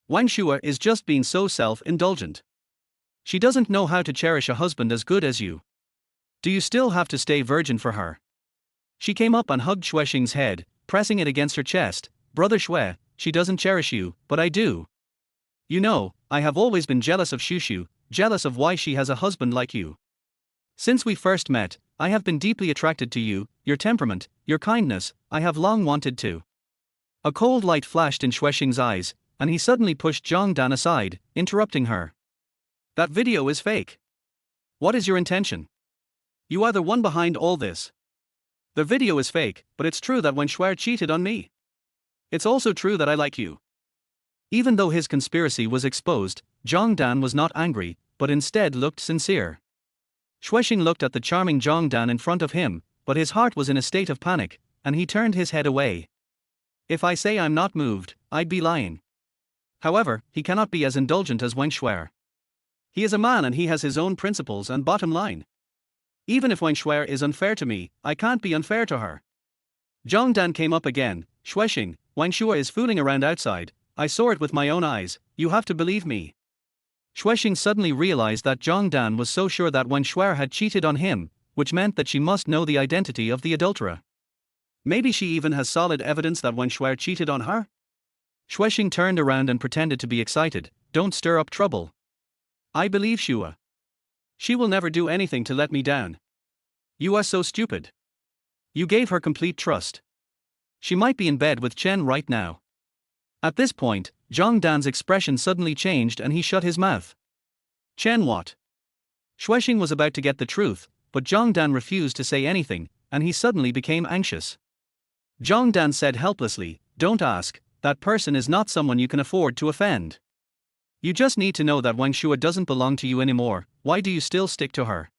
Wang Xue is just being so self-indulgent. She doesn't know how to cherish a husband as good as you. Do you still have to stay virgin for her? She came up and hugged Xue Xing's head, pressing it against her chest. Brother Xue, she doesn't cherish you, but I do. You know, I have always been jealous of Xu, jealous of why she has a husband like you. Since we first met, I have been deeply attracted to you, your temperament, your kindness, I have long wanted to. A cold light flashed in Xue Xing's eyes, and he suddenly pushed Zhang Dan aside, interrupting her. That video is fake. What is your intention? You are the one behind all this. The video is fake, but it's true that Wen Xue cheated on me. It's also true that I like you. Even though his conspiracy was exposed, Zhang Dan was not angry, but instead looked sincere. Xue Xing looked at the charming Zhang Dan in front of him, but his heart was in a state of panic, and he turned his head away. If I say I'm not moved, I'd be lying. However, he cannot be as indulgent as Wen Xue. He is a man and he has his own principles and bottom line. Even if Wen Xue is unfair to me, I can't be unfair to her. Zhang Dan came up again. Xue Xing, Wen Xue is fooling around outside. I saw it with my own eyes, you have to believe me. Xue Xing suddenly realized that Zhang Dan was so sure that Wen Xue had cheated on him, which meant that she must know the identity of the adulterer. Maybe she even has solid evidence that Wen Xue cheated on her? Xue Xing turned around and pretended to be excited. Don't stir up trouble. I believe Xue. She will never do anything to let me down. You are so stupid. You gave her complete trust. She might be in bed with Chen right now. At this point, Zhang Dan's expression suddenly changed and he shut his mouth. Chen what? Xue Xing was about to get the truth, but Zhang Dan refused to say anything, and he suddenly became anxious. Zhang Dan said helplessly, don't ask, that person is not someone you can afford to offend. You just need to know that Wang Xue doesn't belong to you anymore. Why do you still stick to her?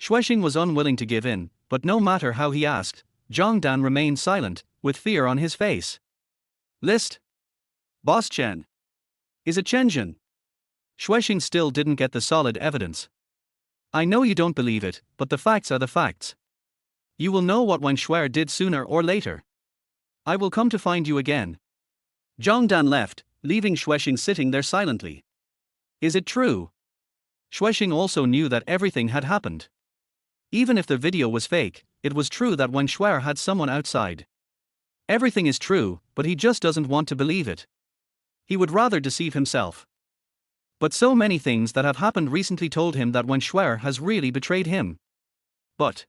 Xue Xing was unwilling to give in, but no matter how he asked, Zhang Dan remained silent, with fear on his face. List. Boss Chen. Is it Chen Zhen? Xue Xing still didn't get the solid evidence. I know you don't believe it, but the facts are the facts. You will know what Wen Xue did sooner or later. I will come to find you again. Zhang Dan left, leaving Xue Xing sitting there silently. Is it true? Xue Xing also knew that everything had happened. Even if the video was fake, it was true that Wen Xue had someone outside. Everything is true, but he just doesn't want to believe it. He would rather deceive himself. But so many things that have happened recently told him that Wen Xue has really betrayed him. But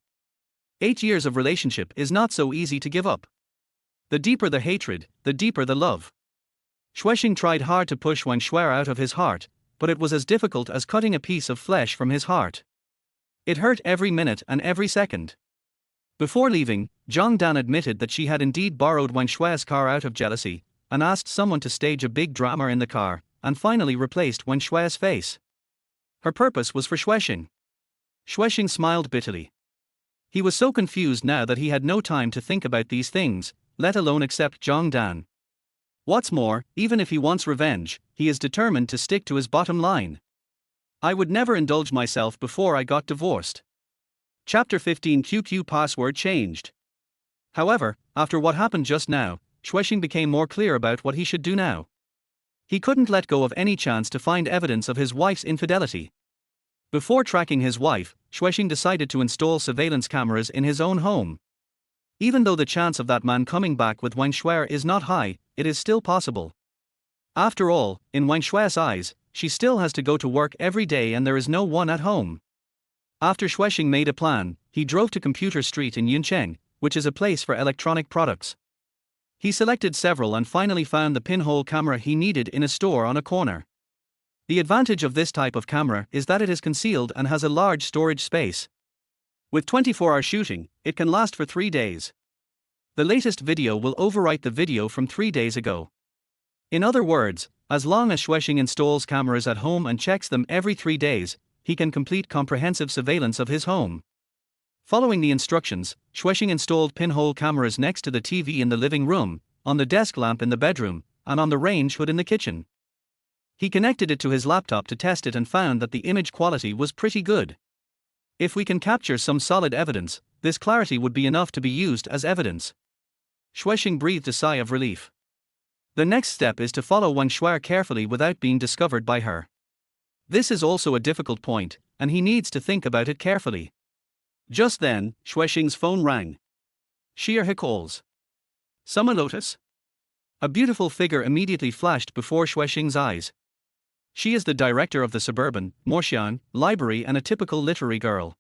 8 years of relationship is not so easy to give up. The deeper the hatred, the deeper the love. Xue Xing tried hard to push Wen Xue out of his heart, but it was as difficult as cutting a piece of flesh from his heart. It hurt every minute and every second. Before leaving, Zhang Dan admitted that she had indeed borrowed Wen Xue's car out of jealousy, and asked someone to stage a big drama in the car, and finally replaced Wen Xue's face. Her purpose was for Xue Xing. Xue Xing smiled bitterly. He was so confused now that he had no time to think about these things, let alone accept Zhang Dan. What's more, even if he wants revenge, he is determined to stick to his bottom line. I would never indulge myself before I got divorced. Chapter 15 QQ password changed. However, after what happened just now, Xue Xing became more clear about what he should do now. He couldn't let go of any chance to find evidence of his wife's infidelity. Before tracking his wife, Xue Xing decided to install surveillance cameras in his own home. Even though the chance of that man coming back with Wang Xue is not high, it is still possible. After all, in Wang Xue's eyes, she still has to go to work every day and there is no one at home. After Xue Xing made a plan, he drove to Computer Street in Yuncheng, which is a place for electronic products. He selected several and finally found the pinhole camera he needed in a store on a corner. The advantage of this type of camera is that it is concealed and has a large storage space. With 24-hour shooting, it can last for 3 days. The latest video will overwrite the video from 3 days ago. In other words, as long as Xue Xing installs cameras at home and checks them every 3 days, he can complete comprehensive surveillance of his home. Following the instructions, Xue Xing installed pinhole cameras next to the TV in the living room, on the desk lamp in the bedroom, and on the range hood in the kitchen. He connected it to his laptop to test it and found that the image quality was pretty good. If we can capture some solid evidence, this clarity would be enough to be used as evidence. Xue Xing breathed a sigh of relief. The next step is to follow Wang Xue carefully without being discovered by her. This is also a difficult point, and he needs to think about it carefully. Just then, Xue Xing's phone rang. Xie calls. Summer Lotus? A beautiful figure immediately flashed before Xue Xing's eyes. She is the director of the suburban, Morshan, library and a typical literary girl.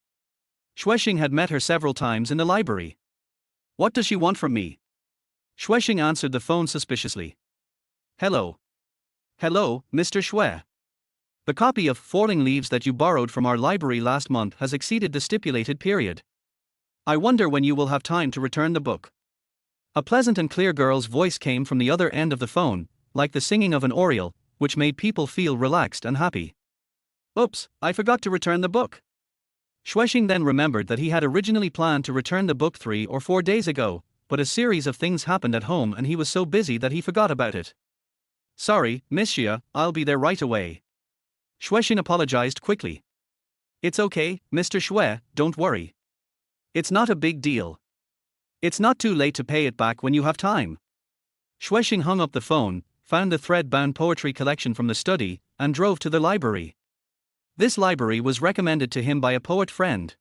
Xue Xing had met her several times in the library. What does she want from me? Xue Xing answered the phone suspiciously. Hello. Hello, Mr. Xue. The copy of Falling Leaves that you borrowed from our library last month has exceeded the stipulated period. I wonder when you will have time to return the book. A pleasant and clear girl's voice came from the other end of the phone, like the singing of an oriole, which made people feel relaxed and happy. Oops, I forgot to return the book. Xue Xing then remembered that he had originally planned to return the book 3 or 4 days ago, but a series of things happened at home and he was so busy that he forgot about it. Sorry, Miss Xie, I'll be there right away. Xue Xing apologized quickly. It's okay, Mr. Xue, don't worry. It's not a big deal. It's not too late to pay it back when you have time. Xue Xing hung up the phone, found the thread-bound poetry collection from the study, and drove to the library. This library was recommended to him by a poet friend.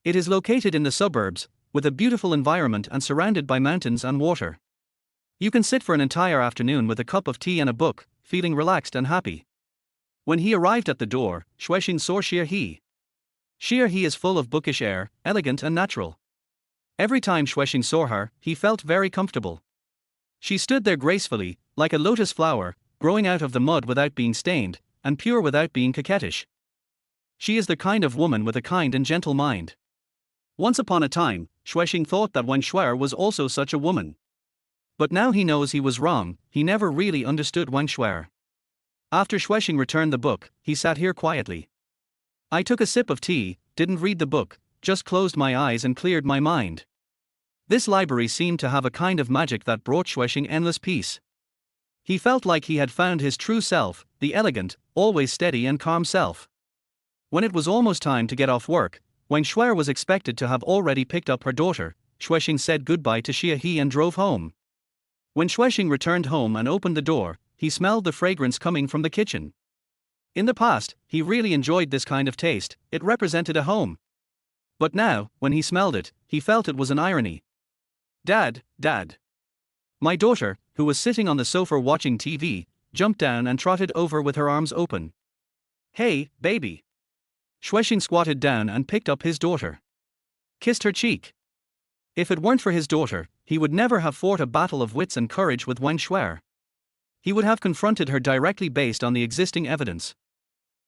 It is located in the suburbs, with a beautiful environment and surrounded by mountains and water. You can sit for an entire afternoon with a cup of tea and a book, feeling relaxed and happy. When he arrived at the door, Xue Xing saw Xie. Xie is full of bookish air, elegant and natural. Every time Xue Xing saw her, he felt very comfortable. She stood there gracefully, like a lotus flower, growing out of the mud without being stained, and pure without being coquettish. She is the kind of woman with a kind and gentle mind. Once upon a time, Xue Xing thought that Wang Xue was also such a woman. But now he knows he was wrong, he never really understood Wang Xue. After Xue Xing returned the book, he sat here quietly. I took a sip of tea, didn't read the book, just closed my eyes and cleared my mind. This library seemed to have a kind of magic that brought Xue Xing endless peace. He felt like he had found his true self, the elegant, always steady and calm self. When it was almost time to get off work, Wang Xue was expected to have already picked up her daughter. Xue Xing said goodbye to Xie and drove home. When Xue Xing returned home and opened the door, he smelled the fragrance coming from the kitchen. In the past, he really enjoyed this kind of taste, it represented a home. But now, when he smelled it, he felt it was an irony. Dad. My daughter, who was sitting on the sofa watching TV, jumped down and trotted over with her arms open. Hey, baby. Xue Xing squatted down and picked up his daughter. Kissed her cheek. If it weren't for his daughter, he would never have fought a battle of wits and courage with Wang Xue. He would have confronted her directly based on the existing evidence.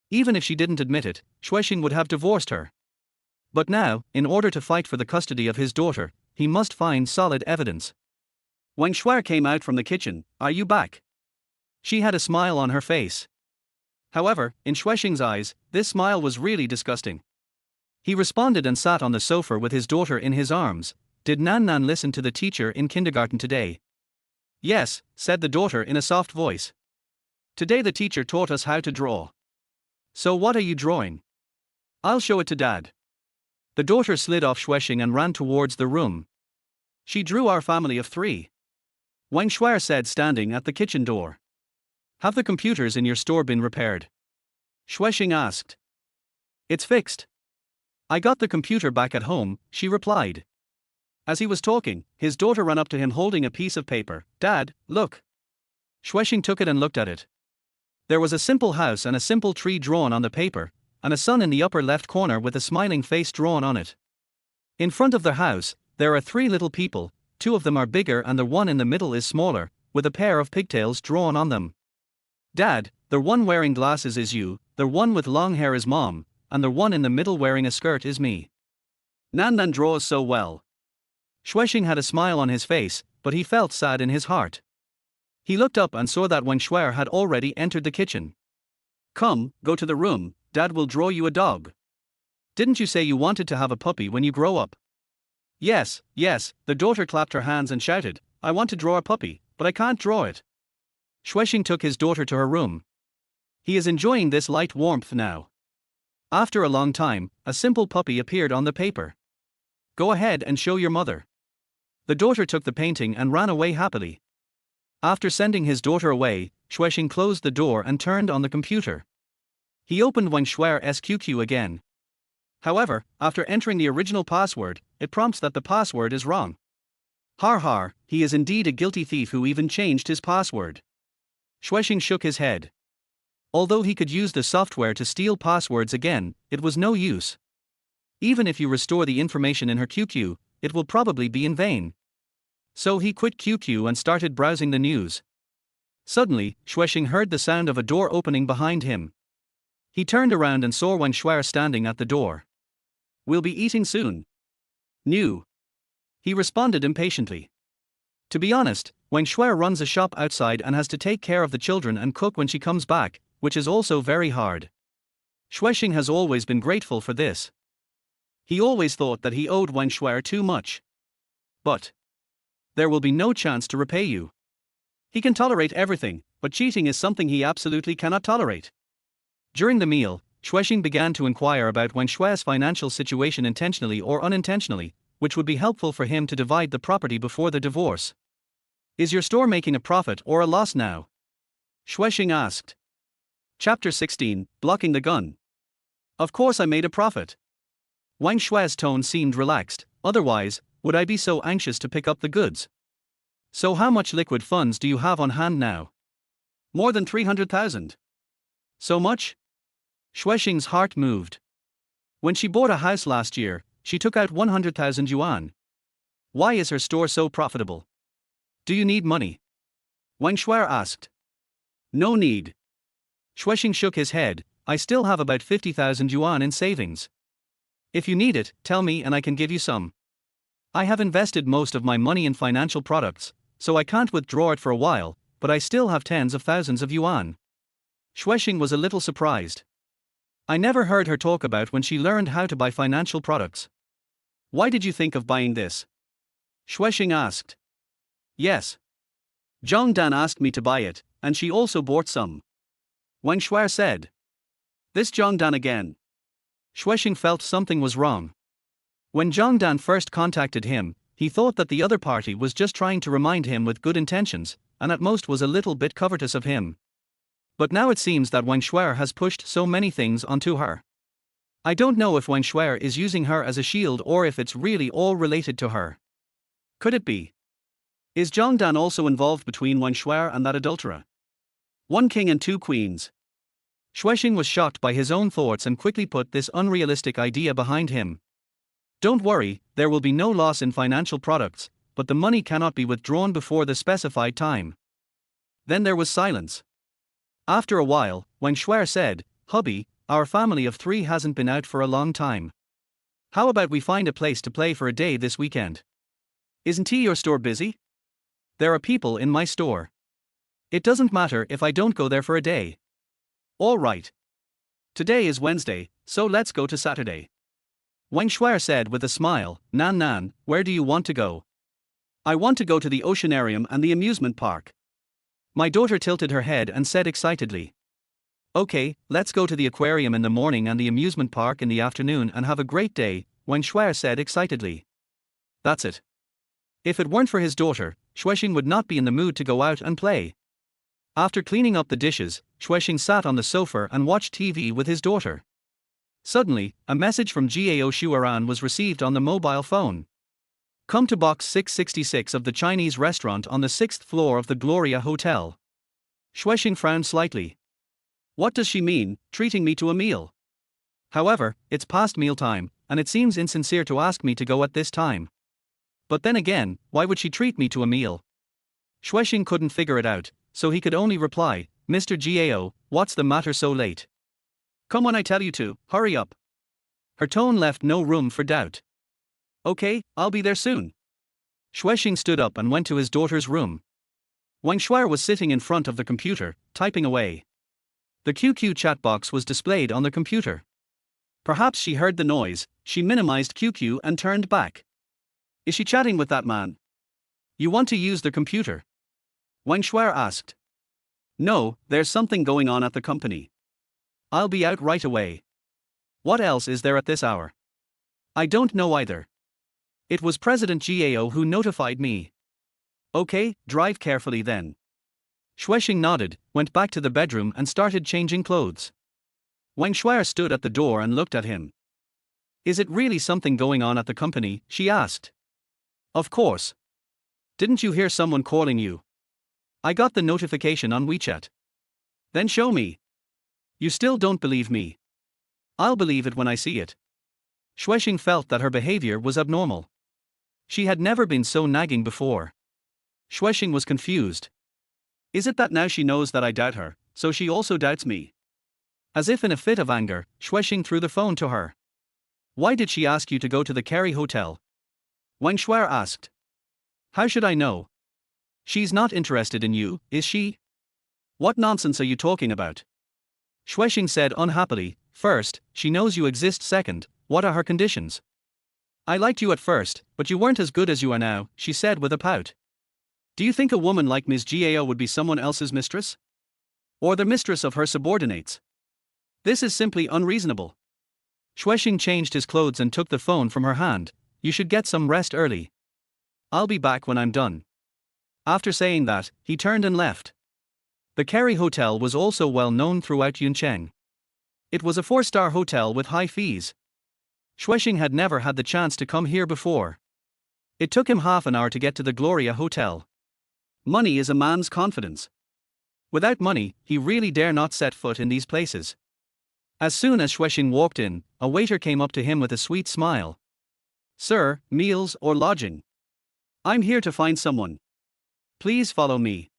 Even if she didn't admit it, Xue Xing would have divorced her. But now, in order to fight for the custody of his daughter, he must find solid evidence. Wang Xue came out from the kitchen. Are you back? She had a smile on her face. However, in Xue Xing's eyes, this smile was really disgusting. He responded and sat on the sofa with his daughter in his arms. Did Nan Nan listen to the teacher in kindergarten today? Yes, said the daughter in a soft voice. Today the teacher taught us how to draw. So what are you drawing? I'll show it to Dad. The daughter slid off Xue Xing and ran towards the room. She drew our family of 3. Wang Shuai said, standing at the kitchen door. Have the computers in your store been repaired? Xue Xing asked. It's fixed. I got the computer back at home, she replied. As he was talking, his daughter ran up to him holding a piece of paper. Dad, look. Xue Xing took it and looked at it. There was a simple house and a simple tree drawn on the paper, and a sun in the upper left corner with a smiling face drawn on it. In front of the house, there are 3 little people, 2 of them are bigger and the one in the middle is smaller, with a pair of pigtails drawn on them. Dad, the one wearing glasses is you, the one with long hair is Mom, and the one in the middle wearing a skirt is me. Nan draws so well. Xue Xing had a smile on his face, but he felt sad in his heart. He looked up and saw that Wang Shuai had already entered the kitchen. Come, go to the room, Dad will draw you a dog. Didn't you say you wanted to have a puppy when you grow up? Yes, the daughter clapped her hands and shouted, I want to draw a puppy, but I can't draw it. Xue Xing took his daughter to her room. He is enjoying this light warmth now. After a long time, a simple puppy appeared on the paper. Go ahead and show your mother. The daughter took the painting and ran away happily. After sending his daughter away, Xue Xing closed the door and turned on the computer. He opened Wang Shuai's QQ again. However, after entering the original password, it prompts that the password is wrong. Har, he is indeed a guilty thief who even changed his password. Xue Xing shook his head. Although he could use the software to steal passwords again, it was no use. Even if you restore the information in her QQ, it will probably be in vain. So he quit QQ and started browsing the news. Suddenly, Xue Xing heard the sound of a door opening behind him. He turned around and saw Wang Shuai standing at the door. We'll be eating soon. New. He responded impatiently. To be honest, Wang Shuai runs a shop outside and has to take care of the children and cook when she comes back, which is also very hard. Xue Xing has always been grateful for this. He always thought that he owed Wang Shuai too much. But there will be no chance to repay you. He can tolerate everything, but cheating is something he absolutely cannot tolerate. During the meal, Xue Xing began to inquire about Wang Shuai's financial situation intentionally or unintentionally, which would be helpful for him to divide the property before the divorce. Is your store making a profit or a loss now? Xue Xing asked. Chapter 16, Blocking the Gun. Of course I made a profit. Wang Shuai's tone seemed relaxed, otherwise, would I be so anxious to pick up the goods? So how much liquid funds do you have on hand now? More than 300,000. So much? Xue Xing's heart moved. When she bought a house last year, she took out 100,000 yuan. Why is her store so profitable? Do you need money? Wang Shuai asked. No need. Xue Xing shook his head, I still have about 50,000 yuan in savings. If you need it, tell me and I can give you some. I have invested most of my money in financial products, so I can't withdraw it for a while, but I still have tens of thousands of yuan. Xue Xing was a little surprised. I never heard her talk about when she learned how to buy financial products. Why did you think of buying this? Xue Xing asked. Yes. Zhang Dan asked me to buy it, and she also bought some. Wang Shuai said. This Zhang Dan again. Xue Xing felt something was wrong. When Zhang Dan first contacted him, he thought that the other party was just trying to remind him with good intentions, and at most was a little bit covetous of him. But now it seems that Wang Shuai has pushed so many things onto her. I don't know if Wang Shuai is using her as a shield or if it's really all related to her. Could it be? Is Zhang Dan also involved between Wang Shuai and that adulterer? 1 king and 2 queens. Xue Xing was shocked by his own thoughts and quickly put this unrealistic idea behind him. Don't worry, there will be no loss in financial products, but the money cannot be withdrawn before the specified time. Then there was silence. After a while, Wang Shuai said, Hubby, our family of 3 hasn't been out for a long time. How about we find a place to play for a day this weekend? Isn't your store busy? There are people in my store. It doesn't matter if I don't go there for a day. All right. Today is Wednesday, so let's go to Saturday. Wang Shuai said with a smile, Nan, where do you want to go? I want to go to the oceanarium and the amusement park. My daughter tilted her head and said excitedly. Okay, let's go to the aquarium in the morning and the amusement park in the afternoon and have a great day, Wang Xue said excitedly. That's it. If it weren't for his daughter, Xue Xing would not be in the mood to go out and play. After cleaning up the dishes, Xue Xing sat on the sofa and watched TV with his daughter. Suddenly, a message from Gao Shuaran was received on the mobile phone. Come to box 666 of the Chinese restaurant on the 6th floor of the Gloria Hotel. Xue Xing frowned slightly. What does she mean, treating me to a meal? However, it's past mealtime, and it seems insincere to ask me to go at this time. But then again, why would she treat me to a meal? Xue Xing couldn't figure it out, so he could only reply, Mr. Gao, what's the matter so late? Come when I tell you to, hurry up. Her tone left no room for doubt. Okay, I'll be there soon. Xue Xing stood up and went to his daughter's room. Wang Xue was sitting in front of the computer, typing away. The QQ chat box was displayed on the computer. Perhaps she heard the noise, she minimized QQ and turned back. Is she chatting with that man? You want to use the computer? Wang Xue asked. No, there's something going on at the company. I'll be out right away. What else is there at this hour? I don't know either. It was President Gao who notified me. Okay, drive carefully then. Xue Xing nodded, went back to the bedroom and started changing clothes. Wang Xue stood at the door and looked at him. Is it really something going on at the company? She asked. Of course. Didn't you hear someone calling you? I got the notification on WeChat. Then show me. You still don't believe me. I'll believe it when I see it. Xue Xing felt that her behavior was abnormal. She had never been so nagging before. Xue Xing was confused. Is it that now she knows that I doubt her, so she also doubts me? As if in a fit of anger, Xue Xing threw the phone to her. Why did she ask you to go to the Kerry Hotel? Wang Xue asked. How should I know? She's not interested in you, is she? What nonsense are you talking about? Xue Xing said unhappily, first, she knows you exist, second, what are her conditions? I liked you at first, but you weren't as good as you are now, she said with a pout. Do you think a woman like Ms. Gao would be someone else's mistress? Or the mistress of her subordinates? This is simply unreasonable. Xue Xing changed his clothes and took the phone from her hand. You should get some rest early. I'll be back when I'm done. After saying that, he turned and left. The Kerry Hotel was also well known throughout Yuncheng. It was a 4-star hotel with high fees. Xue Xing had never had the chance to come here before. It took him half an hour to get to the Gloria Hotel. Money is a man's confidence. Without money, he really dare not set foot in these places. As soon as Xue Xing walked in, a waiter came up to him with a sweet smile. Sir, meals or lodging? I'm here to find someone. Please follow me.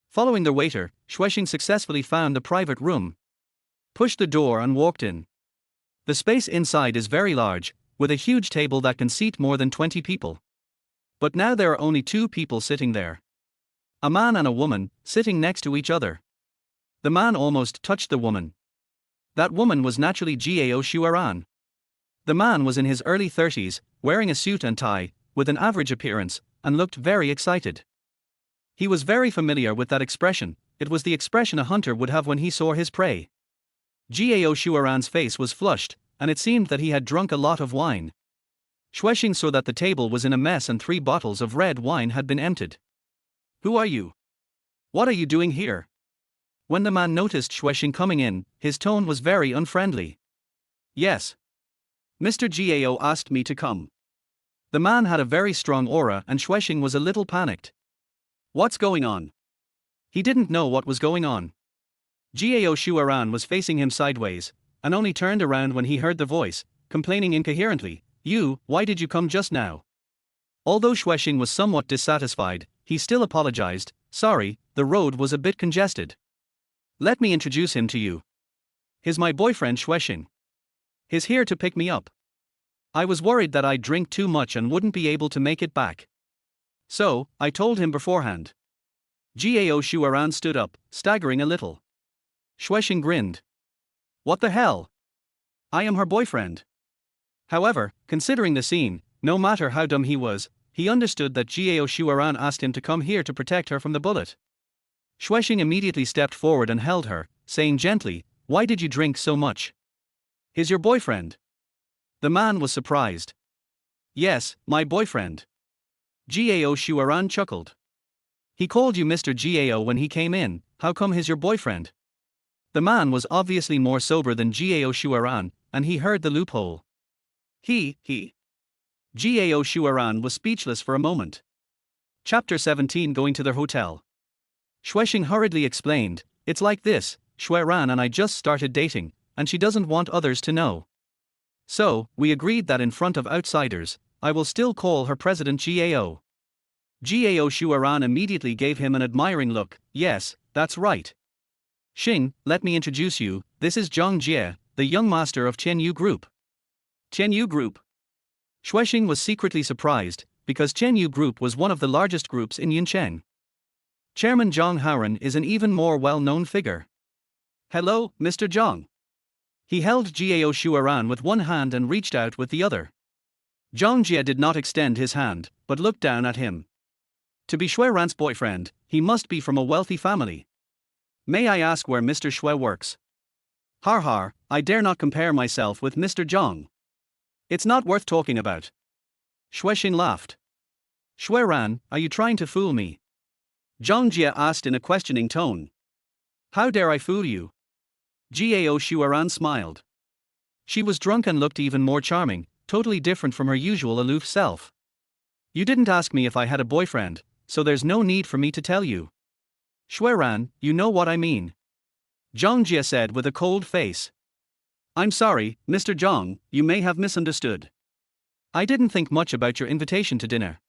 Following the waiter, Xue Xing successfully found a private room. Pushed the door and walked in. The space inside is very large, with a huge table that can seat more than 20 people. But now there are only 2 people sitting there. A man and a woman, sitting next to each other. The man almost touched the woman. That woman was naturally Gao Shuaran. The man was in his early 30s, wearing a suit and tie, with an average appearance, and looked very excited. He was very familiar with that expression. It was the expression a hunter would have when he saw his prey. Gao Shuaran's face was flushed, and it seemed that he had drunk a lot of wine. Xue Xing saw that the table was in a mess and 3 bottles of red wine had been emptied. Who are you? What are you doing here? When the man noticed Xue Xing coming in, his tone was very unfriendly. Yes. Mr. Gao asked me to come. The man had a very strong aura and Xue Xing was a little panicked. What's going on? He didn't know what was going on. Gao Shuaran was facing him sideways, and only turned around when he heard the voice, complaining incoherently, why did you come just now? Although Xue Xing was somewhat dissatisfied, he still apologized, sorry, the road was a bit congested. Let me introduce him to you. He's my boyfriend Xue Xing. He's here to pick me up. I was worried that I'd drink too much and wouldn't be able to make it back. So, I told him beforehand. Gao Shuaran stood up, staggering a little. Xue Xing grinned. What the hell? I am her boyfriend. However, considering the scene, no matter how dumb he was, he understood that Gao Shuaran asked him to come here to protect her from the bullet. Xue Xing immediately stepped forward and held her, saying gently, "Why did you drink so much? Is your boyfriend?" The man was surprised. "Yes, my boyfriend." Gao Shuaran chuckled. "He called you Mr. Gao when he came in, how come he's your boyfriend?" The man was obviously more sober than Gao Shuaran, and he heard the loophole. He. Gao Shuaran was speechless for a moment. Chapter 17. Going to their hotel. Xue Xing hurriedly explained, "It's like this, Xueran and I just started dating, and she doesn't want others to know. So, we agreed that in front of outsiders, I will still call her President Gao." Gao Shuaran immediately gave him an admiring look. "Yes, that's right. Xing, let me introduce you, this is Zhang Jie, the young master of Qianyu Group." Qianyu Group. Xue Xing was secretly surprised, because Qianyu Group was one of the largest groups in Yuncheng. Chairman Zhang Haoren is an even more well-known figure. "Hello, Mr. Zhang." He held Gao Shuaran with one hand and reached out with the other. Zhang Jie did not extend his hand, but looked down at him. To be Xueran's boyfriend, he must be from a wealthy family. "May I ask where Mr. Xue works?" Har, I dare not compare myself with Mr. Zhang. It's not worth talking about." Xue Xing laughed. "Xueran, are you trying to fool me?" Zhang Jie asked in a questioning tone. "How dare I fool you?" Gao Shuaran smiled. She was drunk and looked even more charming, totally different from her usual aloof self. "You didn't ask me if I had a boyfriend, so there's no need for me to tell you." "Xueran, you know what I mean," Zhang Jie said with a cold face. "I'm sorry, Mr. Zhang, you may have misunderstood. I didn't think much about your invitation to dinner.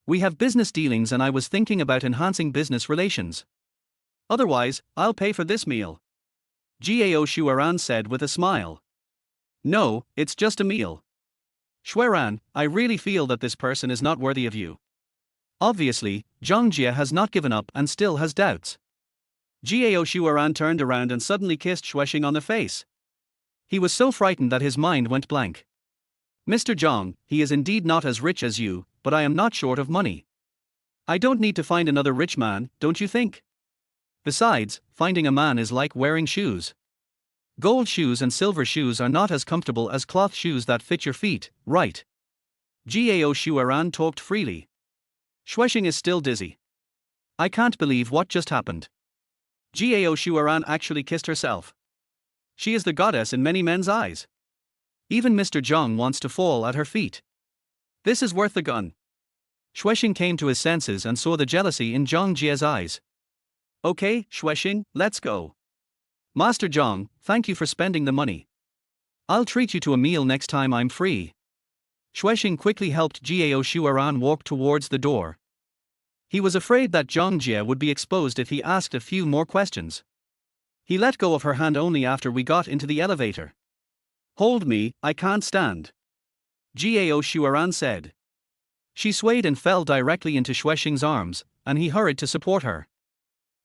We have business dealings and I was thinking about enhancing business relations. Otherwise, I'll pay for this meal," Gao Shuaran said with a smile. "No, it's just a meal. Xueran, I really feel that this person is not worthy of you." Obviously, Zhang Jie has not given up and still has doubts. Gao Shuaran turned around and suddenly kissed Xue Xing on the face. He was so frightened that his mind went blank. "Mr. Zhang, he is indeed not as rich as you, but I am not short of money. I don't need to find another rich man, don't you think? Besides, finding a man is like wearing shoes. Gold shoes and silver shoes are not as comfortable as cloth shoes that fit your feet, right?" Gao Shuaran talked freely. Xue Xing is still dizzy. "I can't believe what just happened. Gao Shuaran actually kissed herself. She is the goddess in many men's eyes. Even Mr. Zhang wants to fall at her feet. This is worth the gun." Xue Xing came to his senses and saw the jealousy in Zhang Jie's eyes. "Okay, Xue Xing, let's go. Master Zhang, thank you for spending the money. I'll treat you to a meal next time I'm free." Xue Xing quickly helped Gao Shuaran walk towards the door. He was afraid that Zhang Jie would be exposed if he asked a few more questions. He let go of her hand only after we got into the elevator. "Hold me, I can't stand," Gao Shuaran said. She swayed and fell directly into Xue Xing's arms, and he hurried to support her.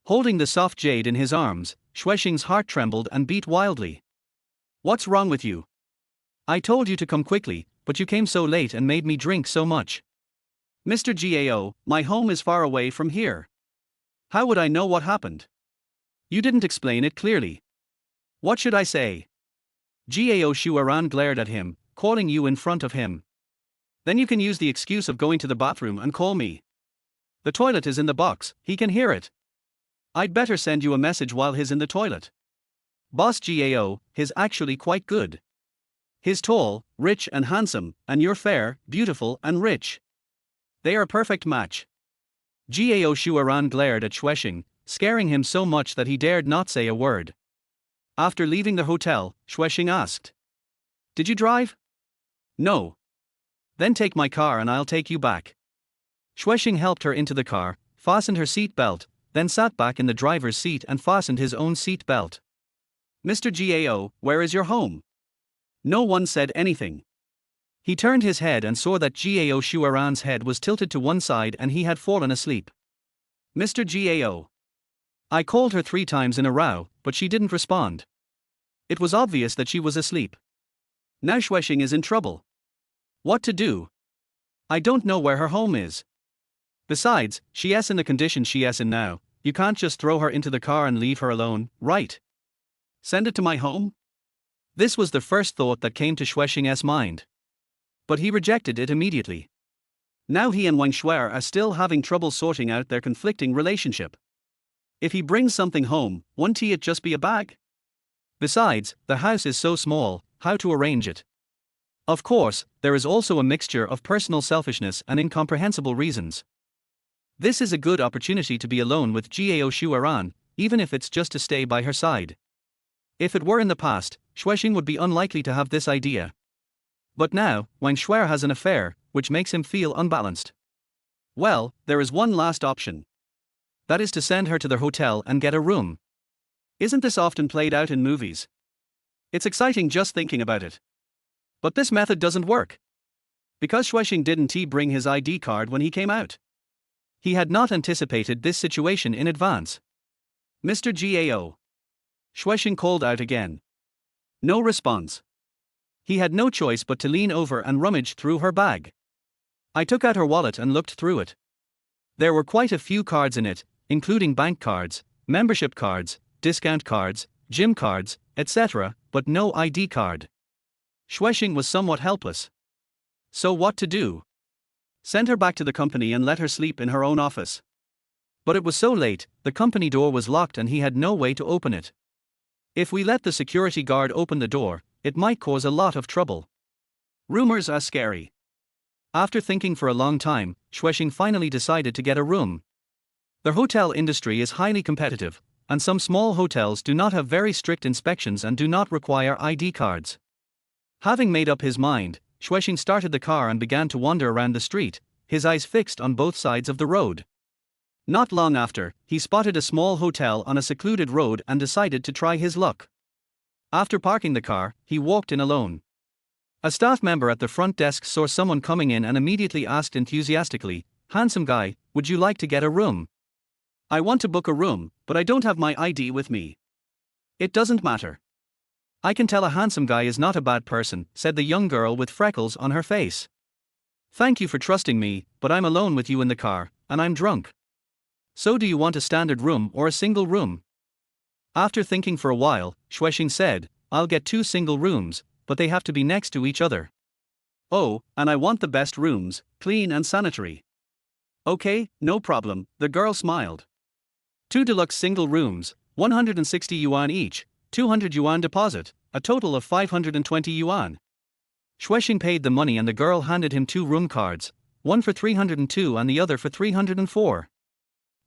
Holding the soft jade in his arms, Xue Xing's heart trembled and beat wildly. "What's wrong with you? I told you to come quickly, but you came so late and made me drink so much. Mr. Gao, my home is far away from here. How would I know what happened? You didn't explain it clearly. What should I say?" Gao Shuaran glared at him, calling you in front of him. "Then you can use the excuse of going to the bathroom and call me. The toilet is in the box, he can hear it. I'd better send you a message while he's in the toilet. Boss Gao, he's actually quite good. He's tall, rich and handsome, and you're fair, beautiful and rich. They are a perfect match." Gao Shuaran glared at Xue Xing, scaring him so much that he dared not say a word. After leaving the hotel, Xue Xing asked, "Did you drive?" "No." "Then take my car and I'll take you back." Xue Xing helped her into the car, fastened her seat belt, then sat back in the driver's seat and fastened his own seat belt. "Mr. Gao, where is your home?" No one said anything. He turned his head and saw that Gao Shuaran's head was tilted to one side and he had fallen asleep. "Mr. Gao." I called her 3 times in a row, but she didn't respond. It was obvious that she was asleep. Now Xue Xing is in trouble. What to do? I don't know where her home is. Besides, she's in the condition she's in now, you can't just throw her into the car and leave her alone, right? Send it to my home? This was the first thought that came to Xue Xing's mind. But he rejected it immediately. Now he and Wang Xue are still having trouble sorting out their conflicting relationship. If he brings something home, won't it just be a bag? Besides, the house is so small, how to arrange it? Of course, there is also a mixture of personal selfishness and incomprehensible reasons. This is a good opportunity to be alone with Gao Shuaran, even if it's just to stay by her side. If it were in the past, Xue Xing would be unlikely to have this idea. But now, Wang Xue has an affair, which makes him feel unbalanced. Well, there is one last option. That is to send her to the hotel and get a room. Isn't this often played out in movies? It's exciting just thinking about it. But this method doesn't work. Because Xue Xing didn't bring his ID card when he came out. He had not anticipated this situation in advance. Mr. Gao. Xue Xing called out again. No response. He had no choice but to lean over and rummage through her bag. I took out her wallet and looked through it. There were quite a few cards in it, including bank cards, membership cards, discount cards, gym cards, etc., but no ID card. Xue Xing was somewhat helpless. So what to do? Send her back to the company and let her sleep in her own office. But it was so late, the company door was locked and he had no way to open it. If we let the security guard open the door, it might cause a lot of trouble. Rumors are scary. After thinking for a long time, Xue Xing finally decided to get a room. The hotel industry is highly competitive, and some small hotels do not have very strict inspections and do not require ID cards. Having made up his mind, Xue Xing started the car and began to wander around the street, his eyes fixed on both sides of the road. Not long after, he spotted a small hotel on a secluded road and decided to try his luck. After parking the car, he walked in alone. A staff member at the front desk saw someone coming in and immediately asked enthusiastically, "Handsome guy, would you like to get a room?" "I want to book a room, but I don't have my ID with me." "It doesn't matter. I can tell a handsome guy is not a bad person," said the young girl with freckles on her face. "Thank you for trusting me, but I'm alone with you in the car, and I'm drunk. So do you want a standard room or a single room?" After thinking for a while, Xue Xing said, "I'll get 2 single rooms, but they have to be next to each other." "Oh, and I want the best rooms, clean and sanitary." "Okay, no problem," the girl smiled. 2 deluxe single rooms, 160 yuan each, 200 yuan deposit, a total of 520 yuan. Xue Xing paid the money and the girl handed him 2 room cards, one for 302 and the other for 304.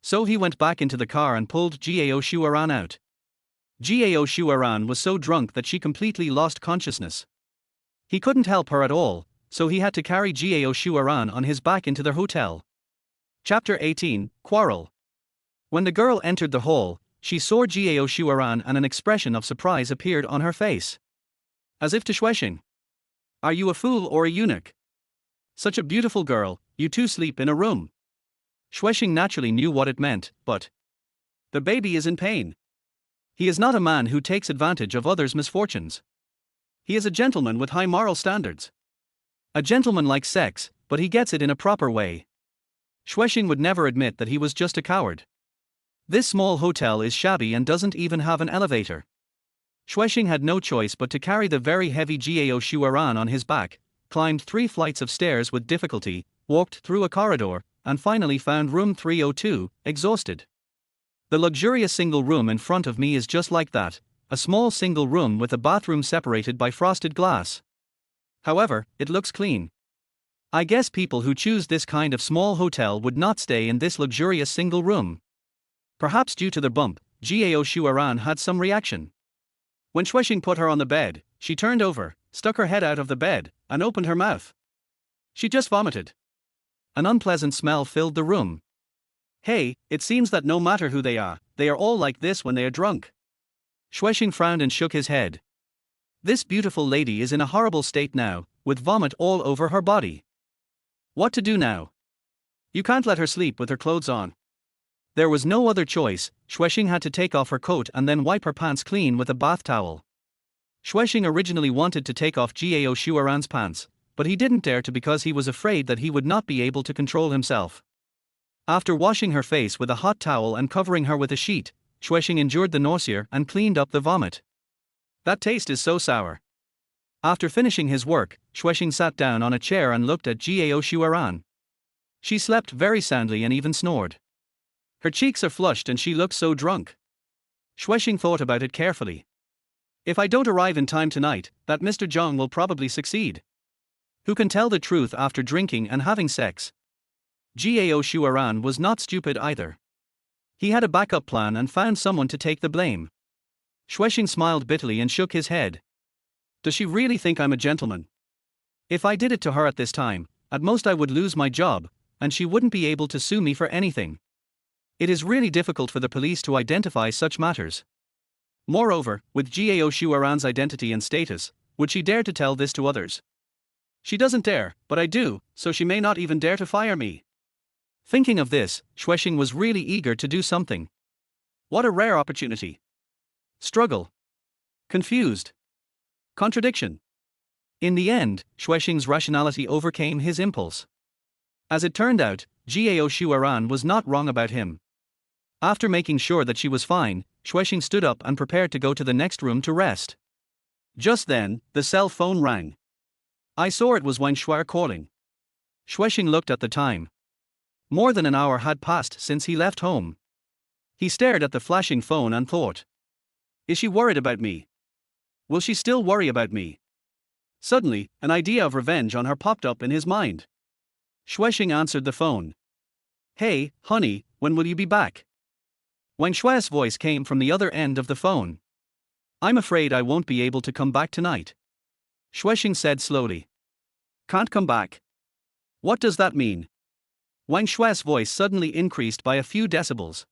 So he went back into the car and pulled Gao Shuaran out. Gao Shuaran was so drunk that she completely lost consciousness. He couldn't help her at all, so he had to carry Gao Shuaran on his back into their hotel. Chapter 18, Quarrel. When the girl entered the hall, she saw Gao Shuaran and an expression of surprise appeared on her face. As if to Xue Xing. "Are you a fool or a eunuch? Such a beautiful girl, you 2 sleep in a room." Xue Xing naturally knew what it meant, but the baby is in pain. He is not a man who takes advantage of others' misfortunes. He is a gentleman with high moral standards. A gentleman likes sex, but he gets it in a proper way. Xue Xing would never admit that he was just a coward. This small hotel is shabby and doesn't even have an elevator. Xue Xing had no choice but to carry the very heavy Gao Shuaran on his back, climbed 3 flights of stairs with difficulty, walked through a corridor, and finally found room 302, exhausted. The luxurious single room in front of me is just like that, a small single room with a bathroom separated by frosted glass. However, it looks clean. I guess people who choose this kind of small hotel would not stay in this luxurious single room. Perhaps due to the bump, Gao Shuaran had some reaction. When Xue Xing put her on the bed, she turned over, stuck her head out of the bed, and opened her mouth. She just vomited. An unpleasant smell filled the room. "Hey, it seems that no matter who they are all like this when they are drunk." Xue Xing frowned and shook his head. This beautiful lady is in a horrible state now, with vomit all over her body. What to do now? You can't let her sleep with her clothes on. There was no other choice. Xue Xing had to take off her coat and then wipe her pants clean with a bath towel. Xue Xing originally wanted to take off Gao Shuaran's pants, but he didn't dare to because he was afraid that he would not be able to control himself. After washing her face with a hot towel and covering her with a sheet, Xue Xing endured the nausea and cleaned up the vomit. That taste is so sour. After finishing his work, Xue Xing sat down on a chair and looked at Jiao Xueran. She slept very soundly and even snored. Her cheeks are flushed and she looks so drunk. Xue Xing thought about it carefully. If I don't arrive in time tonight, that Mr. Zhang will probably succeed. Who can tell the truth after drinking and having sex? Jiao Xueran was not stupid either. He had a backup plan and found someone to take the blame. Xue Xing smiled bitterly and shook his head. Does she really think I'm a gentleman? If I did it to her at this time, at most I would lose my job, and she wouldn't be able to sue me for anything. It is really difficult for the police to identify such matters. Moreover, with Jiao Xueran's identity and status, would she dare to tell this to others? She doesn't dare, but I do, so she may not even dare to fire me. Thinking of this, Xue Xing was really eager to do something. What a rare opportunity. Struggle. Confused. Contradiction. In the end, Xue Xing's rationality overcame his impulse. As it turned out, Jiao Xueran was not wrong about him. After making sure that she was fine, Xue Xing stood up and prepared to go to the next room to rest. Just then, the cell phone rang. I saw it was Wang Shuai calling. Xue Xing looked at the time. More than an hour had passed since he left home. He stared at the flashing phone and thought. Is she worried about me? Will she still worry about me? Suddenly, an idea of revenge on her popped up in his mind. Xue Xing answered the phone. Hey, honey, when will you be back? Wang Shuai's voice came from the other end of the phone. I'm afraid I won't be able to come back tonight. Xue Xing said slowly. Can't come back? What does that mean? Wang Shuai's voice suddenly increased by a few decibels.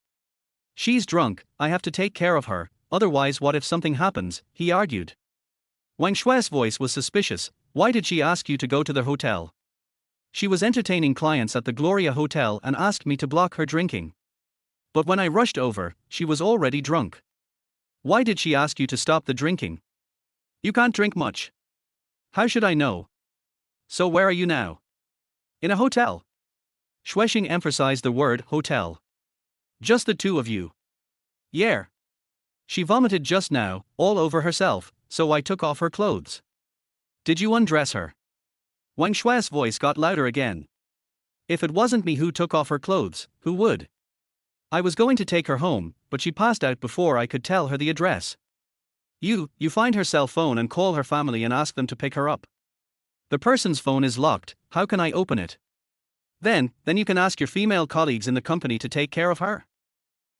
She's drunk, I have to take care of her, otherwise what if something happens, he argued. Wang Shuai's voice was suspicious. Why did she ask you to go to the hotel? She was entertaining clients at the Gloria Hotel and asked me to block her drinking. But when I rushed over, she was already drunk. Why did she ask you to stop the drinking? You can't drink much. How should I know? So where are you now? In a hotel. Xue Xing emphasized the word hotel. Just the two of you. Yeah. She vomited just now, all over herself, so I took off her clothes. Did you undress her? Wang Shuai's voice got louder again. If it wasn't me who took off her clothes, who would? I was going to take her home, but she passed out before I could tell her the address. You find her cell phone and call her family and ask them to pick her up. The person's phone is locked, how can I open it? Then you can ask your female colleagues in the company to take care of her.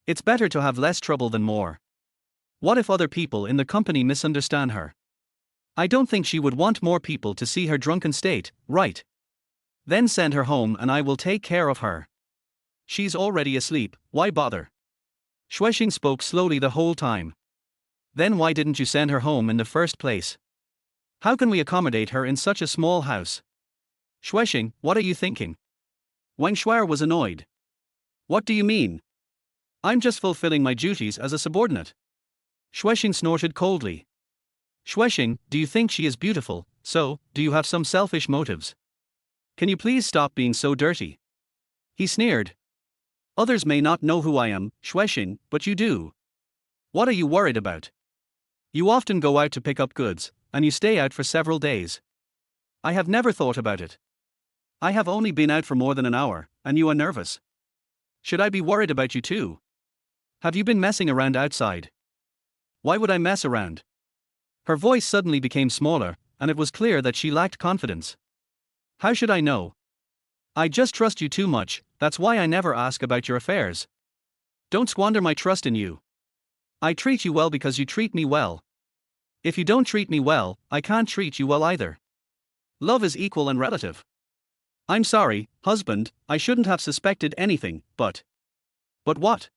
It's better to have less trouble than more. What if other people in the company misunderstand her? I don't think she would want more people to see her drunken state, right? Then send her home and I will take care of her. She's already asleep, why bother? Xue Xing spoke slowly the whole time. Then why didn't you send her home in the first place? How can we accommodate her in such a small house? Xue Xing, what are you thinking? Wang Shuai was annoyed. What do you mean? I'm just fulfilling my duties as a subordinate. Xue Xing snorted coldly. Xue Xing, do you think she is beautiful, so, do you have some selfish motives? Can you please stop being so dirty? He sneered. Others may not know who I am, Xue Xing, but you do. What are you worried about? You often go out to pick up goods, and you stay out for several days. I have never thought about it. I have only been out for more than an hour, and you are nervous. Should I be worried about you too? Have you been messing around outside? Why would I mess around? Her voice suddenly became smaller, and it was clear that she lacked confidence. How should I know? I just trust you too much, that's why I never ask about your affairs. Don't squander my trust in you. I treat you well because you treat me well. If you don't treat me well, I can't treat you well either. Love is equal and relative. I'm sorry, husband, I shouldn't have suspected anything, but. But what?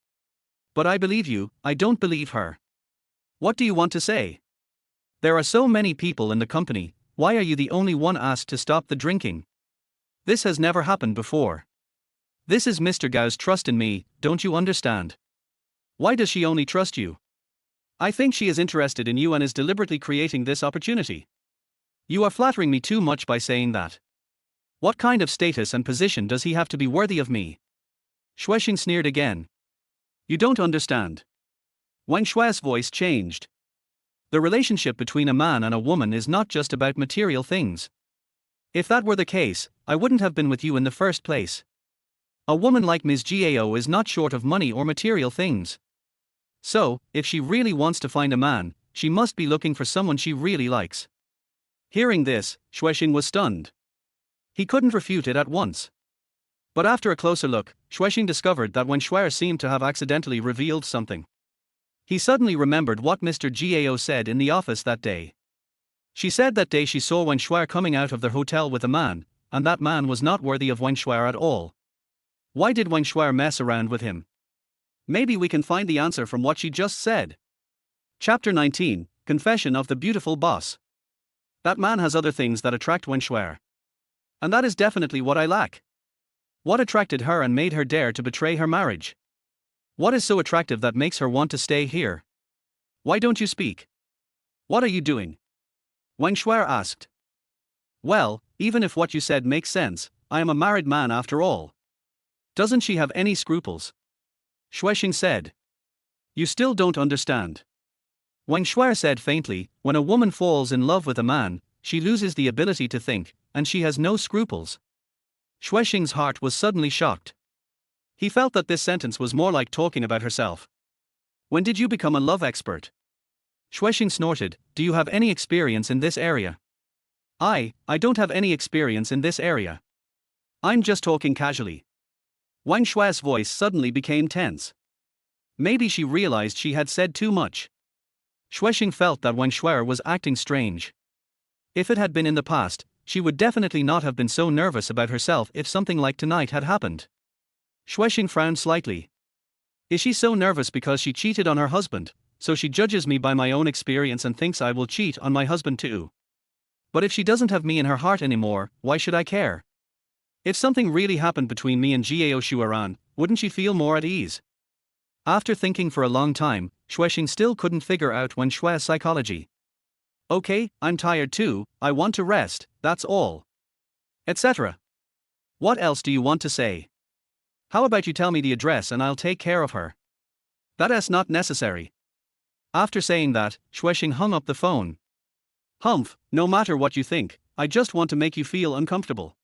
But I believe you, I don't believe her. What do you want to say? There are so many people in the company, why are you the only one asked to stop the drinking? This has never happened before. This is Mr. Gao's trust in me, don't you understand? Why does she only trust you? I think she is interested in you and is deliberately creating this opportunity. You are flattering me too much by saying that. What kind of status and position does he have to be worthy of me? Xue Xing sneered again. You don't understand. Wang Shui's voice changed. The relationship between a man and a woman is not just about material things. If that were the case, I wouldn't have been with you in the first place. A woman like Ms. Gao is not short of money or material things. So, if she really wants to find a man, she must be looking for someone she really likes. Hearing this, Xue Xing was stunned. He couldn't refute it at once. But after a closer look, Xue Xing discovered that Wen Shuai seemed to have accidentally revealed something. He suddenly remembered what Mr. Gao said in the office that day. She said that day she saw Wen Shuai coming out of the hotel with a man, and that man was not worthy of Wen Shuai at all. Why did Wen Shuai mess around with him? Maybe we can find the answer from what she just said. Chapter 19, Confession of the Beautiful Boss. That man has other things that attract Wen Shuai. And that is definitely what I lack. What attracted her and made her dare to betray her marriage? What is so attractive that makes her want to stay here? Why don't you speak? What are you doing? Wang Shuai asked. Well, even if what you said makes sense, I am a married man after all. Doesn't she have any scruples? Xue Xing said. You still don't understand. Wang Shuai said faintly, when a woman falls in love with a man, she loses the ability to think, and she has no scruples. Xue Xing's heart was suddenly shocked. He felt that this sentence was more like talking about herself. When did you become a love expert? Xue Xing snorted, do you have any experience in this area? I don't have any experience in this area. I'm just talking casually. Wang Shuai's voice suddenly became tense. Maybe she realized she had said too much. Xue Xing felt that Wang Shuai was acting strange. If it had been in the past, she would definitely not have been so nervous about herself if something like tonight had happened. Xue Xing frowned slightly. Is she so nervous because she cheated on her husband, so she judges me by my own experience and thinks I will cheat on my husband too? But if she doesn't have me in her heart anymore, why should I care? If something really happened between me and Gao Shuaran, wouldn't she feel more at ease? After thinking for a long time, Xue Xing still couldn't figure out Wen Shui's psychology. Okay, I'm tired too, I want to rest, that's all. Etc. What else do you want to say? How about you tell me the address and I'll take care of her? That's not necessary. After saying that, Xue Xing hung up the phone. Humph, no matter what you think, I just want to make you feel uncomfortable.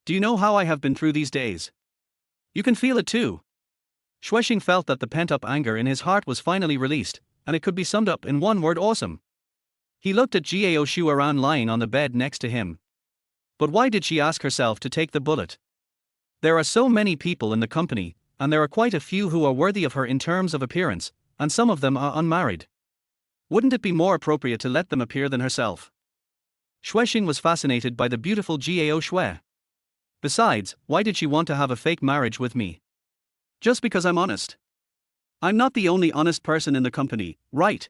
Do you know how I have been through these days? You can feel it too. Xue Xing felt that the pent-up anger in his heart was finally released, and it could be summed up in one word: awesome. He looked at Gao Shuaran lying on the bed next to him. But why did she ask herself to take the bullet? There are so many people in the company, and there are quite a few who are worthy of her in terms of appearance, and some of them are unmarried. Wouldn't it be more appropriate to let them appear than herself? Xue Xing was fascinated by the beautiful Gao Shui. Besides, why did she want to have a fake marriage with me? Just because I'm honest. I'm not the only honest person in the company, right?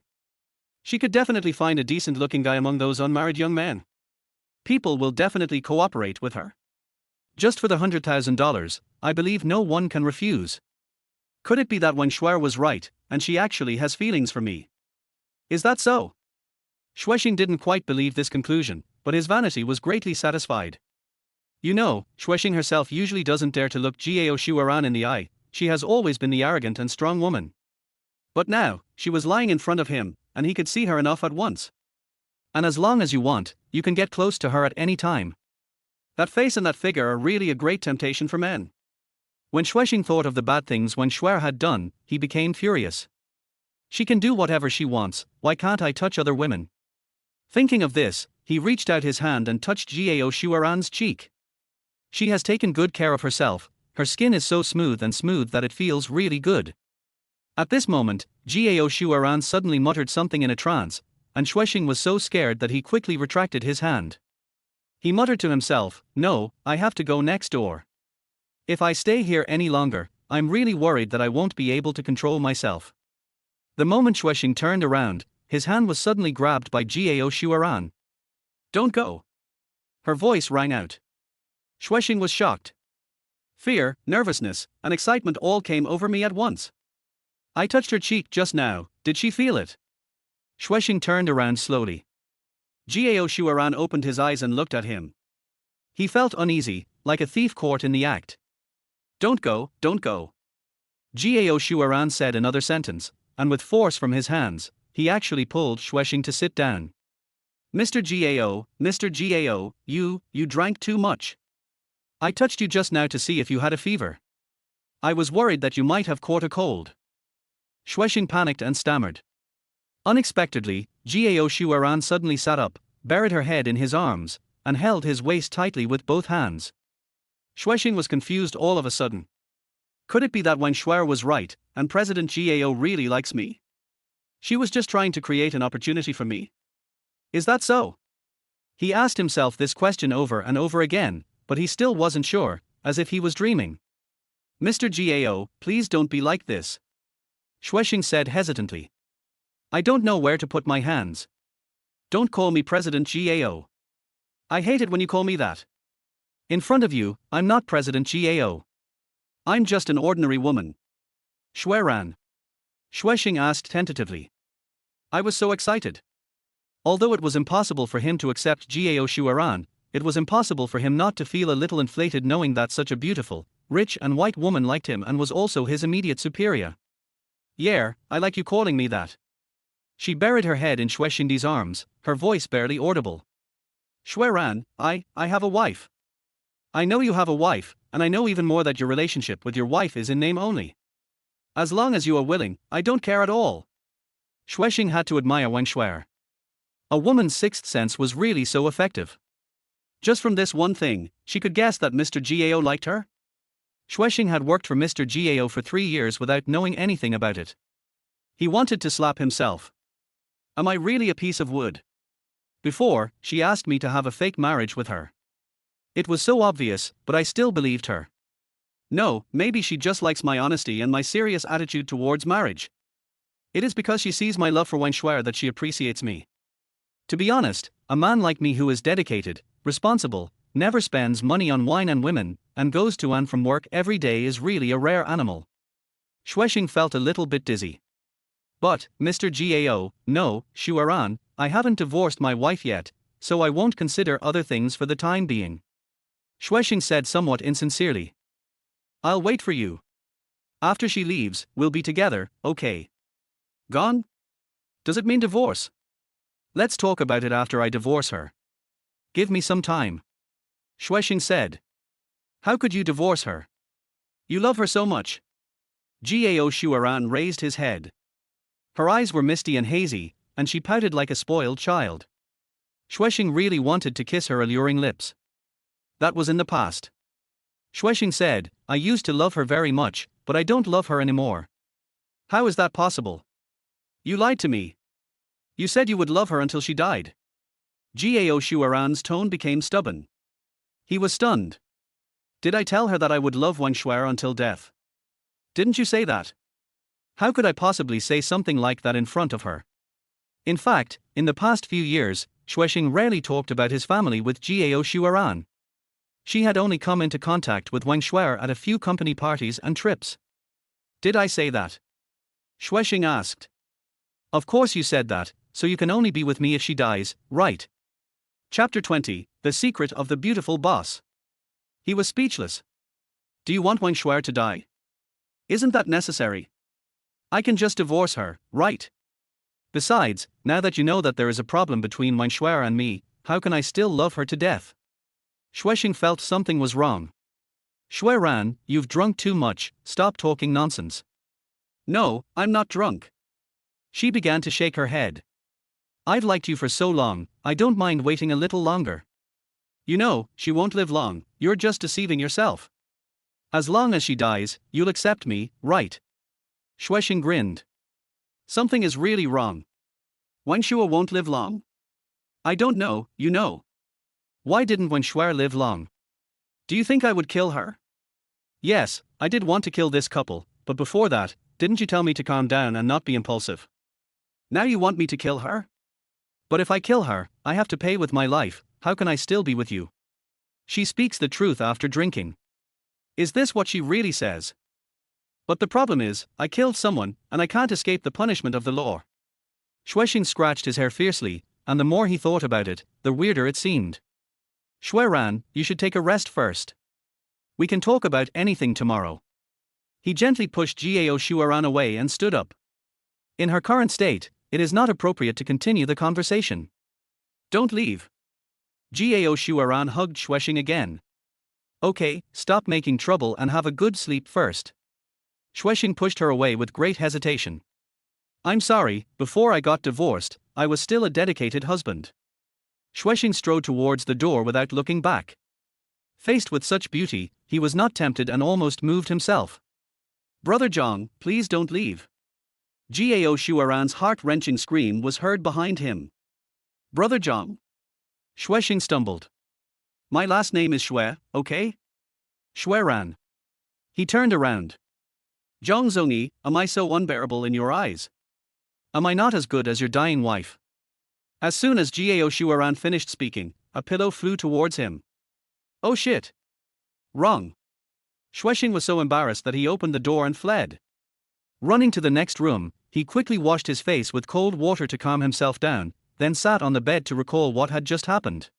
She could definitely find a decent-looking guy among those unmarried young men. People will definitely cooperate with her. Just for the $100,000, I believe no one can refuse. Could it be that Wen Shuai was right, and she actually has feelings for me? Is that so? Xue Xing didn't quite believe this conclusion, but his vanity was greatly satisfied. You know, Xue Xing herself usually doesn't dare to look Gao Shuaran in the eye. She has always been the arrogant and strong woman. But now, she was lying in front of him, and he could see her enough at once. And as long as you want, you can get close to her at any time. That face and that figure are really a great temptation for men. When Xue Xing thought of the bad things Wen Shuai had done, he became furious. She can do whatever she wants, why can't I touch other women? Thinking of this, he reached out his hand and touched Gao Shuaran's cheek. She has taken good care of herself, her skin is so smooth that it feels really good. At this moment, Gao Shuaran suddenly muttered something in a trance, and Xue Xing was so scared that he quickly retracted his hand. He muttered to himself, no, I have to go next door. If I stay here any longer, I'm really worried that I won't be able to control myself. The moment Xue Xing turned around, his hand was suddenly grabbed by Gao Shuaran. Don't go. Her voice rang out. Xue Xing was shocked. Fear, nervousness, and excitement all came over me at once. I touched her cheek just now, did she feel it? Xue Xing turned around slowly. Gao Shuaran opened his eyes and looked at him. He felt uneasy, like a thief caught in the act. Don't go, don't go. Gao Shuaran said another sentence, and with force from his hands, he actually pulled Xue Xing to sit down. Mr. Gao, you drank too much. I touched you just now to see if you had a fever. I was worried that you might have caught a cold. Xue Xing panicked and stammered. Unexpectedly, Gao Shuaran suddenly sat up, buried her head in his arms, and held his waist tightly with both hands. Xue Xing was confused all of a sudden. Could it be that when Xue was right, and President Gao really likes me? She was just trying to create an opportunity for me. Is that so? He asked himself this question over and over again, but he still wasn't sure, as if he was dreaming. Mr. Gao, please don't be like this. Xue Xing said hesitantly. I don't know where to put my hands. Don't call me President Gao. I hate it when you call me that. In front of you, I'm not President Gao. I'm just an ordinary woman. Xue Xing asked tentatively. I was so excited. Although it was impossible for him to accept Gao Shuaran, it was impossible for him not to feel a little inflated knowing that such a beautiful, rich and white woman liked him and was also his immediate superior. Yeah, I like you calling me that. She buried her head in Xue Xing's arms, her voice barely audible. Xue, I have a wife. I know you have a wife, and I know even more that your relationship with your wife is in name only. As long as you are willing, I don't care at all. Xue Xing had to admire Wen Xue. A woman's sixth sense was really so effective. Just from this one thing, she could guess that Mr. Gao liked her. Xue Xing had worked for Mr. Gao for 3 years without knowing anything about it. He wanted to slap himself. Am I really a piece of wood? Before, she asked me to have a fake marriage with her. It was so obvious, but I still believed her. No, maybe she just likes my honesty and my serious attitude towards marriage. It is because she sees my love for Wen Xue that she appreciates me. To be honest, a man like me who is dedicated, responsible, never spends money on wine and women, and goes to and from work every day is really a rare animal. Xue Xing felt a little bit dizzy. But, Mr. Gao, no, Shuaran, I haven't divorced my wife yet, so I won't consider other things for the time being. Xue Xing said somewhat insincerely. I'll wait for you. After she leaves, we'll be together, okay? Gone? Does it mean divorce? Let's talk about it after I divorce her. Give me some time. Xue Xing said. How could you divorce her? You love her so much. Gao Shuaran raised his head. Her eyes were misty and hazy, and she pouted like a spoiled child. Xue Xing really wanted to kiss her alluring lips. That was in the past. Xue Xing said, I used to love her very much, but I don't love her anymore. How is that possible? You lied to me. You said you would love her until she died. Gao Shuaran's tone became stubborn. He was stunned. Did I tell her that I would love Wen Xue until death? Didn't you say that? How could I possibly say something like that in front of her? In fact, in the past few years, Xue Xing rarely talked about his family with Gao Shuaran. She had only come into contact with Wen Xue at a few company parties and trips. Did I say that? Xue Xing asked. Of course you said that, so you can only be with me if she dies, right? Chapter 20, The Secret of the Beautiful Boss. He was speechless. Do you want Wen Xue to die? Isn't that necessary? I can just divorce her, right? Besides, now that you know that there is a problem between Wen Xue and me, how can I still love her to death? Xue Xing felt something was wrong. Xue, you've drunk too much, stop talking nonsense. No, I'm not drunk. She began to shake her head. I've liked you for so long, I don't mind waiting a little longer. You know, she won't live long, you're just deceiving yourself. As long as she dies, you'll accept me, right? Xue Xing grinned. Something is really wrong. Wen Xue won't live long. I don't know, you know. Why didn't Wen Xue live long? Do you think I would kill her? Yes, I did want to kill this couple, but before that, didn't you tell me to calm down and not be impulsive? Now you want me to kill her? But if I kill her, I have to pay with my life, how can I still be with you? She speaks the truth after drinking. Is this what she really says? But the problem is, I killed someone, and I can't escape the punishment of the law. Xue Xing scratched his hair fiercely, and the more he thought about it, the weirder it seemed. Xue Ran, you should take a rest first. We can talk about anything tomorrow. He gently pushed Gao Shuaran away and stood up. In her current state, it is not appropriate to continue the conversation. Don't leave. Gao Shuaran hugged Xue Xing again. Okay, stop making trouble and have a good sleep first. Xue Xing pushed her away with great hesitation. I'm sorry, before I got divorced, I was still a dedicated husband. Xue Xing strode towards the door without looking back. Faced with such beauty, he was not tempted and almost moved himself. Brother Zhang, please don't leave. Gao Shuaran's heart-wrenching scream was heard behind him. Brother Zhang? Xue Xing stumbled. My last name is Xue, okay? Xue Ran. He turned around. Zhang Zongyi, am I so unbearable in your eyes? Am I not as good as your dying wife? As soon as Gao Shuaran finished speaking, a pillow flew towards him. Oh shit. Wrong. Xue Xing was so embarrassed that he opened the door and fled. Running to the next room, he quickly washed his face with cold water to calm himself down, then sat on the bed to recall what had just happened.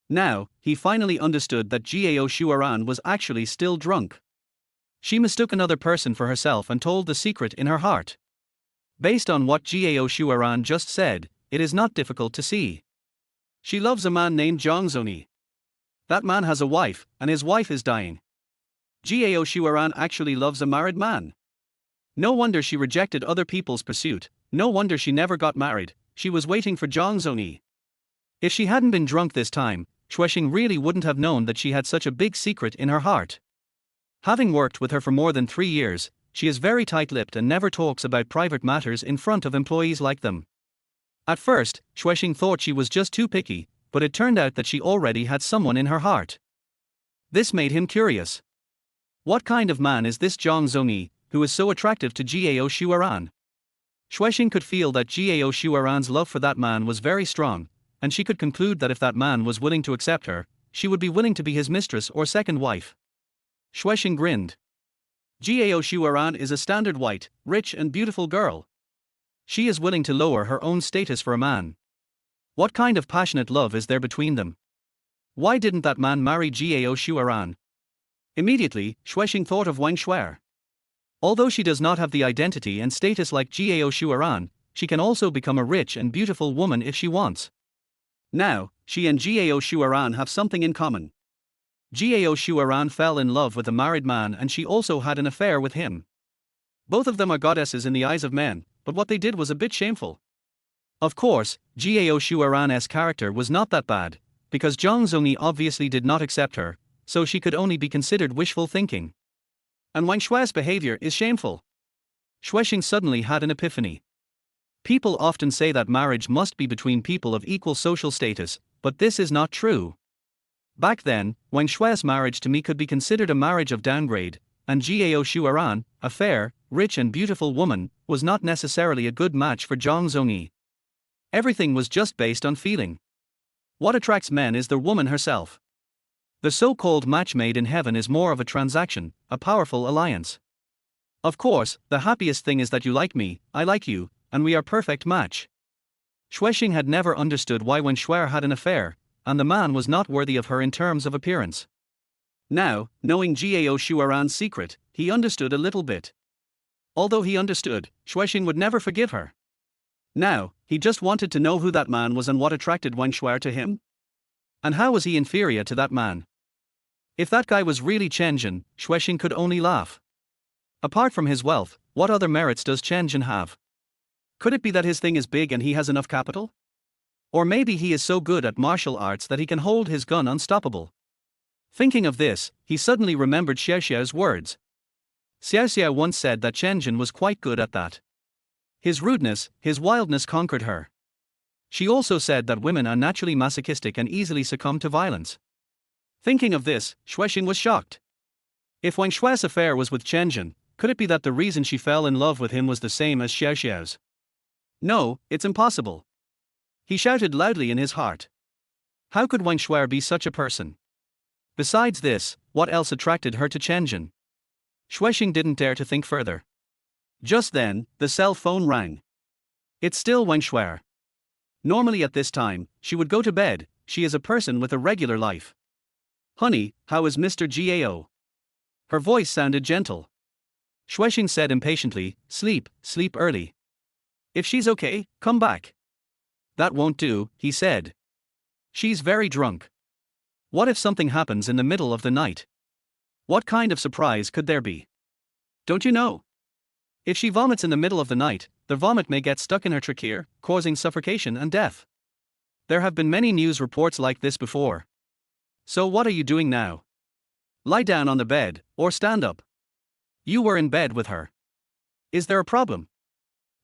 Now, he finally understood that Gao Shuaran was actually still drunk. She mistook another person for herself and told the secret in her heart. Based on what Gao Shuaran just said, it is not difficult to see. She loves a man named Zhang Zongyi. That man has a wife, and his wife is dying. Gao Shuaran actually loves a married man. No wonder she rejected other people's pursuit, no wonder she never got married, she was waiting for Zhang Zongyi. If she hadn't been drunk this time, Xue Xing really wouldn't have known that she had such a big secret in her heart. Having worked with her for more than 3 years, she is very tight-lipped and never talks about private matters in front of employees like them. At first, Xue Xing thought she was just too picky, but it turned out that she already had someone in her heart. This made him curious. What kind of man is this Zhang Zongyi, who is so attractive to Gao Shuaran? Xue Xing could feel that Gao Shuaran's love for that man was very strong, and she could conclude that if that man was willing to accept her, she would be willing to be his mistress or second wife. Xue Xing grinned. Gao Shuaran is a standard white, rich and beautiful girl. She is willing to lower her own status for a man. What kind of passionate love is there between them? Why didn't that man marry Gao Shuaran? Immediately, Xue Xing thought of Wang Shuer. Although she does not have the identity and status like Gao Shuaran, she can also become a rich and beautiful woman if she wants. Now, she and Gao Shuaran have something in common. Gao Shuaran fell in love with a married man and she also had an affair with him. Both of them are goddesses in the eyes of men, but what they did was a bit shameful. Of course, Gao Shuaran's character was not that bad, because Zhang Zongyi obviously did not accept her, so she could only be considered wishful thinking. And Wang Shue's behavior is shameful. Xue Xing suddenly had an epiphany. People often say that marriage must be between people of equal social status, but this is not true. Back then, Wang Shue's marriage to me could be considered a marriage of downgrade, and Gao Shuaran, a fair, rich and beautiful woman, was not necessarily a good match for Zhang Zongyi. Everything was just based on feeling. What attracts men is the woman herself. The so-called match made in heaven is more of a transaction, a powerful alliance. Of course, the happiest thing is that you like me, I like you, and we are perfect match. Xue Xing had never understood why Wang Shuer had an affair, and the man was not worthy of her in terms of appearance. Now, knowing Gao Shuaran's secret, he understood a little bit. Although he understood, Xue Xing would never forgive her. Now, he just wanted to know who that man was and what attracted Wang Shuer to him. And how was he inferior to that man? If that guy was really Chen Jin, Xue Xing could only laugh. Apart from his wealth, what other merits does Chen Jin have? Could it be that his thing is big and he has enough capital? Or maybe he is so good at martial arts that he can hold his gun unstoppable. Thinking of this, he suddenly remembered Xiaoxiao's words. Xiaoxiao once said that Chen Jin was quite good at that. His rudeness, his wildness conquered her. She also said that women are naturally masochistic and easily succumb to violence. Thinking of this, Xue Xing was shocked. If Wang Shue's affair was with Chen Jin, could it be that the reason she fell in love with him was the same as Xiaoxiao's? No, it's impossible. He shouted loudly in his heart. How could Wang Shuer be such a person? Besides this, what else attracted her to Chen Jin? Xue Xing didn't dare to think further. Just then, the cell phone rang. It's still Wang Shuer. Normally at this time, she would go to bed. She is a person with a regular life. Honey, how is Mr. Gao? Her voice sounded gentle. Xue Xing said impatiently, sleep early. If she's okay, come back. That won't do, he said. She's very drunk. What if something happens in the middle of the night? What kind of surprise could there be? Don't you know? If she vomits in the middle of the night, the vomit may get stuck in her trachea, causing suffocation and death. There have been many news reports like this before. So what are you doing now? Lie down on the bed, or stand up. You were in bed with her. Is there a problem?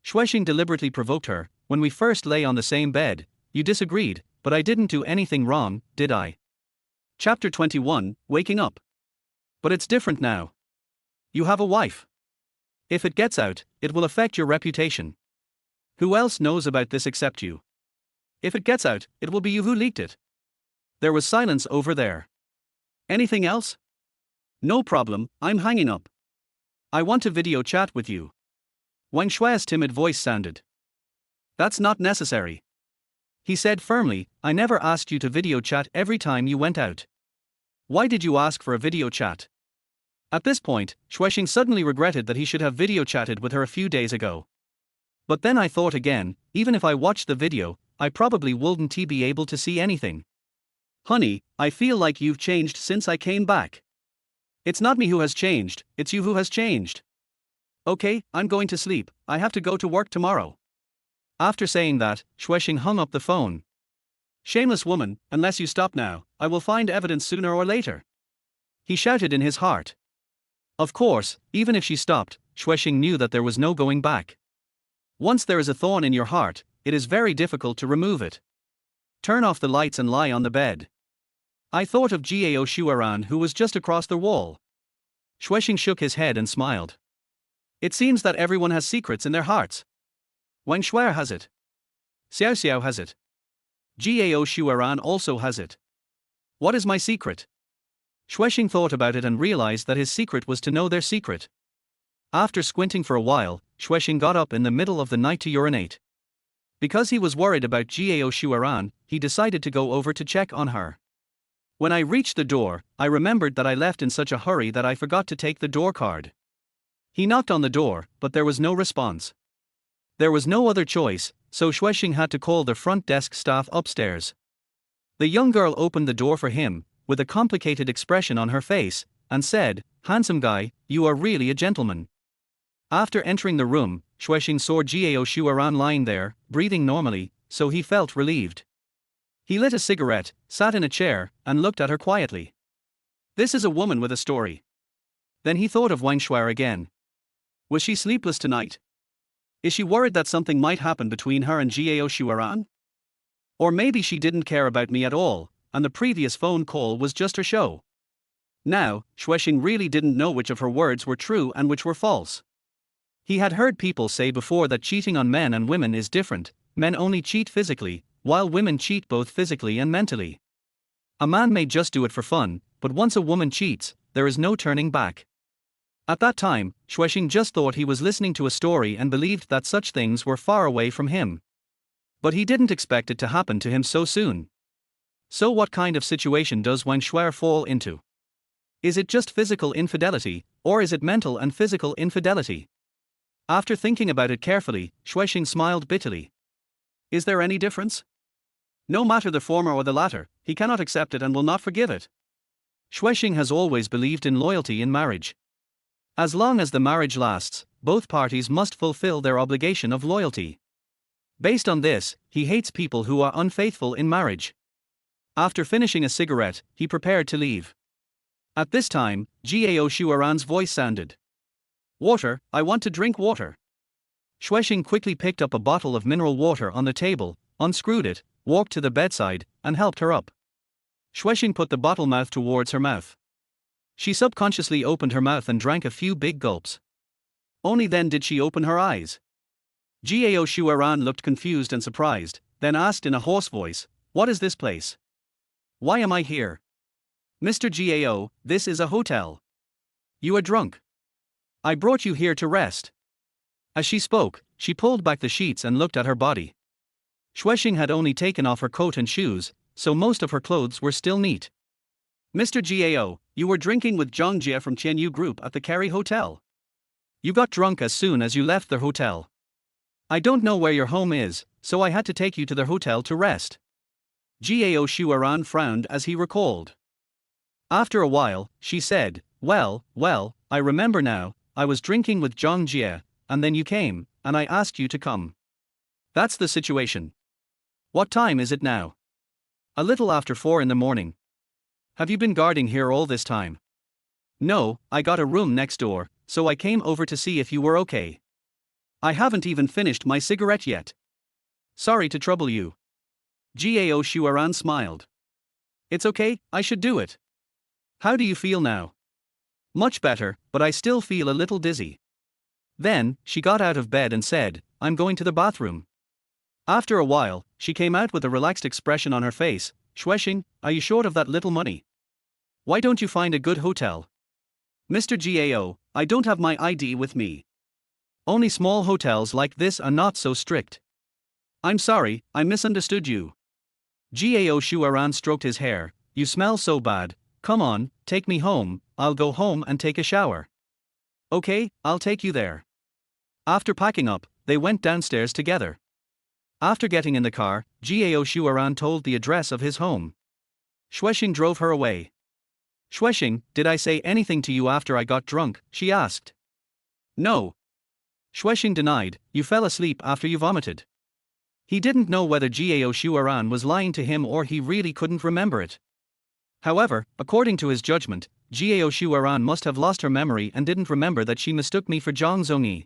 Xue Xing deliberately provoked her. When we first lay on the same bed, you disagreed, but I didn't do anything wrong, did I? Chapter 21, Waking Up. But it's different now. You have a wife. If it gets out, it will affect your reputation. Who else knows about this except you? If it gets out, it will be you who leaked it. There was silence over there. Anything else? No problem, I'm hanging up. I want to video chat with you. Wang Shui's timid voice sounded. That's not necessary. He said firmly, I never asked you to video chat every time you went out. Why did you ask for a video chat? At this point, Xue Xing suddenly regretted that he should have video chatted with her a few days ago. But then I thought again, even if I watched the video, I probably wouldn't be able to see anything. Honey, I feel like you've changed since I came back. It's not me who has changed, it's you who has changed. Okay, I'm going to sleep, I have to go to work tomorrow. After saying that, Xue Xing hung up the phone. Shameless woman, unless you stop now, I will find evidence sooner or later. He shouted in his heart. Of course, even if she stopped, Xue Xing knew that there was no going back. Once there is a thorn in your heart, it is very difficult to remove it. Turn off the lights and lie on the bed. I thought of Gao Shuaran who was just across the wall. Xue Xing shook his head and smiled. It seems that everyone has secrets in their hearts. Wang Shuai has it. Xiao Xiao has it. Gao Shuaran also has it. What is my secret? Xue Xing thought about it and realized that his secret was to know their secret. After squinting for a while, Xue Xing got up in the middle of the night to urinate. Because he was worried about Gao Shuaran, he decided to go over to check on her. When I reached the door, I remembered that I left in such a hurry that I forgot to take the door card. He knocked on the door, but there was no response. There was no other choice, so Xue Xing had to call the front desk staff upstairs. The young girl opened the door for him, with a complicated expression on her face, and said, "Handsome guy, you are really a gentleman." After entering the room, Xue Xing saw Gao Shuaran lying there, breathing normally, so he felt relieved. He lit a cigarette, sat in a chair, and looked at her quietly. This is a woman with a story. Then he thought of Wang Shuai again. Was she sleepless tonight? Is she worried that something might happen between her and Gao Shuaran? Or maybe she didn't care about me at all, and the previous phone call was just her show. Now, Xue Xing really didn't know which of her words were true and which were false. He had heard people say before that cheating on men and women is different. Men only cheat physically, while women cheat both physically and mentally. A man may just do it for fun, but once a woman cheats, there is no turning back. At that time, Xue Xing just thought he was listening to a story and believed that such things were far away from him. But he didn't expect it to happen to him so soon. So what kind of situation does Wang Shuai fall into? Is it just physical infidelity, or is it mental and physical infidelity? After thinking about it carefully, Xue Xing smiled bitterly. Is there any difference? No matter the former or the latter, he cannot accept it and will not forgive it. Xue Xing has always believed in loyalty in marriage. As long as the marriage lasts, both parties must fulfill their obligation of loyalty. Based on this, he hates people who are unfaithful in marriage. After finishing a cigarette, he prepared to leave. At this time, Gao Shuaran's voice sounded. Water, I want to drink water. Xue Xing quickly picked up a bottle of mineral water on the table, unscrewed it, walked to the bedside, and helped her up. Xue Xing put the bottle mouth towards her mouth. She subconsciously opened her mouth and drank a few big gulps. Only then did she open her eyes. Gao Shuaran looked confused and surprised, then asked in a hoarse voice, "What is this place? Why am I here?" "Mr. Gao, this is a hotel. You are drunk. I brought you here to rest." As she spoke, she pulled back the sheets and looked at her body. Xue Xing had only taken off her coat and shoes, so most of her clothes were still neat. Mr. Gao, you were drinking with Zhang Jie from Qianyu Group at the Kerry Hotel. You got drunk as soon as you left the hotel. I don't know where your home is, so I had to take you to the hotel to rest. Gao Shuaran frowned as he recalled. After a while, she said, well, I remember now, I was drinking with Zhang Jie, and then you came, and I asked you to come. That's the situation. What time is it now? A little after 4 in the morning. Have you been guarding here all this time? No, I got a room next door, so I came over to see if you were okay. I haven't even finished my cigarette yet. Sorry to trouble you. Gao Shuaran smiled. It's okay, I should do it. How do you feel now? Much better, but I still feel a little dizzy. Then, she got out of bed and said, I'm going to the bathroom. After a while, she came out with a relaxed expression on her face. Xue Xing, are you short of that little money? Why don't you find a good hotel? Mr. Gao, I don't have my ID with me. Only small hotels like this are not so strict. I'm sorry, I misunderstood you. Gao Shuaran stroked his hair. You smell so bad, come on, take me home, I'll go home and take a shower. Okay, I'll take you there. After packing up, they went downstairs together. After getting in the car, Gao Shuaran told the address of his home. Xue Xing drove her away. Xue Xing, did I say anything to you after I got drunk? She asked. No. Xue Xing denied, you fell asleep after you vomited. He didn't know whether Gao Shuaran was lying to him or he really couldn't remember it. However, according to his judgment, Gao Shuaran must have lost her memory and didn't remember that she mistook me for Zhang Zongyi.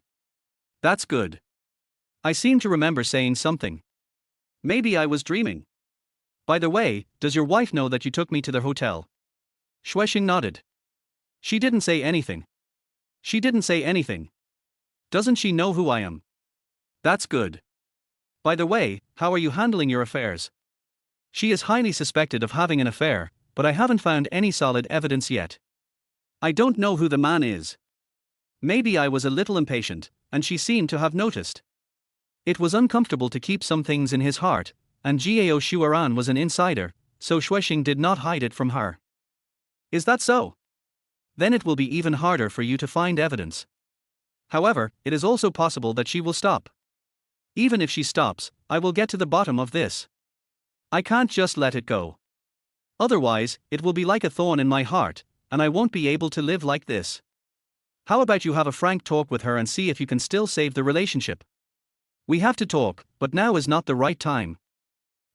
That's good. I seem to remember saying something. Maybe I was dreaming. By the way, does your wife know that you took me to the hotel? Xue Xing nodded. She didn't say anything. She didn't say anything. Doesn't she know who I am? That's good. By the way, how are you handling your affairs? She is highly suspected of having an affair, but I haven't found any solid evidence yet. I don't know who the man is. Maybe I was a little impatient, and she seemed to have noticed. It was uncomfortable to keep some things in his heart, and Gao Shuaran was an insider, so Xue Xing did not hide it from her. Is that so? Then it will be even harder for you to find evidence. However, it is also possible that she will stop. Even if she stops, I will get to the bottom of this. I can't just let it go. Otherwise, it will be like a thorn in my heart, and I won't be able to live like this. How about you have a frank talk with her and see if you can still save the relationship? We have to talk, but now is not the right time.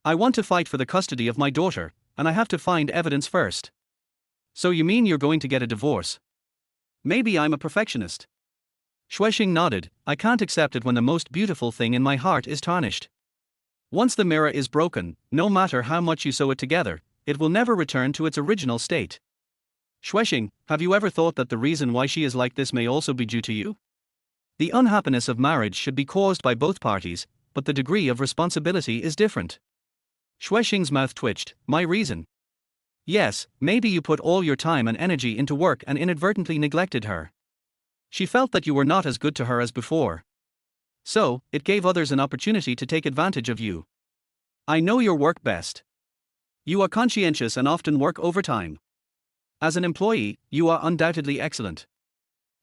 I want to fight for the custody of my daughter, and I have to find evidence first. So you mean you're going to get a divorce? Maybe I'm a perfectionist. Xue Xing nodded, I can't accept it when the most beautiful thing in my heart is tarnished. Once the mirror is broken, no matter how much you sew it together, it will never return to its original state. Xue Xing, have you ever thought that the reason why she is like this may also be due to you? The unhappiness of marriage should be caused by both parties, but the degree of responsibility is different. Xue Xing's mouth twitched, my reason? Yes, maybe you put all your time and energy into work and inadvertently neglected her. She felt that you were not as good to her as before. So, it gave others an opportunity to take advantage of you. I know your work best. You are conscientious and often work overtime. As an employee, you are undoubtedly excellent.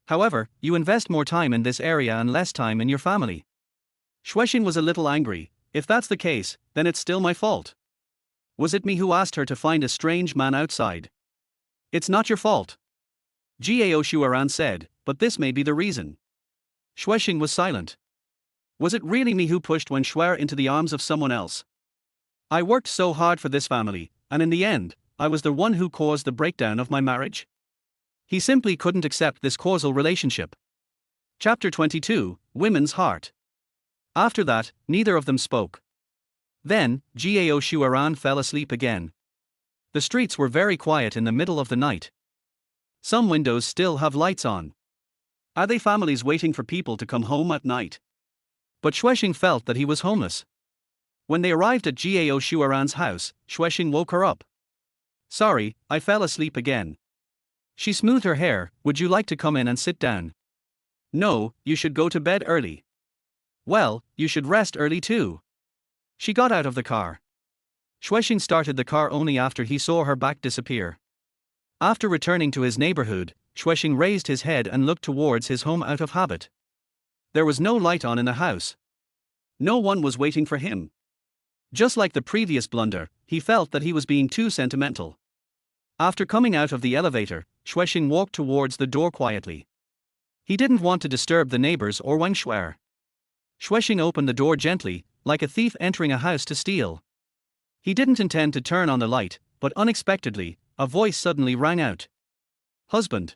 However, you invest more time in this area and less time in your family. Xue Xing was a little angry. If that's the case, then it's still my fault. Was it me who asked her to find a strange man outside? It's not your fault. Gao Shuaran said, but this may be the reason. Xue Xing was silent. Was it really me who pushed Wen Shuer into the arms of someone else? I worked so hard for this family, and in the end, I was the one who caused the breakdown of my marriage? He simply couldn't accept this causal relationship. Chapter 22, Women's Heart. After that, neither of them spoke. Then, Gao Shuaran fell asleep again. The streets were very quiet in the middle of the night. Some windows still have lights on. Are they families waiting for people to come home at night? But Xue Xing felt that he was homeless. When they arrived at Gao Shuaran's house, Xue Xing woke her up. Sorry, I fell asleep again. She smoothed her hair, would you like to come in and sit down? No, you should go to bed early. Well, you should rest early too. She got out of the car. Xue Xing started the car only after he saw her back disappear. After returning to his neighborhood, Xue Xing raised his head and looked towards his home out of habit. There was no light on in the house. No one was waiting for him. Just like the previous blunder, he felt that he was being too sentimental. After coming out of the elevator, Xue Xing walked towards the door quietly. He didn't want to disturb the neighbors or Wang Shuer. Xue Xing opened the door gently, like a thief entering a house to steal. He didn't intend to turn on the light, but unexpectedly, a voice suddenly rang out. "Husband."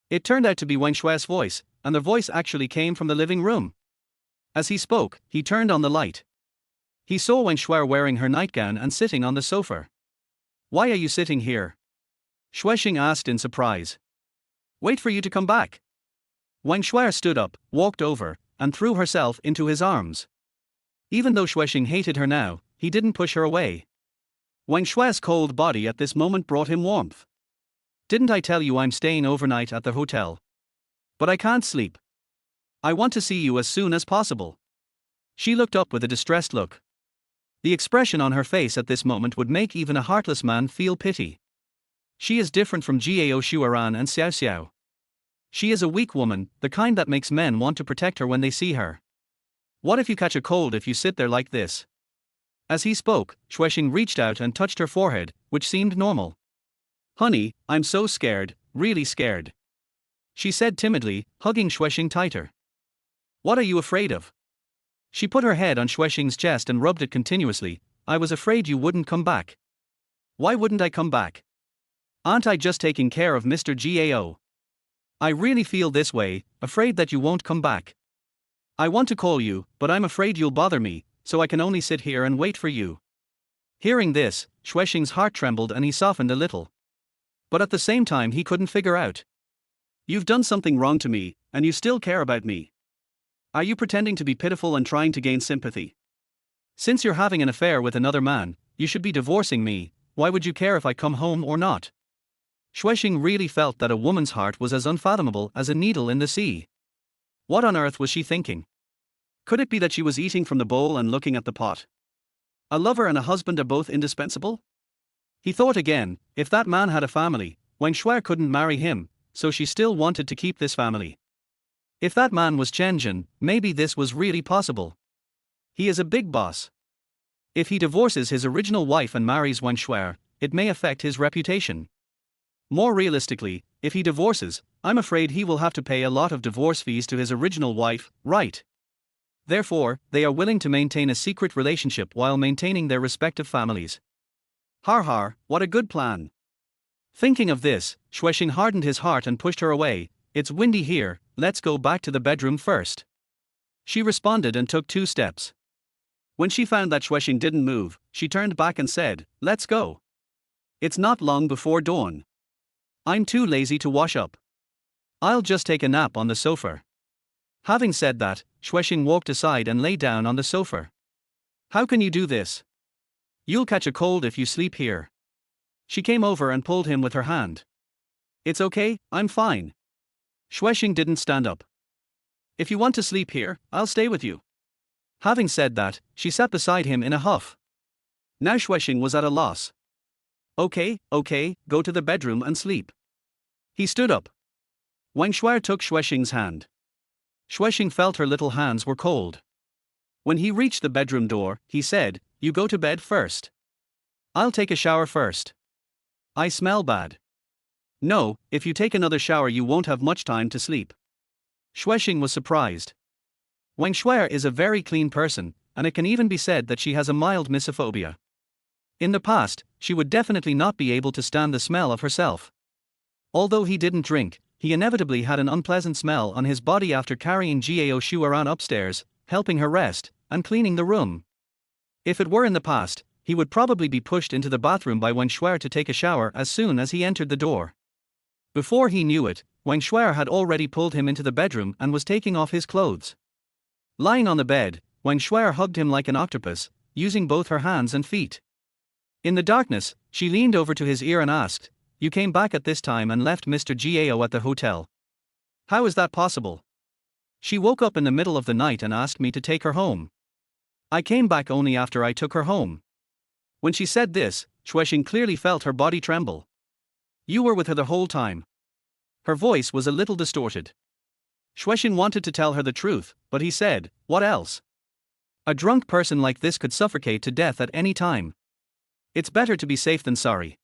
It turned out to be Wang Shue's voice, and the voice actually came from the living room. As he spoke, he turned on the light. He saw Wang Shuer wearing her nightgown and sitting on the sofa. "Why are you sitting here?" Xue Xing asked in surprise. "Wait for you to come back." Wang Shuer stood up, walked over, and threw herself into his arms. Even though Xue Xing hated her now, he didn't push her away. Wang Shue's cold body at this moment brought him warmth. "Didn't I tell you I'm staying overnight at the hotel? But I can't sleep. I want to see you as soon as possible." She looked up with a distressed look. The expression on her face at this moment would make even a heartless man feel pity. She is different from Jiao Shuaran and Xiao Xiao. She is a weak woman, the kind that makes men want to protect her when they see her. "What if you catch a cold if you sit there like this?" As he spoke, Xue Xing reached out and touched her forehead, which seemed normal. "Honey, I'm so scared, really scared," she said timidly, hugging Xue Xing tighter. "What are you afraid of?" She put her head on Xue Xing's chest and rubbed it continuously. "I was afraid you wouldn't come back." "Why wouldn't I come back? Aren't I just taking care of Mr. Gao? I really feel this way, afraid that you won't come back. I want to call you, but I'm afraid you'll bother me, so I can only sit here and wait for you." Hearing this, Xue Xing's heart trembled and he softened a little. But at the same time he couldn't figure out. "You've done something wrong to me, and you still care about me. Are you pretending to be pitiful and trying to gain sympathy? Since you're having an affair with another man, you should be divorcing me. Why would you care if I come home or not?" Xue Xing really felt that a woman's heart was as unfathomable as a needle in the sea. What on earth was she thinking? Could it be that she was eating from the bowl and looking at the pot? A lover and a husband are both indispensable? He thought again, if that man had a family, Wang Shuer couldn't marry him, so she still wanted to keep this family. If that man was Chen Jin, maybe this was really possible. He is a big boss. If he divorces his original wife and marries Wang Shuer, it may affect his reputation. More realistically, if he divorces, I'm afraid he will have to pay a lot of divorce fees to his original wife, right? Therefore, they are willing to maintain a secret relationship while maintaining their respective families. Har har, what a good plan. Thinking of this, Xue Xing hardened his heart and pushed her away. "It's windy here, let's go back to the bedroom first." She responded and took 2 steps. When she found that Xue Xing didn't move, she turned back and said, "Let's go. It's not long before dawn. I'm too lazy to wash up. I'll just take a nap on the sofa." Having said that, Xue Xing walked aside and lay down on the sofa. "How can you do this? You'll catch a cold if you sleep here." She came over and pulled him with her hand. "It's okay, I'm fine." Xue Xing didn't stand up. "If you want to sleep here, I'll stay with you." Having said that, she sat beside him in a huff. Now Xue Xing was at a loss. Okay, go to the bedroom and sleep." He stood up. Wang Shuer took Xue Xing's hand. Xue Xing felt her little hands were cold. When he reached the bedroom door, he said, "You go to bed first. I'll take a shower first. I smell bad." "No, if you take another shower you won't have much time to sleep." Xue Xing was surprised. Wang Shuer is a very clean person, and it can even be said that she has a mild misophobia. In the past, she would definitely not be able to stand the smell of herself. Although he didn't drink, he inevitably had an unpleasant smell on his body after carrying Jiao Shuaran upstairs, helping her rest, and cleaning the room. If it were in the past, he would probably be pushed into the bathroom by Wang Shuer to take a shower as soon as he entered the door. Before he knew it, Wang Shuer had already pulled him into the bedroom and was taking off his clothes. Lying on the bed, Wang Shuer hugged him like an octopus, using both her hands and feet. In the darkness, she leaned over to his ear and asked, "You came back at this time and left Mr. Gao at the hotel. How is that possible?" She woke up in the middle of the night and asked me to take her home. I came back only after I took her home. When she said this, Xue Xing clearly felt her body tremble. You were with her the whole time. Her voice was a little distorted. Xue Xing wanted to tell her the truth, but he said, what else? A drunk person like this could suffocate to death at any time. It's better to be safe than sorry.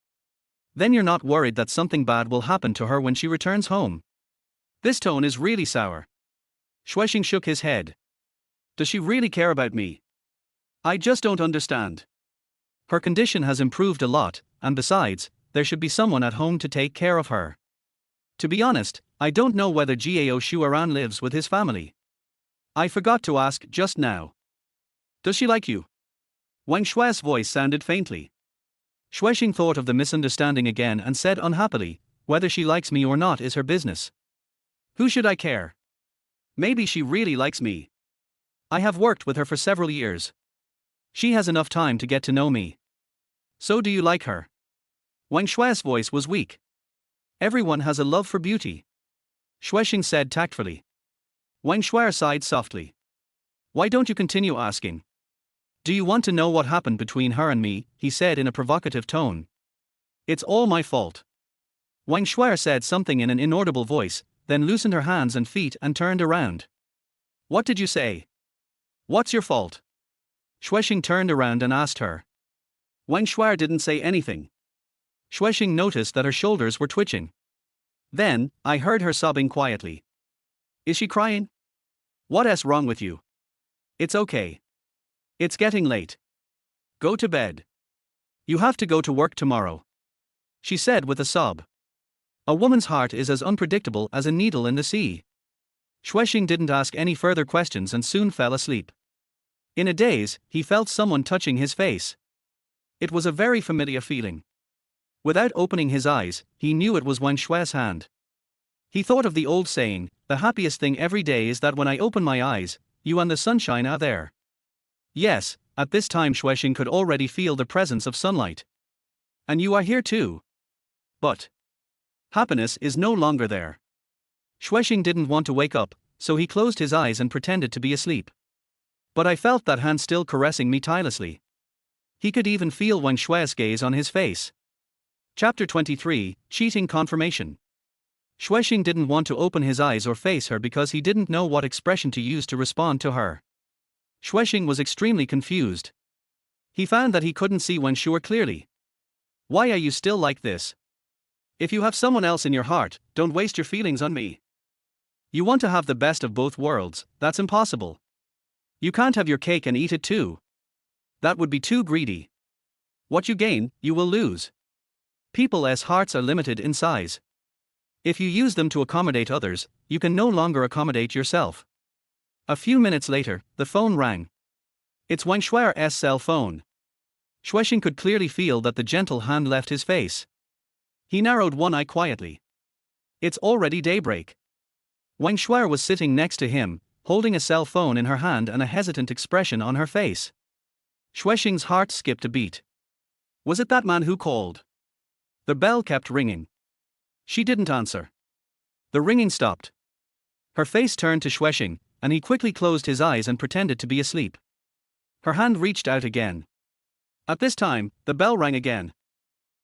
Then you're not worried that something bad will happen to her when she returns home. This tone is really sour. Xue Xing shook his head. Does she really care about me? I just don't understand. Her condition has improved a lot, and besides, there should be someone at home to take care of her. To be honest, I don't know whether Gao Shuaran lives with his family. I forgot to ask just now. Does she like you? Wang Shua's voice sounded faintly. Xue Xing thought of the misunderstanding again and said unhappily, whether she likes me or not is her business. Who should I care? Maybe she really likes me. I have worked with her for several years. She has enough time to get to know me. So do you like her? Wang Shua's voice was weak. Everyone has a love for beauty. Xue Xing said tactfully. Wang Shua sighed softly. Why don't you continue asking? Do you want to know what happened between her and me? He said in a provocative tone. It's all my fault. Wang Shua said something in an inaudible voice, then loosened her hands and feet and turned around. What did you say? What's your fault? Xue Xing turned around and asked her. Wang Shua didn't say anything. Xue Xing noticed that her shoulders were twitching. Then, I heard her sobbing quietly. Is she crying? What's wrong with you? It's okay. It's getting late. Go to bed. You have to go to work tomorrow. She said with a sob. A woman's heart is as unpredictable as a needle in the sea. Xue Xing didn't ask any further questions and soon fell asleep. In a daze, he felt someone touching his face. It was a very familiar feeling. Without opening his eyes, he knew it was Wang Shua's hand. He thought of the old saying, the happiest thing every day is that when I open my eyes, you and the sunshine are there. Yes, at this time Xue Xing could already feel the presence of sunlight. And you are here too. But happiness is no longer there. Xue Xing didn't want to wake up, so he closed his eyes and pretended to be asleep. But I felt that hand still caressing me tirelessly. He could even feel Wang Shua's gaze on his face. Chapter 23, Cheating Confirmation. Xue Xing didn't want to open his eyes or face her because he didn't know what expression to use to respond to her. Xue Xing was extremely confused. He found that he couldn't see Wang Shua clearly. Why are you still like this? If you have someone else in your heart, don't waste your feelings on me. You want to have the best of both worlds, that's impossible. You can't have your cake and eat it too. That would be too greedy. What you gain, you will lose. People's hearts are limited in size. If you use them to accommodate others, you can no longer accommodate yourself. A few minutes later, the phone rang. It's Wang Shua's cell phone. Xue Xing could clearly feel that the gentle hand left his face. He narrowed one eye quietly. It's already daybreak. Wang Shua was sitting next to him, holding a cell phone in her hand and a hesitant expression on her face. Xue Xing's heart skipped a beat. Was it that man who called? The bell kept ringing. She didn't answer. The ringing stopped. Her face turned to Xue Xing, and he quickly closed his eyes and pretended to be asleep. Her hand reached out again. At this time, the bell rang again.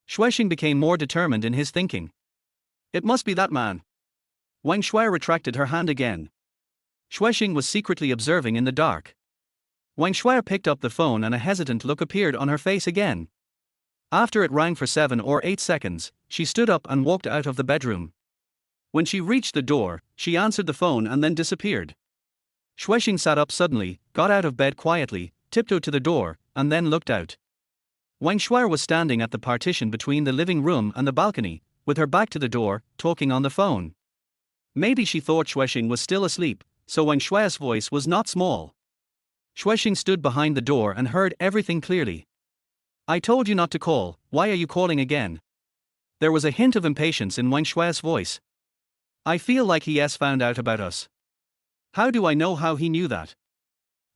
Xue Xing became more determined in his thinking. It must be that man. Wang Shua retracted her hand again. Xue Xing was secretly observing in the dark. Wang Shua picked up the phone and a hesitant look appeared on her face again. After it rang for 7 or 8 seconds, she stood up and walked out of the bedroom. When she reached the door, she answered the phone and then disappeared. Xue Xing sat up suddenly, got out of bed quietly, tiptoed to the door, and then looked out. Wang Shua was standing at the partition between the living room and the balcony, with her back to the door, talking on the phone. Maybe she thought Xue Xing was still asleep, so Wang Shua's voice was not small. Xue Xing stood behind the door and heard everything clearly. I told you not to call, why are you calling again? There was a hint of impatience in Wang Shua's voice. I feel like he has found out about us. How do I know how he knew that?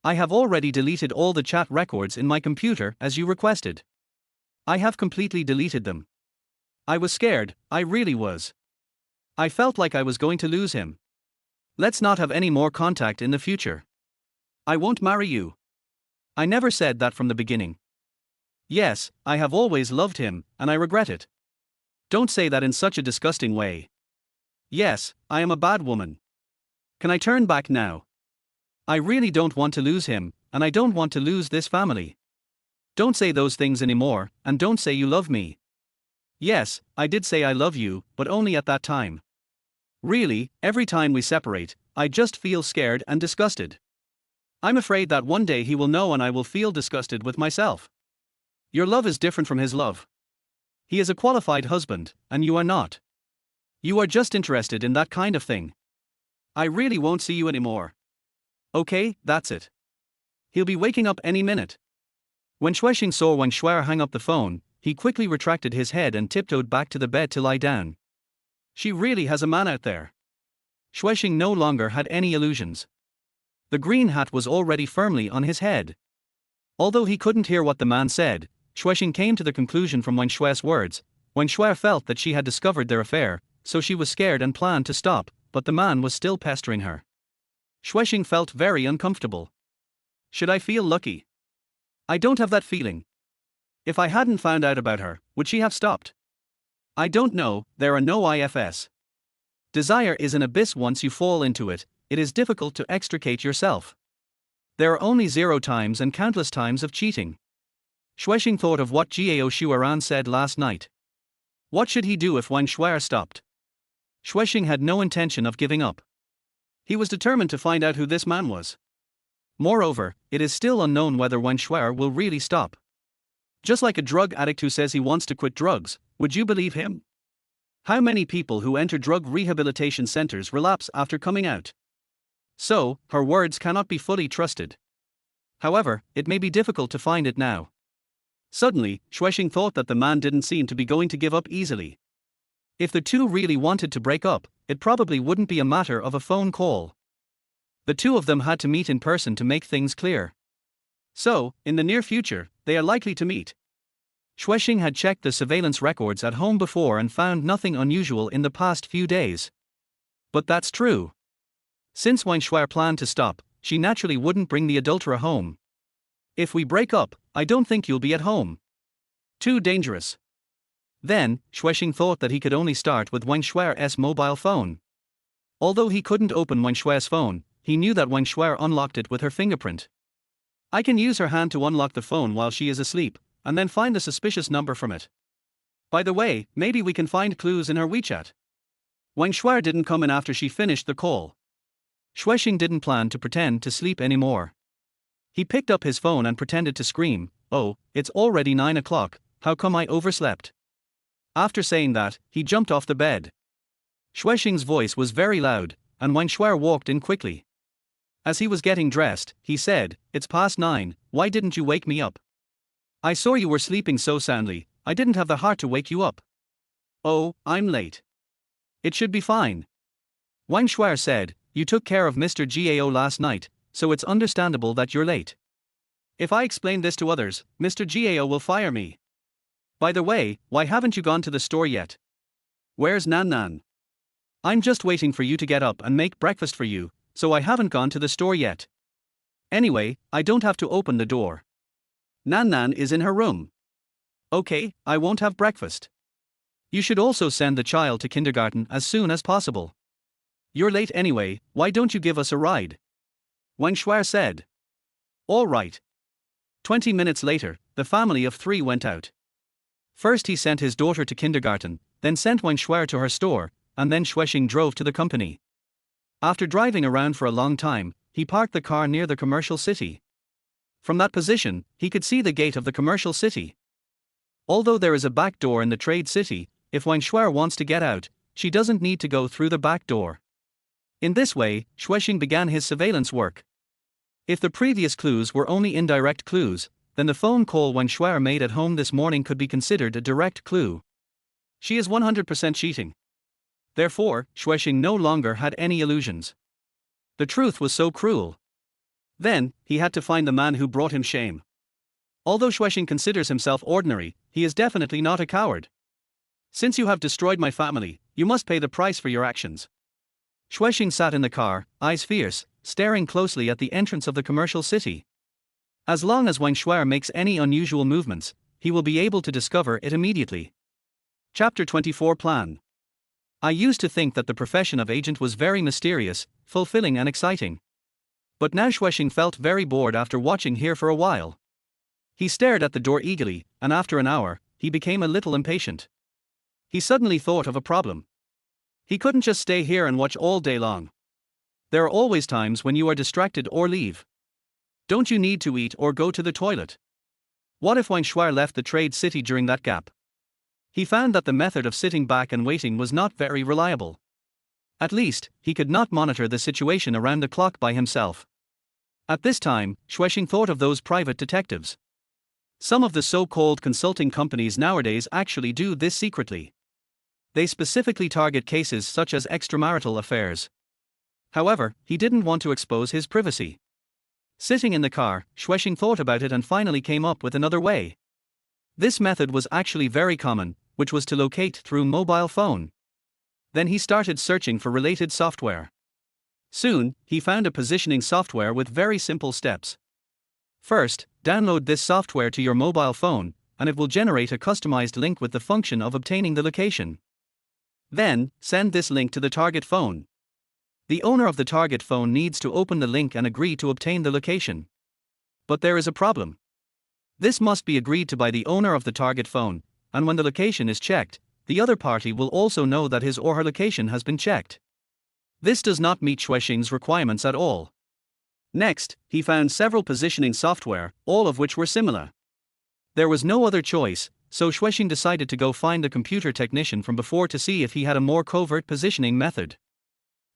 I have already deleted all the chat records in my computer as you requested. I have completely deleted them. I was scared, I really was. I felt like I was going to lose him. Let's not have any more contact in the future. I won't marry you. I never said that from the beginning. Yes, I have always loved him, and I regret it. Don't say that in such a disgusting way. Yes, I am a bad woman. Can I turn back now? I really don't want to lose him, and I don't want to lose this family. Don't say those things anymore, and don't say you love me. Yes, I did say I love you, but only at that time. Really, every time we separate, I just feel scared and disgusted. I'm afraid that one day he will know and I will feel disgusted with myself. Your love is different from his love. He is a qualified husband, and you are not. You are just interested in that kind of thing. I really won't see you anymore. Okay, that's it. He'll be waking up any minute. When Xue Xing saw Wang Shuai hang up the phone, he quickly retracted his head and tiptoed back to the bed to lie down. She really has a man out there. Xue Xing no longer had any illusions. The green hat was already firmly on his head. Although he couldn't hear what the man said, Xue Xing came to the conclusion from Wang Shuai's words. Wang Shuai felt that she had discovered their affair, so she was scared and planned to stop, but the man was still pestering her. Xue Xing felt very uncomfortable. Should I feel lucky? I don't have that feeling. If I hadn't found out about her, would she have stopped? I don't know, there are no ifs. Desire is an abyss. Once you fall into it, it is difficult to extricate yourself. There are only 0 times and countless times of cheating. Xue Xing thought of what Gao Shuaran said last night. What should he do if Wang Shuai stopped? Xue Xing had no intention of giving up. He was determined to find out who this man was. Moreover, it is still unknown whether Wang Shuai will really stop. Just like a drug addict who says he wants to quit drugs, would you believe him? How many people who enter drug rehabilitation centers relapse after coming out? So, her words cannot be fully trusted. However, it may be difficult to find it now. Suddenly, Xue Xing thought that the man didn't seem to be going to give up easily. If the two really wanted to break up, it probably wouldn't be a matter of a phone call. The two of them had to meet in person to make things clear. So, in the near future, they are likely to meet. Xue Xing had checked the surveillance records at home before and found nothing unusual in the past few days. But that's true. Since Wang Shuai planned to stop, she naturally wouldn't bring the adulterer home. If we break up, I don't think you'll be at home. Too dangerous. Then, Xue Xing thought that he could only start with Wang Shuai's mobile phone. Although he couldn't open Wang Shuai's phone, he knew that Wang Shuai unlocked it with her fingerprint. I can use her hand to unlock the phone while she is asleep, and then find the suspicious number from it. By the way, maybe we can find clues in her WeChat. Wang Shuai didn't come in after she finished the call. Xue Xing didn't plan to pretend to sleep anymore. He picked up his phone and pretended to scream, "Oh, it's already 9 o'clock, how come I overslept?" After saying that, he jumped off the bed. Xue Xing's voice was very loud, and Wang Shuai walked in quickly. As he was getting dressed, he said, "It's past 9, why didn't you wake me up? I saw you were sleeping so soundly, I didn't have the heart to wake you up." "Oh, I'm late." "It should be fine." Wang Shuai said, "You took care of Mr. Gao last night, so it's understandable that you're late. If I explain this to others, Mr. Gao will fire me. By the way, why haven't you gone to the store yet? Where's Nan Nan? I'm just waiting for you to get up and make breakfast for you, so I haven't gone to the store yet. Anyway, I don't have to open the door. Nan Nan is in her room. Okay, I won't have breakfast. You should also send the child to kindergarten as soon as possible. You're late anyway, why don't you give us a ride?" Wang Shuai said. "All right." 20 minutes later, the family of 3 went out. First he sent his daughter to kindergarten, then sent Wang Shuai to her store, and then Xue Xing drove to the company. After driving around for a long time, he parked the car near the commercial city. From that position, he could see the gate of the commercial city. Although there is a back door in the trade city, if Wang Shuai wants to get out, she doesn't need to go through the back door. In this way, Xue Xing began his surveillance work. If the previous clues were only indirect clues, then the phone call Wang Shuai made at home this morning could be considered a direct clue. She is 100% cheating. Therefore, Xue Xing no longer had any illusions. The truth was so cruel. Then, he had to find the man who brought him shame. Although Xue Xing considers himself ordinary, he is definitely not a coward. "Since you have destroyed my family, you must pay the price for your actions." Xue Xing sat in the car, eyes fierce, staring closely at the entrance of the commercial city. As long as Wang Shuai makes any unusual movements, he will be able to discover it immediately. Chapter 24 Plan. I used to think that the profession of agent was very mysterious, fulfilling and exciting. But now Xue Xing felt very bored after watching here for a while. He stared at the door eagerly, and after an hour, he became a little impatient. He suddenly thought of a problem. He couldn't just stay here and watch all day long. There are always times when you are distracted or leave. Don't you need to eat or go to the toilet? What if Wang Shuai left the trade city during that gap? He found that the method of sitting back and waiting was not very reliable. At least, he could not monitor the situation around the clock by himself. At this time, Xue Xing thought of those private detectives. Some of the so-called consulting companies nowadays actually do this secretly. They specifically target cases such as extramarital affairs. However, he didn't want to expose his privacy. Sitting in the car, Xue Xing thought about it and finally came up with another way. This method was actually very common, which was to locate through mobile phone. Then he started searching for related software. Soon, he found a positioning software with very simple steps. First, download this software to your mobile phone, and it will generate a customized link with the function of obtaining the location. Then, send this link to the target phone. The owner of the target phone needs to open the link and agree to obtain the location. But there is a problem. This must be agreed to by the owner of the target phone, and when the location is checked, the other party will also know that his or her location has been checked. This does not meet Xue Xing's requirements at all. Next, he found several positioning software, all of which were similar. There was no other choice, so Xue Xing decided to go find the computer technician from before to see if he had a more covert positioning method.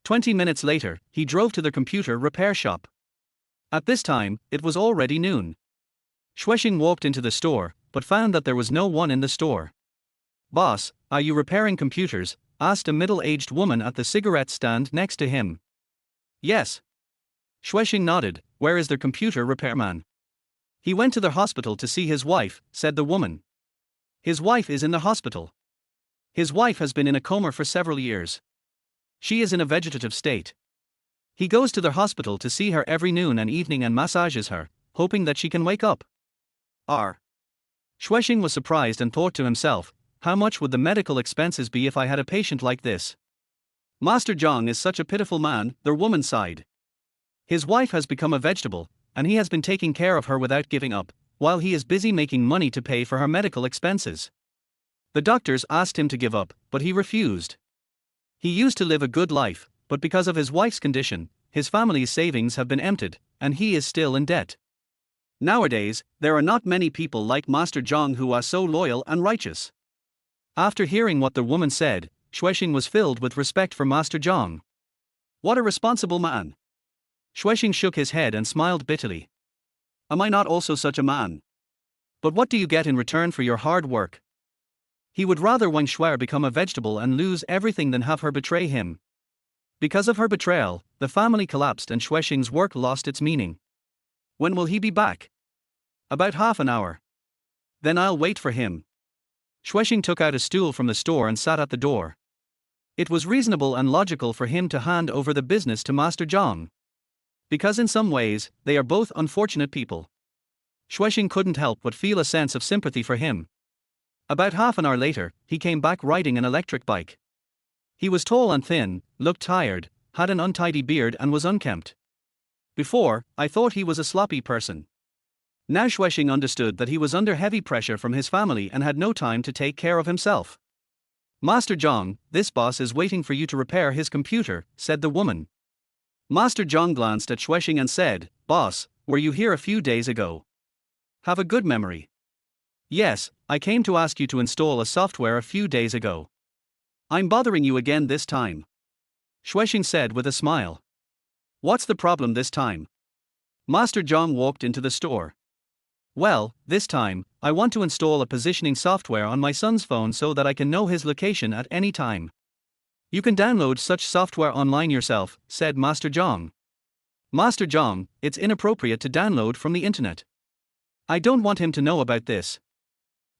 20 minutes later, he drove to the computer repair shop. At this time, it was already noon. Xue Xing walked into the store, but found that there was no one in the store. "Boss, are you repairing computers?" asked a middle-aged woman at the cigarette stand next to him. "Yes." Xue Xing nodded. "Where is the computer repairman?" "He went to the hospital to see his wife," said the woman. "His wife is in the hospital. His wife has been in a coma for several years. She is in a vegetative state. He goes to the hospital to see her every noon and evening and massages her, hoping that she can wake up." R. Xue Xing was surprised and thought to himself, how much would the medical expenses be if I had a patient like this? Master Zhang is such a pitiful man, the woman sighed. His wife has become a vegetable, and he has been taking care of her without giving up, while he is busy making money to pay for her medical expenses. The doctors asked him to give up, but he refused. He used to live a good life, but because of his wife's condition, his family's savings have been emptied, and he is still in debt. Nowadays, there are not many people like Master Zhang who are so loyal and righteous. After hearing what the woman said, Xue Xing was filled with respect for Master Zhang. What a responsible man! Xue Xing shook his head and smiled bitterly. Am I not also such a man? But what do you get in return for your hard work? He would rather Wang Shuai become a vegetable and lose everything than have her betray him. Because of her betrayal, the family collapsed and Xue Xing's work lost its meaning. When will he be back? About half an hour. Then I'll wait for him. Xue Xing took out a stool from the store and sat at the door. It was reasonable and logical for him to hand over the business to Master Zhang. Because in some ways, they are both unfortunate people. Xue Xing couldn't help but feel a sense of sympathy for him. About half an hour later, he came back riding an electric bike. He was tall and thin, looked tired, had an untidy beard and was unkempt. Before, I thought he was a sloppy person. Now Xue Xing understood that he was under heavy pressure from his family and had no time to take care of himself. Master Zhang, this boss is waiting for you to repair his computer, said the woman. Master Zhang glanced at Xue Xing and said, Boss, were you here a few days ago? Have a good memory. Yes, I came to ask you to install a software a few days ago. I'm bothering you again this time. Xue Xing said with a smile. What's the problem this time? Master Zhang walked into the store. Well, this time, I want to install a positioning software on my son's phone so that I can know his location at any time. You can download such software online yourself, said Master Zhang. Master Zhang, it's inappropriate to download from the internet. I don't want him to know about this.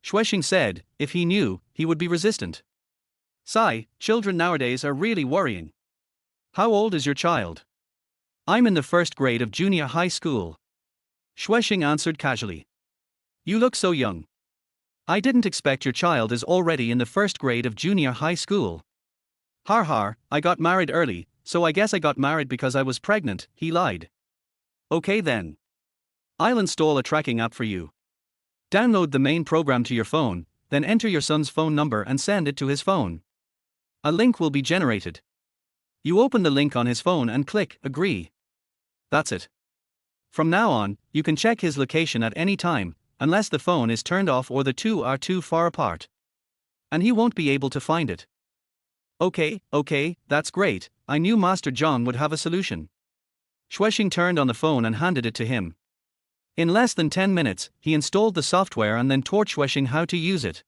Xue Xing said, if he knew, he would be resistant. Sigh, children nowadays are really worrying. How old is your child? I'm in the first grade of junior high school. Xue Xing answered casually. You look so young. I didn't expect your child is already in the first grade of junior high school. Har har, I got married early, so I guess I got married because I was pregnant, he lied. Okay then. I'll install a tracking app for you. Download the main program to your phone, then enter your son's phone number and send it to his phone. A link will be generated. You open the link on his phone and click Agree. That's it. From now on, you can check his location at any time, unless the phone is turned off or the two are too far apart. And he won't be able to find it. Okay, that's great, I knew Master Zhang would have a solution. Xue Xing turned on the phone and handed it to him. In less than 10 minutes, he installed the software and then taught Xue Xing how to use it.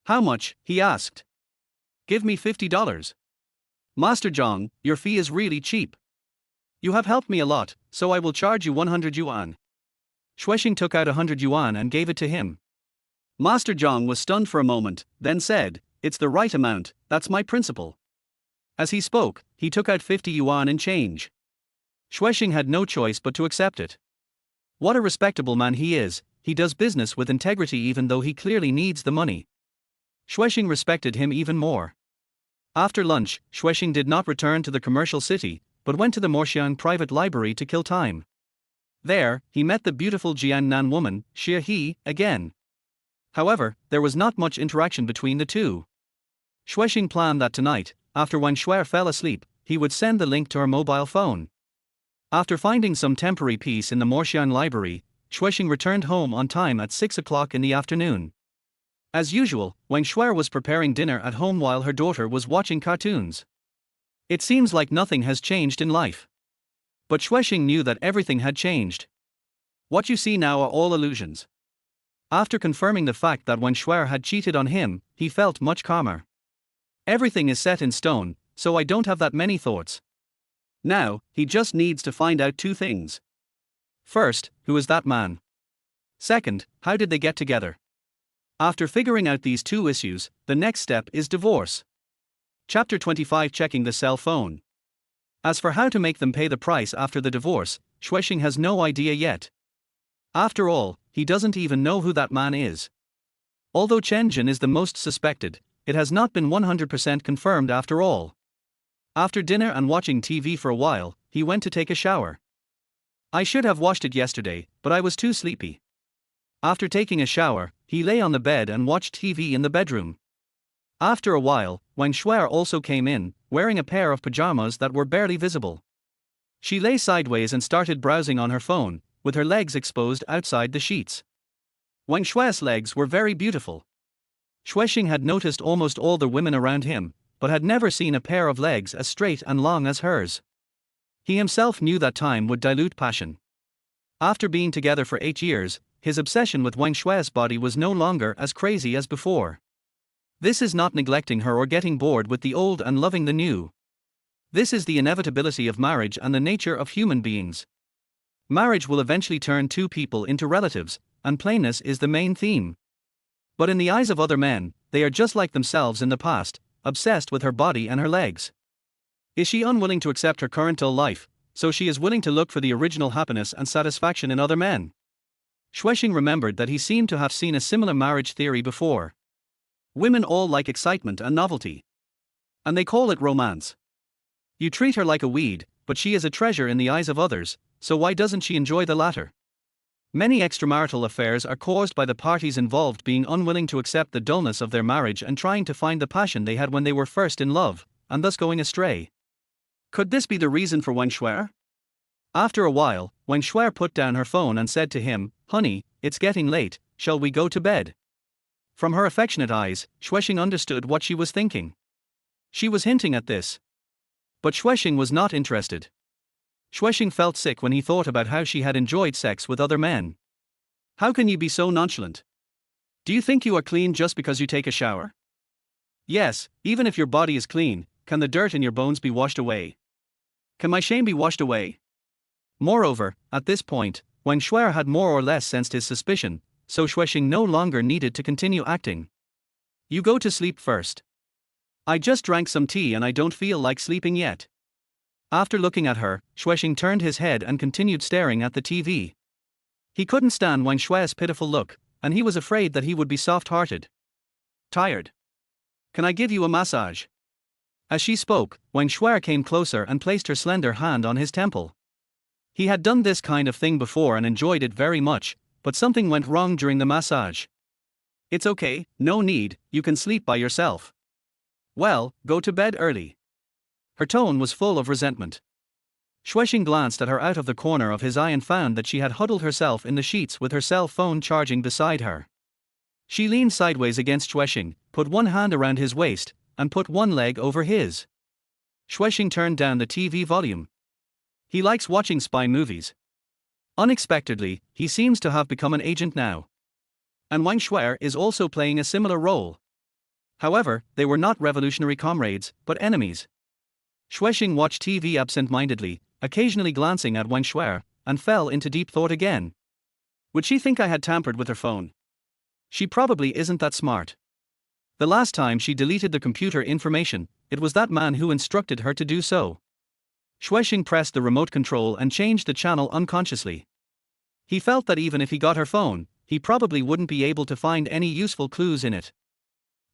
How much? He asked. Give me $50. Master Zhang, your fee is really cheap. You have helped me a lot, so I will charge you 100 yuan. Xue Xing took out 100 yuan and gave it to him. Master Zhang was stunned for a moment, then said, It's the right amount, that's my principle. As he spoke, he took out 50 yuan in change. Xue Xing had no choice but to accept it. What a respectable man he is, he does business with integrity even though he clearly needs the money. Xue Xing respected him even more. After lunch, Xue Xing did not return to the commercial city, but went to the Moxiang private library to kill time. There, he met the beautiful Jiannan woman, Xie He, again. However, there was not much interaction between the two. Xue Xing planned that tonight, after when Xue fell asleep, he would send the link to her mobile phone. After finding some temporary peace in the Moxiang library, Xue Xing returned home on time at 6 o'clock in the afternoon. As usual, Wang Xue was preparing dinner at home while her daughter was watching cartoons. It seems like nothing has changed in life. But Xue Xing knew that everything had changed. What you see now are all illusions. After confirming the fact that Wang Xue had cheated on him, he felt much calmer. Everything is set in stone, so I don't have that many thoughts. Now, he just needs to find out two things. First, who is that man? Second, how did they get together? After figuring out these two issues, the next step is divorce. Chapter 25 Checking the cell phone. As for how to make them pay the price after the divorce, Xue Xing has no idea yet. After all, he doesn't even know who that man is. Although Chen Jin is the most suspected, it has not been 100% confirmed after all. After dinner and watching TV for a while, he went to take a shower. I should have washed it yesterday, but I was too sleepy. After taking a shower, he lay on the bed and watched TV in the bedroom. After a while, Wang Xue also came in, wearing a pair of pajamas that were barely visible. She lay sideways and started browsing on her phone, with her legs exposed outside the sheets. Wang Xue's legs were very beautiful. Xue Xing had noticed almost all the women around him, but had never seen a pair of legs as straight and long as hers. He himself knew that time would dilute passion. After being together for 8 years, his obsession with Wang Xue's body was no longer as crazy as before. This is not neglecting her or getting bored with the old and loving the new. This is the inevitability of marriage and the nature of human beings. Marriage will eventually turn two people into relatives, and plainness is the main theme. But in the eyes of other men, they are just like themselves in the past, obsessed with her body and her legs. Is she unwilling to accept her current dull life, so she is willing to look for the original happiness and satisfaction in other men? Xue Xing remembered that he seemed to have seen a similar marriage theory before. Women all like excitement and novelty. And they call it romance. You treat her like a weed, but she is a treasure in the eyes of others, so why doesn't she enjoy the latter? Many extramarital affairs are caused by the parties involved being unwilling to accept the dullness of their marriage and trying to find the passion they had when they were first in love, and thus going astray. Could this be the reason for Wang Xue? After a while, Wang Xue put down her phone and said to him, "Honey, it's getting late, shall we go to bed?" From her affectionate eyes, Xue Xing understood what she was thinking. She was hinting at this. But Xue Xing was not interested. Xue Xing felt sick when he thought about how she had enjoyed sex with other men. How can you be so nonchalant? Do you think you are clean just because you take a shower? Yes, even if your body is clean, can the dirt in your bones be washed away? Can my shame be washed away? Moreover, at this point, Wang Xue had more or less sensed his suspicion, so Xue Xing no longer needed to continue acting. You go to sleep first. I just drank some tea and I don't feel like sleeping yet. After looking at her, Xue Xing turned his head and continued staring at the TV. He couldn't stand Wang Shue's pitiful look, and he was afraid that he would be soft-hearted. Tired? Can I give you a massage? As she spoke, Wang Shuer came closer and placed her slender hand on his temple. He had done this kind of thing before and enjoyed it very much, but something went wrong during the massage. It's okay, no need, you can sleep by yourself. Well, go to bed early. Her tone was full of resentment. Xue Xing glanced at her out of the corner of his eye and found that she had huddled herself in the sheets with her cell phone charging beside her. She leaned sideways against Xue Xing, put one hand around his waist, and put one leg over his. Xue Xing turned down the TV volume. He likes watching spy movies. Unexpectedly, he seems to have become an agent now. And Wang Shuer is also playing a similar role. However, they were not revolutionary comrades, but enemies. Xue Xing watched TV absent-mindedly, occasionally glancing at Wang Shuer, and fell into deep thought again. Would she think I had tampered with her phone? She probably isn't that smart. The last time she deleted the computer information, it was that man who instructed her to do so. Xue Xing pressed the remote control and changed the channel unconsciously. He felt that even if he got her phone, he probably wouldn't be able to find any useful clues in it.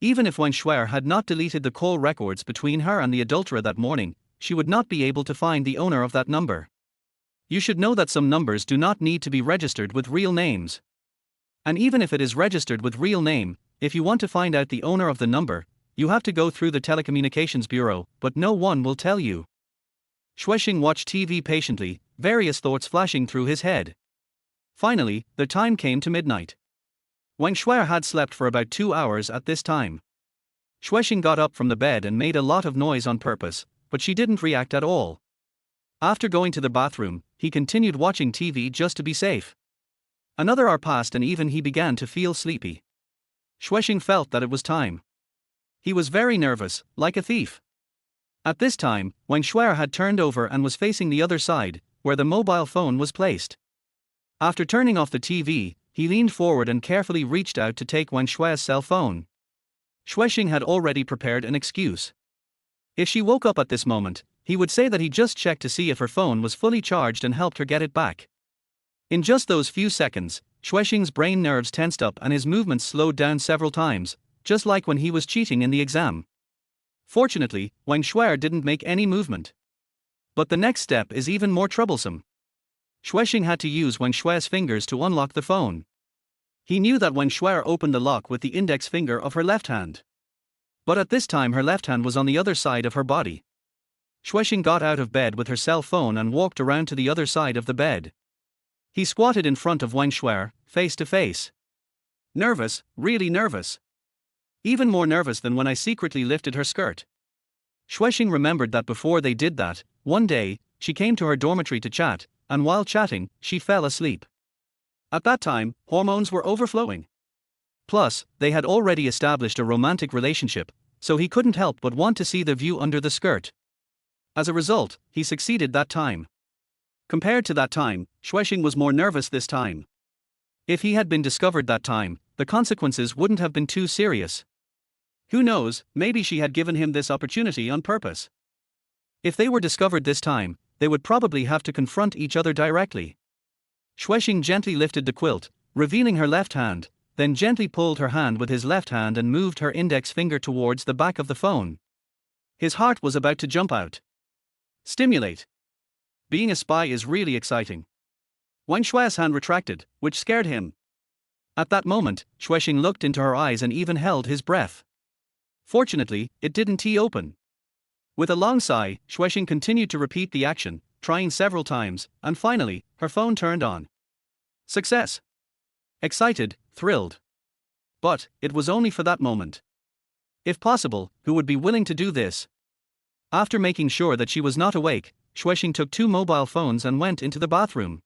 Even if Wang Shuer had not deleted the call records between her and the adulterer that morning, she would not be able to find the owner of that number. You should know that some numbers do not need to be registered with real names. And even if it is registered with real name, if you want to find out the owner of the number, you have to go through the telecommunications bureau, but no one will tell you. Xue Xing watched TV patiently, various thoughts flashing through his head. Finally, the time came to midnight. Wang Shuer had slept for about 2 hours at this time. Xue Xing got up from the bed and made a lot of noise on purpose, but she didn't react at all. After going to the bathroom, he continued watching TV just to be safe. Another hour passed and even he began to feel sleepy. Xue Xing felt that it was time. He was very nervous, like a thief. At this time, Wang Shuer had turned over and was facing the other side, where the mobile phone was placed. After turning off the TV, he leaned forward and carefully reached out to take Wang Shue's cell phone. Xue Xing had already prepared an excuse. If she woke up at this moment, he would say that he just checked to see if her phone was fully charged and helped her get it back. In just those few seconds, Xue Xing's brain nerves tensed up and his movements slowed down several times, just like when he was cheating in the exam. Fortunately, Wang Shuer didn't make any movement. But the next step is even more troublesome. Xue Xing had to use Wang Shue's fingers to unlock the phone. He knew that Wang Shuer opened the lock with the index finger of her left hand. But at this time her left hand was on the other side of her body. Xue Xing got out of bed with her cell phone and walked around to the other side of the bed. He squatted in front of Wang Shuer, face to face. Nervous, really nervous. Even more nervous than when I secretly lifted her skirt. Xue Xing remembered that before they did that, one day, she came to her dormitory to chat, and while chatting, she fell asleep. At that time, hormones were overflowing. Plus, they had already established a romantic relationship, so he couldn't help but want to see the view under the skirt. As a result, he succeeded that time. Compared to that time, Xue Xing was more nervous this time. If he had been discovered that time, the consequences wouldn't have been too serious. Who knows, maybe she had given him this opportunity on purpose. If they were discovered this time, they would probably have to confront each other directly. Xue Xing gently lifted the quilt, revealing her left hand, then gently pulled her hand with his left hand and moved her index finger towards the back of the phone. His heart was about to jump out. Stimulate. Being a spy is really exciting. Wang Shue's hand retracted, which scared him. At that moment, Xue Xing looked into her eyes and even held his breath. Fortunately, it didn't tee open. With a long sigh, Xue Xing continued to repeat the action, trying several times, and finally, her phone turned on. Success. Excited, thrilled. But, it was only for that moment. If possible, who would be willing to do this? After making sure that she was not awake, Xue Xing took 2 mobile phones and went into the bathroom.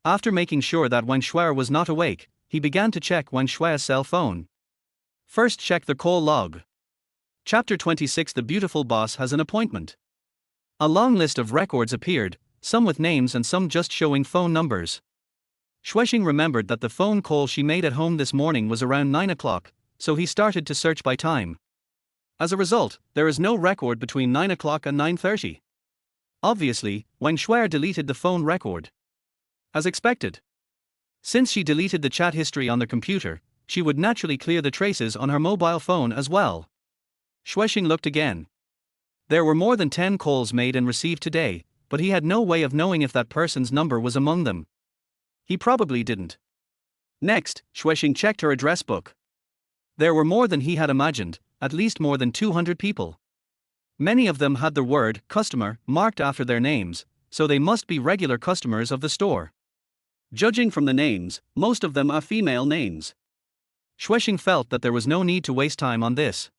After making sure that Wang Shuer was not awake, he began to check Wang Shue's cell phone. First check the call log. Chapter 26 The beautiful boss has an appointment. A long list of records appeared, some with names and some just showing phone numbers. Xue Xing remembered that the phone call she made at home this morning was around 9 o'clock, so he started to search by time. As a result, there is no record between 9 o'clock and 9:30. Obviously, Wang Shuer deleted the phone record. As expected. Since she deleted the chat history on the computer, she would naturally clear the traces on her mobile phone as well. Xue Xing looked again. There were more than 10 calls made and received today, but he had no way of knowing if that person's number was among them. He probably didn't. Next, Xue Xing checked her address book. There were more than he had imagined, at least more than 200 people. Many of them had the word customer marked after their names, so they must be regular customers of the store. Judging from the names, most of them are female names. Xue Xing felt that there was no need to waste time on this.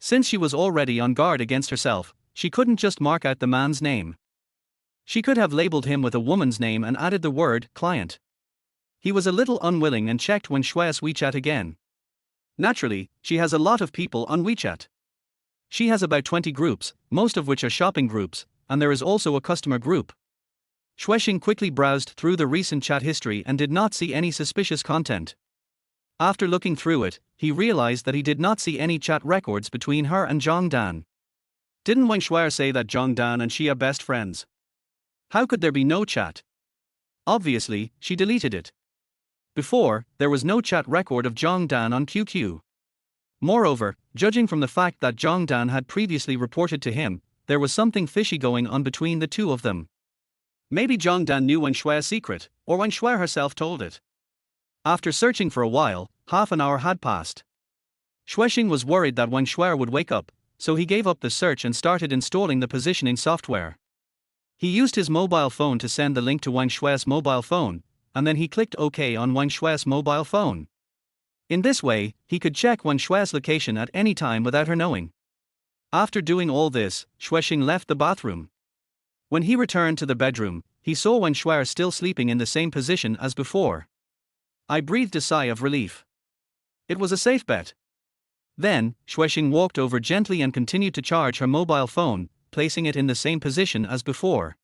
Since she was already on guard against herself, she couldn't just mark out the man's name. She could have labeled him with a woman's name and added the word client. He was a little unwilling and checked when Xue's WeChat again. Naturally, she has a lot of people on WeChat. She has about 20 groups, most of which are shopping groups, and there is also a customer group. Xue Xing quickly browsed through the recent chat history and did not see any suspicious content. After looking through it, he realized that he did not see any chat records between her and Zhang Dan. Didn't Wang Shuai say that Zhang Dan and she are best friends? How could there be no chat? Obviously, she deleted it. Before, there was no chat record of Zhang Dan on QQ. Moreover, judging from the fact that Zhang Dan had previously reported to him, there was something fishy going on between the two of them. Maybe Zhang Dan knew Wang Shuai's secret, or Wang Shuai herself told it. After searching for a while, half an hour had passed. Xue Xing was worried that Wang Shuai would wake up, so he gave up the search and started installing the positioning software. He used his mobile phone to send the link to Wang Shuai's mobile phone, and then he clicked OK on Wang Shuai's mobile phone. In this way, he could check Wang Shuai's location at any time without her knowing. After doing all this, Xue Xing left the bathroom. When he returned to the bedroom, he saw Wang Shuai still sleeping in the same position as before. I breathed a sigh of relief. It was a safe bet. Then, Xue Xing walked over gently and continued to charge her mobile phone, placing it in the same position as before.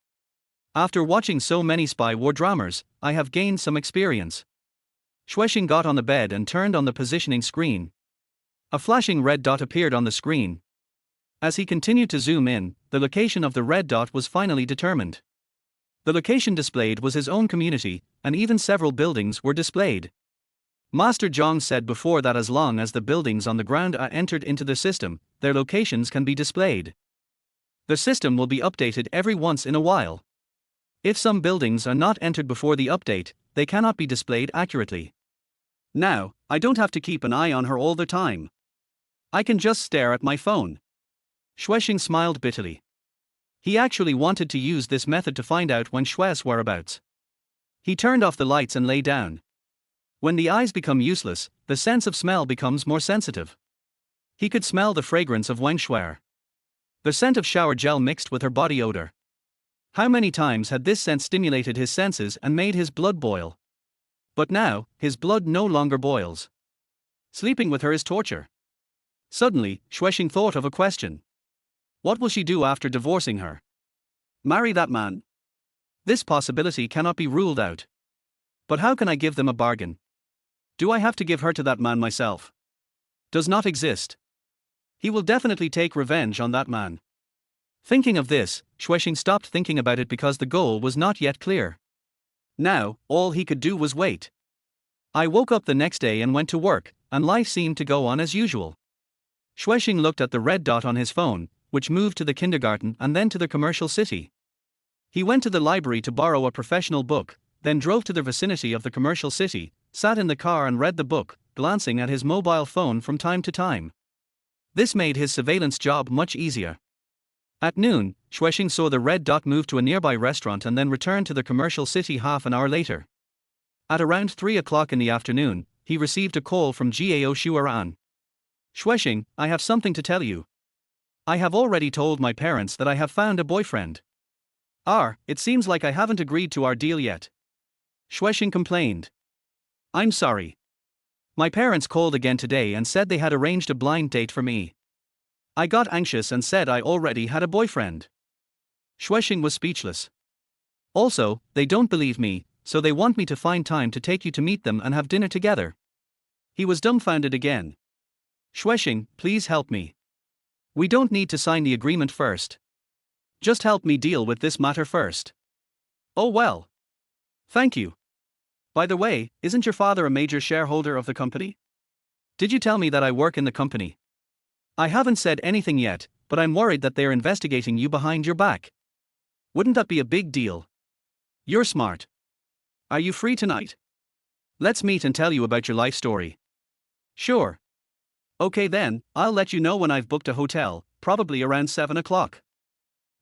After watching so many spy war dramas, I have gained some experience. Xue Xing got on the bed and turned on the positioning screen. A flashing red dot appeared on the screen. As he continued to zoom in, the location of the red dot was finally determined. The location displayed was his own community, and even several buildings were displayed. Master Zhang said before that as long as the buildings on the ground are entered into the system, their locations can be displayed. The system will be updated every once in a while. If some buildings are not entered before the update, they cannot be displayed accurately. Now, I don't have to keep an eye on her all the time. I can just stare at my phone. Xue Xing smiled bitterly. He actually wanted to use this method to find out Wang Shuai's whereabouts. He turned off the lights and lay down. When the eyes become useless, the sense of smell becomes more sensitive. He could smell the fragrance of Wang Shuai. The scent of shower gel mixed with her body odor. How many times had this scent stimulated his senses and made his blood boil? But now, his blood no longer boils. Sleeping with her is torture. Suddenly, Xue Xing thought of a question. What will she do after divorcing her? Marry that man? This possibility cannot be ruled out. But how can I give them a bargain? Do I have to give her to that man myself? Does not exist. He will definitely take revenge on that man. Thinking of this, Xue Xing stopped thinking about it because the goal was not yet clear. Now, all he could do was wait. I woke up the next day and went to work, and life seemed to go on as usual. Xue Xing looked at the red dot on his phone, which moved to the kindergarten and then to the commercial city. He went to the library to borrow a professional book, then drove to the vicinity of the commercial city, sat in the car and read the book, glancing at his mobile phone from time to time. This made his surveillance job much easier. At noon, Xue Xing saw the red dot move to a nearby restaurant and then returned to the commercial city half an hour later. At around 3 o'clock in the afternoon, he received a call from Gao Shuaran. Xue Xing, I have something to tell you. I have already told my parents that I have found a boyfriend. It seems like I haven't agreed to our deal yet. Xue Xing complained. I'm sorry. My parents called again today and said they had arranged a blind date for me. I got anxious and said I already had a boyfriend. Xue Xing was speechless. Also, they don't believe me, so they want me to find time to take you to meet them and have dinner together. He was dumbfounded again. Xue Xing, please help me. We don't need to sign the agreement first. Just help me deal with this matter first. Oh well. Thank you. By the way, isn't your father a major shareholder of the company? Did you tell me that I work in the company? I haven't said anything yet, but I'm worried that they're investigating you behind your back. Wouldn't that be a big deal? You're smart. Are you free tonight? Let's meet and tell you about your life story. Sure. Okay then, I'll let you know when I've booked a hotel, probably around 7 o'clock.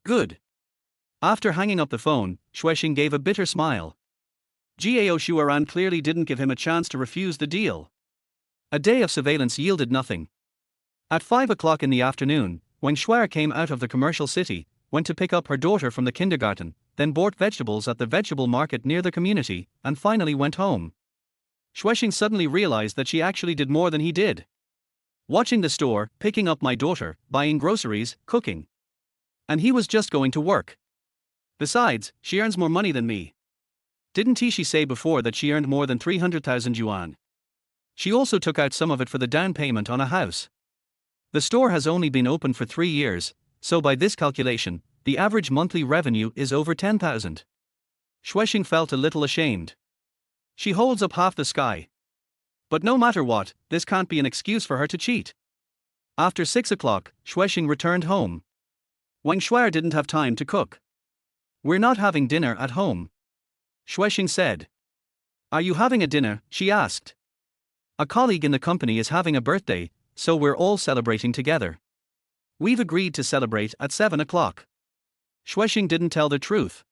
Good. After hanging up the phone, Xue Xing gave a bitter smile. Gao Shuaran clearly didn't give him a chance to refuse the deal. A day of surveillance yielded nothing. At 5 o'clock in the afternoon, when Xue came out of the commercial city, went to pick up her daughter from the kindergarten, then bought vegetables at the vegetable market near the community, and finally went home. Xue Xing suddenly realized that she actually did more than he did. Watching the store, picking up my daughter, buying groceries, cooking. And he was just going to work. Besides, she earns more money than me. Didn't she say before that she earned more than 300,000 yuan? She also took out some of it for the down payment on a house. The store has only been open for 3 years, so by this calculation, the average monthly revenue is over 10,000. Xue Xing felt a little ashamed. She holds up half the sky. But no matter what, this can't be an excuse for her to cheat. After 6 o'clock, Xue Xing returned home. Wang Shuai didn't have time to cook. We're not having dinner at home. Xue Xing said. Are you having a dinner? She asked. A colleague in the company is having a birthday, so we're all celebrating together. We've agreed to celebrate at 7 o'clock. Xue Xing didn't tell the truth.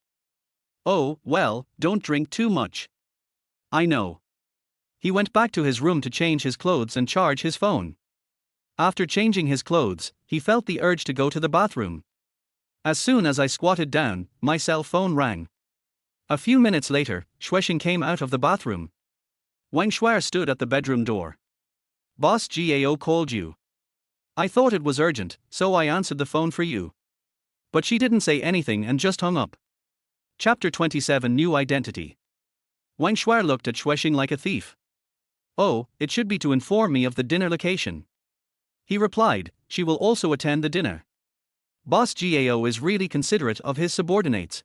Oh, well, don't drink too much. I know. He went back to his room to change his clothes and charge his phone. After changing his clothes, he felt the urge to go to the bathroom. As soon as I squatted down, my cell phone rang. A few minutes later, Xue Xing came out of the bathroom. Wang Shuai stood at the bedroom door. Boss Gao called you. I thought it was urgent, so I answered the phone for you. But she didn't say anything and just hung up. Chapter 27 New Identity. Wang Shuai looked at Xue Xing like a thief. Oh, it should be to inform me of the dinner location. He replied, she will also attend the dinner. Boss Gao is really considerate of his subordinates.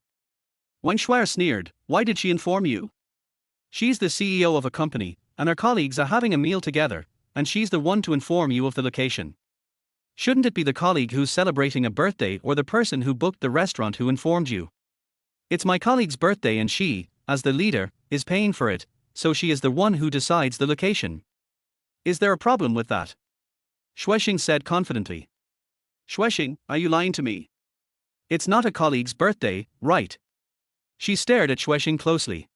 Wang Shuai sneered, why did she inform you? She's the CEO of a company, and her colleagues are having a meal together, and she's the one to inform you of the location. Shouldn't it be the colleague who's celebrating a birthday or the person who booked the restaurant who informed you? It's my colleague's birthday and she, as the leader, is paying for it, so she is the one who decides the location. Is there a problem with that? Xue Xing said confidently. Xue Xing, are you lying to me? It's not a colleague's birthday, right? She stared at Xue Xing closely.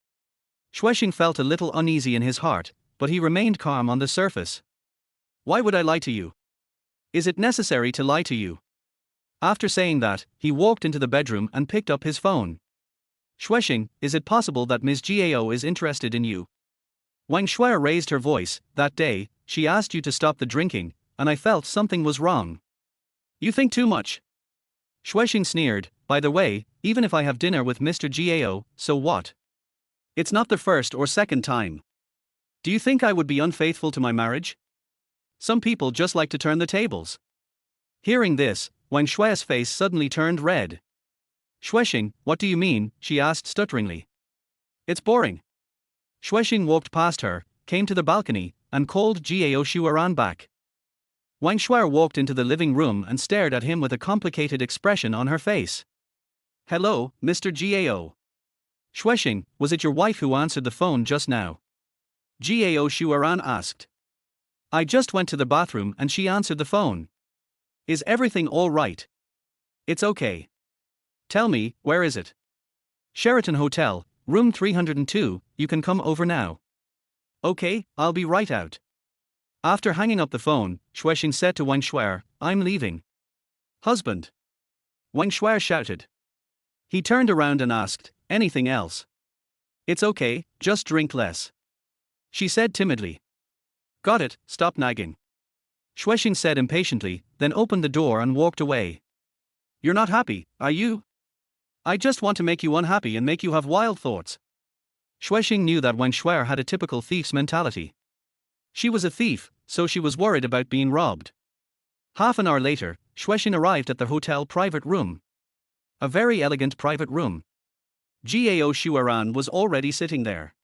Xue Xing felt a little uneasy in his heart, but he remained calm on the surface. Why would I lie to you? Is it necessary to lie to you? After saying that, he walked into the bedroom and picked up his phone. Xue Xing, is it possible that Ms. Gao is interested in you? Wang Shuai raised her voice. That day, she asked you to stop the drinking, and I felt something was wrong. You think too much. Xue Xing sneered, by the way, even if I have dinner with Mr. Gao, so what? It's not the first or second time. Do you think I would be unfaithful to my marriage? Some people just like to turn the tables. Hearing this, Wang Shuai's face suddenly turned red. Xue Xing, what do you mean? She asked stutteringly. It's boring. Xue Xing walked past her, came to the balcony, and called Gao Shuaran back. Wang Shuai walked into the living room and stared at him with a complicated expression on her face. Hello, Mr. Gao. Xue Xing, was it your wife who answered the phone just now? Gao Shuaran asked. I just went to the bathroom and she answered the phone. Is everything all right? It's okay. Tell me, where is it? Sheraton Hotel, room 302, you can come over now. Okay, I'll be right out. After hanging up the phone, Xue Xing said to Wang Shuai, I'm leaving. Husband. Wang Shuai shouted. He turned around and asked, anything else? It's okay, just drink less. She said timidly. Got it, stop nagging. Xue Xing said impatiently, then opened the door and walked away. You're not happy, are you? I just want to make you unhappy and make you have wild thoughts. Xue Xing knew that Wang Shuai had a typical thief's mentality. She was a thief, so she was worried about being robbed. Half an hour later, Xue Xing arrived at the hotel private room. A very elegant private room. Gao Shuaran was already sitting there.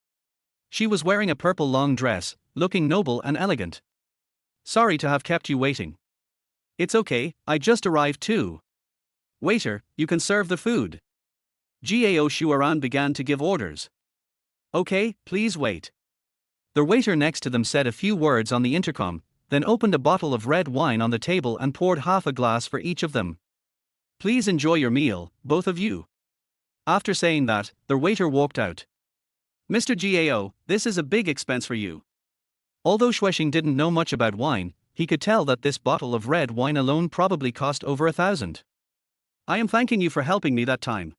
She was wearing a purple long dress, looking noble and elegant. Sorry to have kept you waiting. It's okay, I just arrived too. Waiter, you can serve the food. Gao Shuaran began to give orders. Okay, please wait. The waiter next to them said a few words on the intercom, then opened a bottle of red wine on the table and poured half a glass for each of them. Please enjoy your meal, both of you. After saying that, the waiter walked out. Mr. Gao, this is a big expense for you. Although Xue Xing didn't know much about wine, he could tell that this bottle of red wine alone probably cost over 1,000. I am thanking you for helping me that time.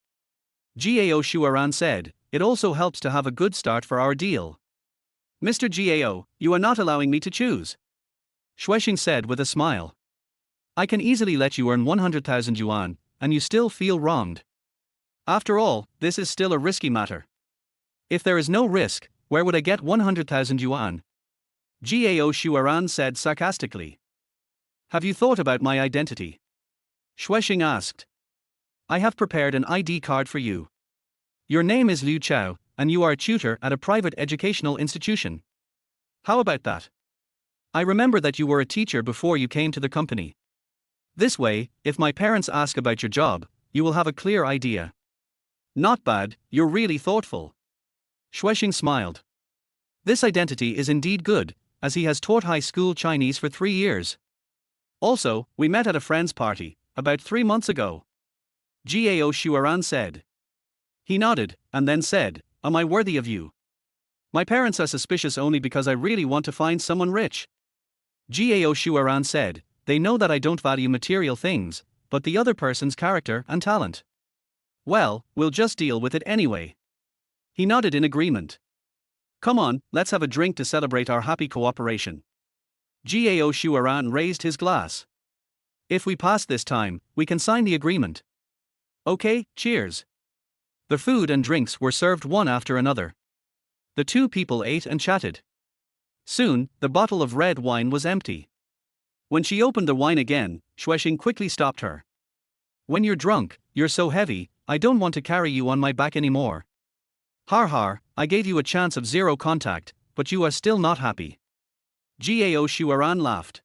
Gao Shuaran said, it also helps to have a good start for our deal. Mr. Gao, you are not allowing me to choose. Xue Xing said with a smile. I can easily let you earn 100,000 yuan, and you still feel wronged. After all, this is still a risky matter. If there is no risk, where would I get 100,000 yuan? Gao Shuaran said sarcastically. Have you thought about my identity? Xue Xing asked. I have prepared an ID card for you. Your name is Liu Chao, and you are a tutor at a private educational institution. How about that? I remember that you were a teacher before you came to the company. This way, if my parents ask about your job, you will have a clear idea. Not bad, you're really thoughtful. Xue Xing smiled. This identity is indeed good, as he has taught high school Chinese for 3 years. Also, we met at a friend's party, about 3 months ago. Gao Shuaran said. He nodded, and then said, am I worthy of you? My parents are suspicious only because I really want to find someone rich. Gao Shuaran said, they know that I don't value material things, but the other person's character and talent. Well, we'll just deal with it anyway. He nodded in agreement. Come on, let's have a drink to celebrate our happy cooperation. Gao Shuaran raised his glass. If we pass this time, we can sign the agreement. Okay, cheers. The food and drinks were served one after another. The two people ate and chatted. Soon, the bottle of red wine was empty. When she opened the wine again, Xue Xing quickly stopped her. When you're drunk, you're so heavy, I don't want to carry you on my back anymore. Har har, I gave you a chance of zero contact, but you are still not happy. Gao Shuaran laughed.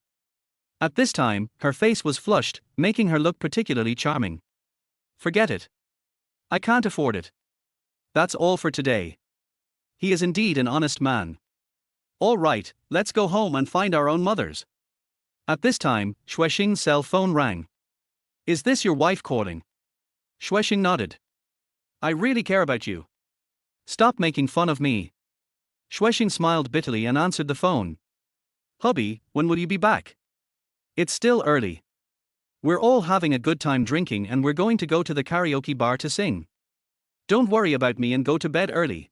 At this time, her face was flushed, making her look particularly charming. Forget it. I can't afford it. That's all for today. He is indeed an honest man. All right, let's go home and find our own mothers. At this time, Xue Xing's cell phone rang. Is this your wife calling? Xue Xing nodded. I really care about you. Stop making fun of me. Xue Xing smiled bitterly and answered the phone. Hubby, when will you be back? It's still early. We're all having a good time drinking and we're going to go to the karaoke bar to sing. Don't worry about me and go to bed early.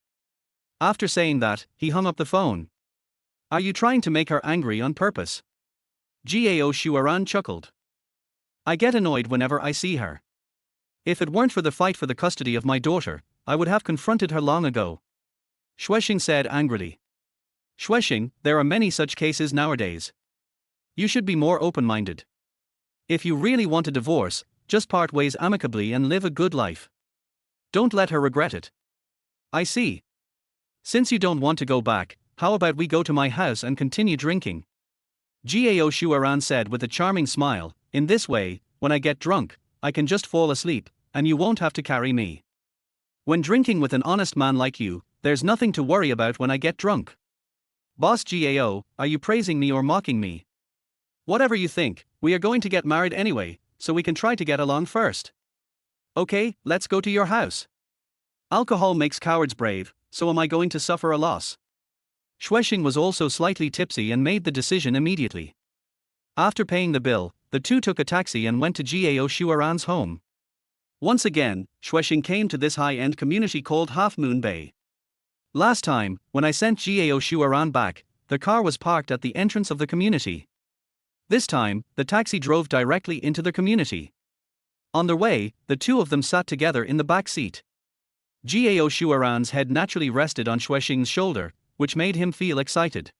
After saying that, he hung up the phone. Are you trying to make her angry on purpose? Gao Shuaran chuckled. I get annoyed whenever I see her. If it weren't for the fight for the custody of my daughter, I would have confronted her long ago. Xue Xing said angrily. Xue Xing, there are many such cases nowadays. You should be more open-minded. If you really want a divorce, just part ways amicably and live a good life. Don't let her regret it. I see. Since you don't want to go back, how about we go to my house and continue drinking? Gao Shuaran said with a charming smile, in this way, when I get drunk, I can just fall asleep, and you won't have to carry me. When drinking with an honest man like you, there's nothing to worry about when I get drunk. Boss Gao, are you praising me or mocking me? Whatever you think, we are going to get married anyway, so we can try to get along first. Okay, let's go to your house. Alcohol makes cowards brave, so am I going to suffer a loss? Xue Xing was also slightly tipsy and made the decision immediately. After paying the bill, the two took a taxi and went to Gao Shuaran's home. Once again, Xue Xing came to this high-end community called Half Moon Bay. Last time, when I sent Gao Shuaran back, the car was parked at the entrance of the community. This time, the taxi drove directly into the community. On their way, the two of them sat together in the back seat. Gao Shuaran's head naturally rested on Xue Xing's shoulder, which made him feel excited.